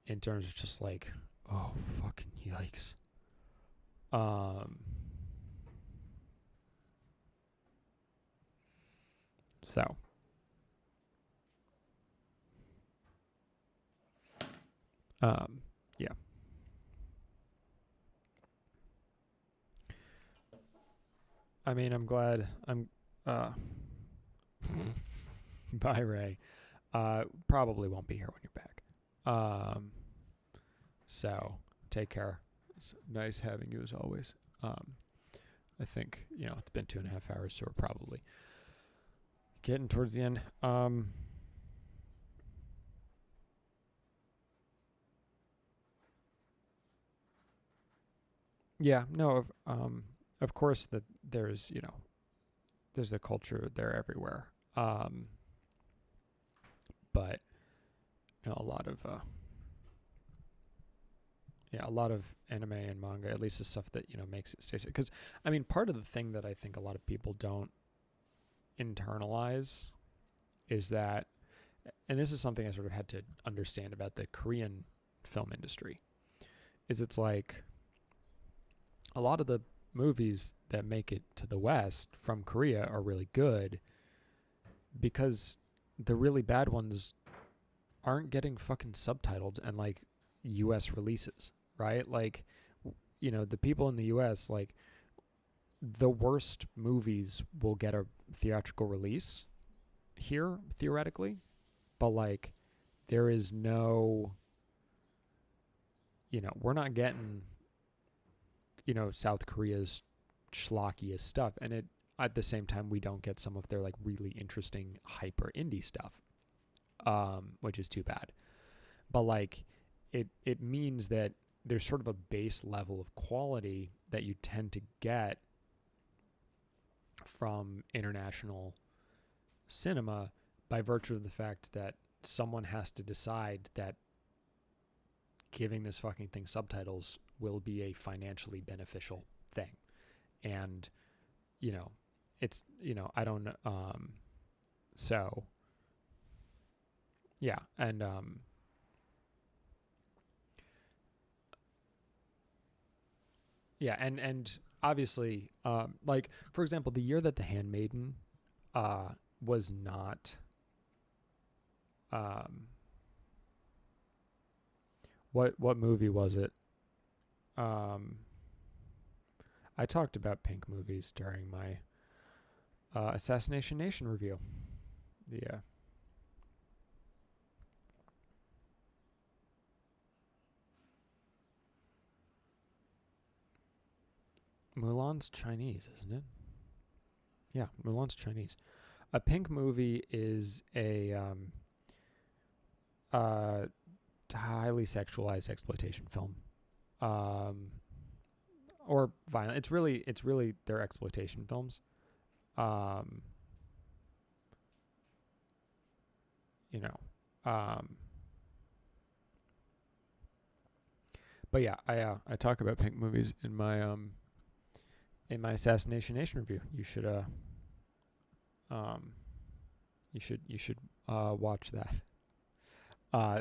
in terms of just like, oh, fucking yikes. So, yeah. I mean, I'm glad bye, Ray. Probably won't be here when you're back. So take care. It's nice having you as always. I think, you know, it's been 2.5 hours, so we're probably getting towards the end. Yeah, no, of course that there's, you know, there's a culture there everywhere. But you know, a lot of anime and manga, at least the stuff that, you know, makes it stay safe. Because, I mean, part of the thing that I think a lot of people don't internalize is that, and this is something I sort of had to understand about the Korean film industry, is it's like a lot of the movies that make it to the West from Korea are really good because the really bad ones aren't getting fucking subtitled and like US releases, right? Like, you know, the people in the US, like, the worst movies will get a theatrical release here, theoretically, but like, there is no, you know, we're not getting, you know, South Korea's schlockiest stuff, and it, at the same time, we don't get some of their like really interesting hyper indie stuff, which is too bad. But like, it means that there's sort of a base level of quality that you tend to get from international cinema by virtue of the fact that someone has to decide that giving this fucking thing subtitles will be a financially beneficial thing. And, you know, it's, you know, I don't, so, yeah, and, Yeah, and obviously, like for example, the year that The Handmaiden was not um what movie was it? Um I talked about Pink movies during my Assassination Nation review. Yeah. Mulan's Chinese, isn't it? Yeah, Mulan's Chinese. A Pink movie is a uh, highly sexualized exploitation film, um, or violent. It's really their exploitation films. Um, you know, um, but yeah, I talk about Pink movies in my Assassination Nation review. Um, you should watch that.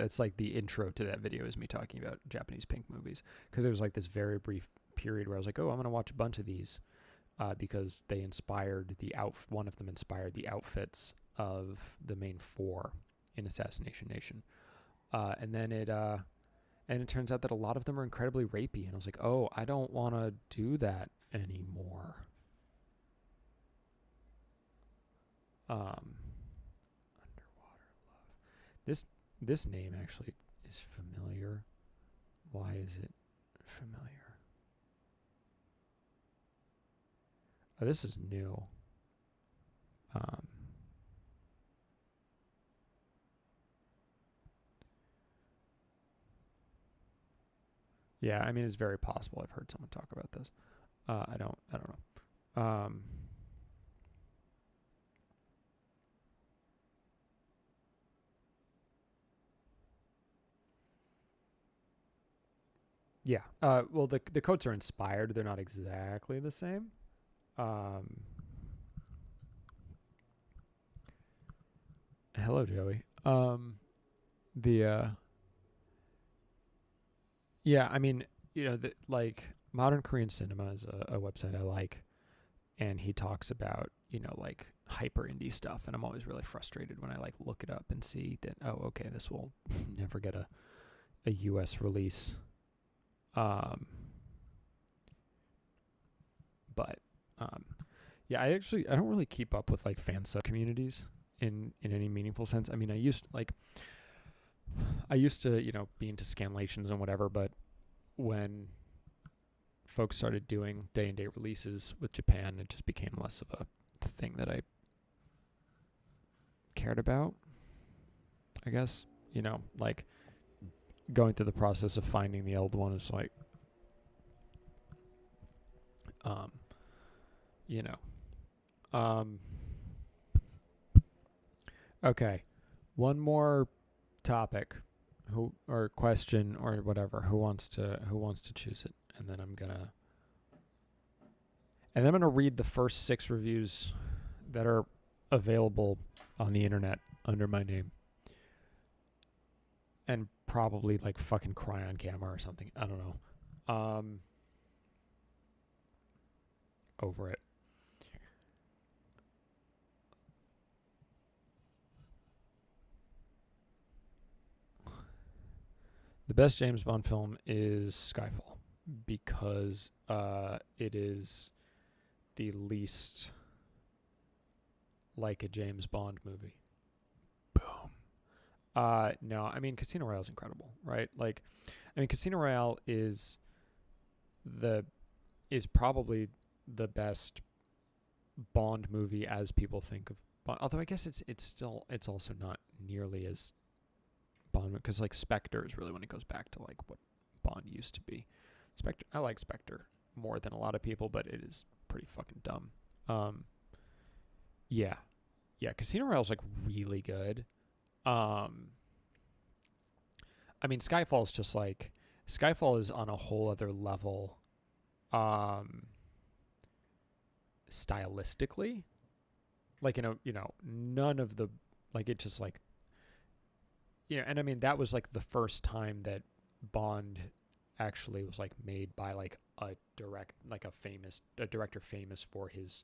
It's like the intro to that video is me talking about Japanese Pink movies, because there was like this very brief period where I was like, oh, I'm gonna watch a bunch of these because they inspired one of them inspired the outfits of the main four in Assassination Nation, and it turns out that a lot of them are incredibly rapey, and I was like, oh, I don't want to do that anymore. Underwater love. This name actually is familiar. Why is it familiar? Oh, this is new. Um, yeah, I mean, it's very possible I've heard someone talk about this. I don't know. Yeah. Well, the coats are inspired. They're not exactly the same. Um, hello, Joey. The Yeah, I mean, like Modern Korean Cinema is a website I like, and he talks about like hyper indie stuff, and I'm always really frustrated when I like look it up and see that, oh, okay, this will never get a US release. Um, but yeah, I don't really keep up with like fan sub communities in any meaningful sense. I mean, I used to be into scanlations and whatever, but when folks started doing day and date releases with Japan, it just became less of a thing that I cared about, I guess. Like going through the process of finding the old one is like, um, you know, um, okay. One more topic, who or question or whatever. Who wants to choose it? And then I'm gonna read the first 6 reviews that are available on the internet under my name, and probably like fucking cry on camera or something. I don't know. Over it. The best James Bond film is Skyfall, because it is the least like a James Bond movie. Boom. No, I mean Casino Royale is incredible, right? Like, I mean Casino Royale the is probably the best Bond movie as people think of Bond. Although I guess it's also not nearly as Bond, because like Spectre is really when it goes back to like what Bond used to be. Spectre, I like Spectre more than a lot of people, but it is pretty fucking dumb. Um, yeah, yeah. Casino Royale is like really good. Um, I mean, Skyfall is on a whole other level, um, stylistically. Like none of the like it just like and I mean that was like the first time that Bond actually was like made by like a director famous for his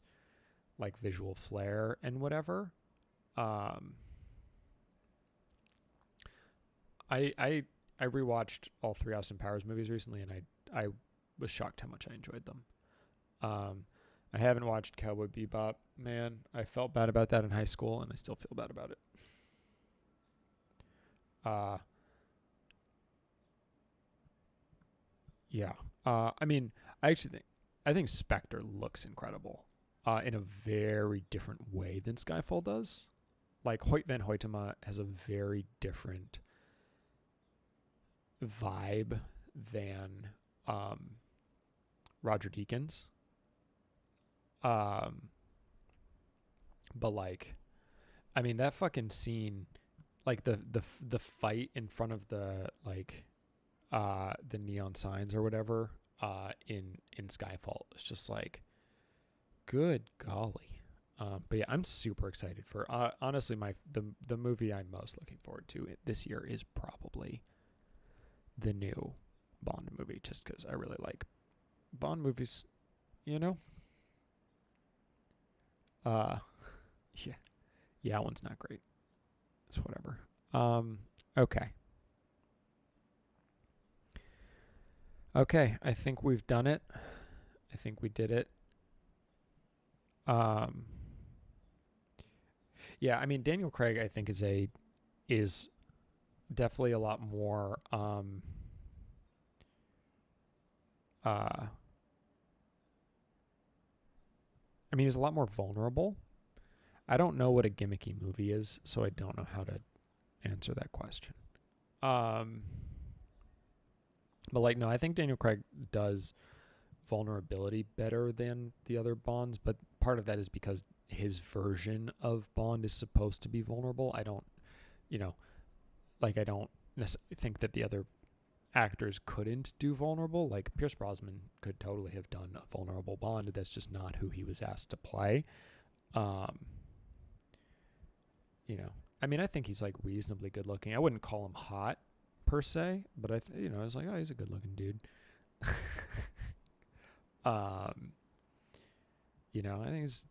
like visual flair and whatever. Um, I rewatched all three Austin Powers movies recently, and I was shocked how much I enjoyed them. Um, I haven't watched Cowboy Bebop. Man, I felt bad about that in high school, and I still feel bad about it. Uh, yeah. I mean, I actually think Spectre looks incredible, in a very different way than Skyfall does. Like Hoyt van Hoytema has a very different vibe than Roger Deakins. Um, but like, I mean, that fucking scene, like the fight in front of the neon signs or whatever, in Skyfall, is just like, good golly. But yeah, I'm super excited for, honestly, the movie I'm most looking forward to this year is probably the new Bond movie, just because I really like Bond movies, you know. Uh, yeah, yeah, that one's not great. It's whatever. Okay, okay. I think we've done it. I think we did it. Um, yeah, I mean, Daniel Craig, I think is definitely a lot more uh I mean, he's a lot more vulnerable. I don't know what a gimmicky movie is, so I don't know how to answer that question. Um but like, no, I think Daniel Craig does vulnerability better than the other Bonds, but part of that is because his version of Bond is supposed to be vulnerable. I don't, you know, like I don't necessarily think that the other actors couldn't do vulnerable. Like Pierce Brosnan could totally have done a vulnerable Bond. That's just not who he was asked to play. Um, I mean, I think he's like reasonably good looking. I wouldn't call him hot per se, but I was like, oh, he's a good looking dude. um, I think it's a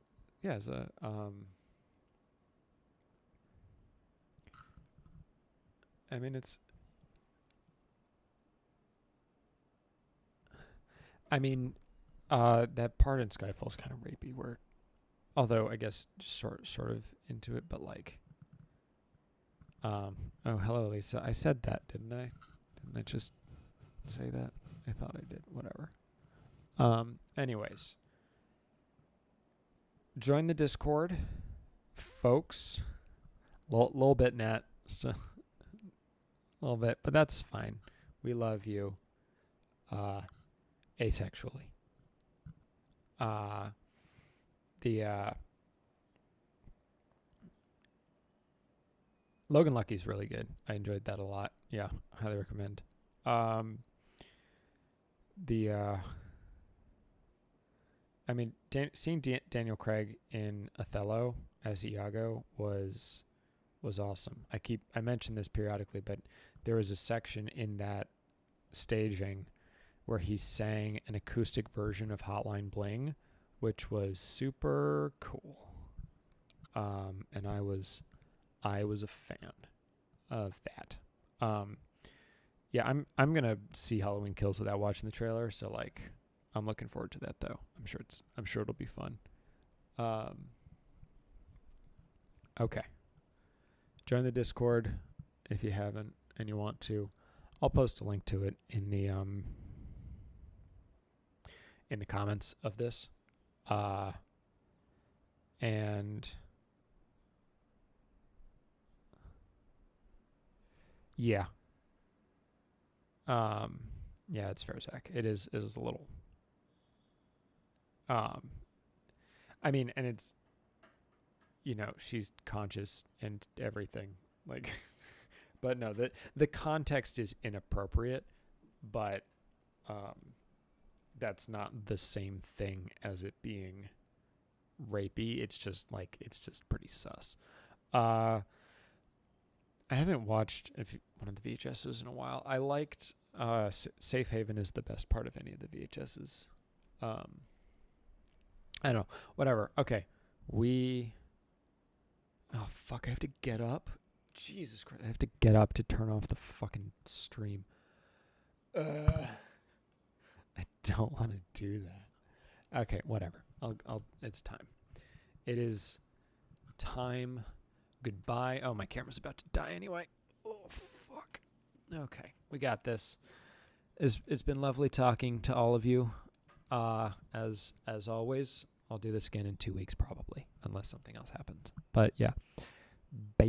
I mean, that part in Skyfall is kind of rapey, where, although I guess sort of into it, but like, oh, hello, Lisa. I said that, didn't I? Didn't I just say that? I thought I did. Whatever. Anyways, join the Discord, folks. Little bit, Nat. Just a little bit, but that's fine. We love you. Asexually. The Logan Lucky's really good. I enjoyed that a lot. Yeah, highly recommend. Um, the I mean, seeing Daniel Craig in Othello as Iago was awesome. I mention this periodically, but there was a section in that staging where he sang an acoustic version of Hotline Bling, which was super cool. And I was a fan of that. Yeah, I'm gonna see Halloween Kills without watching the trailer, so like, I'm looking forward to that though. I'm sure it'll be fun. Okay. Join the Discord if you haven't and you want to. I'll post a link to it in the comments of this. And yeah. Yeah, it's fair, Zach. It is a little I mean, and it's, she's conscious and everything. Like, but no, the context is inappropriate, but that's not the same thing as it being rapey. It's just pretty sus. I haven't watched one of the VHSs in a while. I liked Safe Haven is the best part of any of the VHSs. I don't know. Whatever. Okay. Oh, fuck. I have to get up. Jesus Christ. I have to get up to turn off the fucking stream. I don't want to do that. Okay, whatever. It's time. It is time. Goodbye. Oh, my camera's about to die anyway. Oh, fuck. Okay, we got this. It's been lovely talking to all of you. As always, I'll do this again in 2 weeks probably, unless something else happens. But yeah. Bye.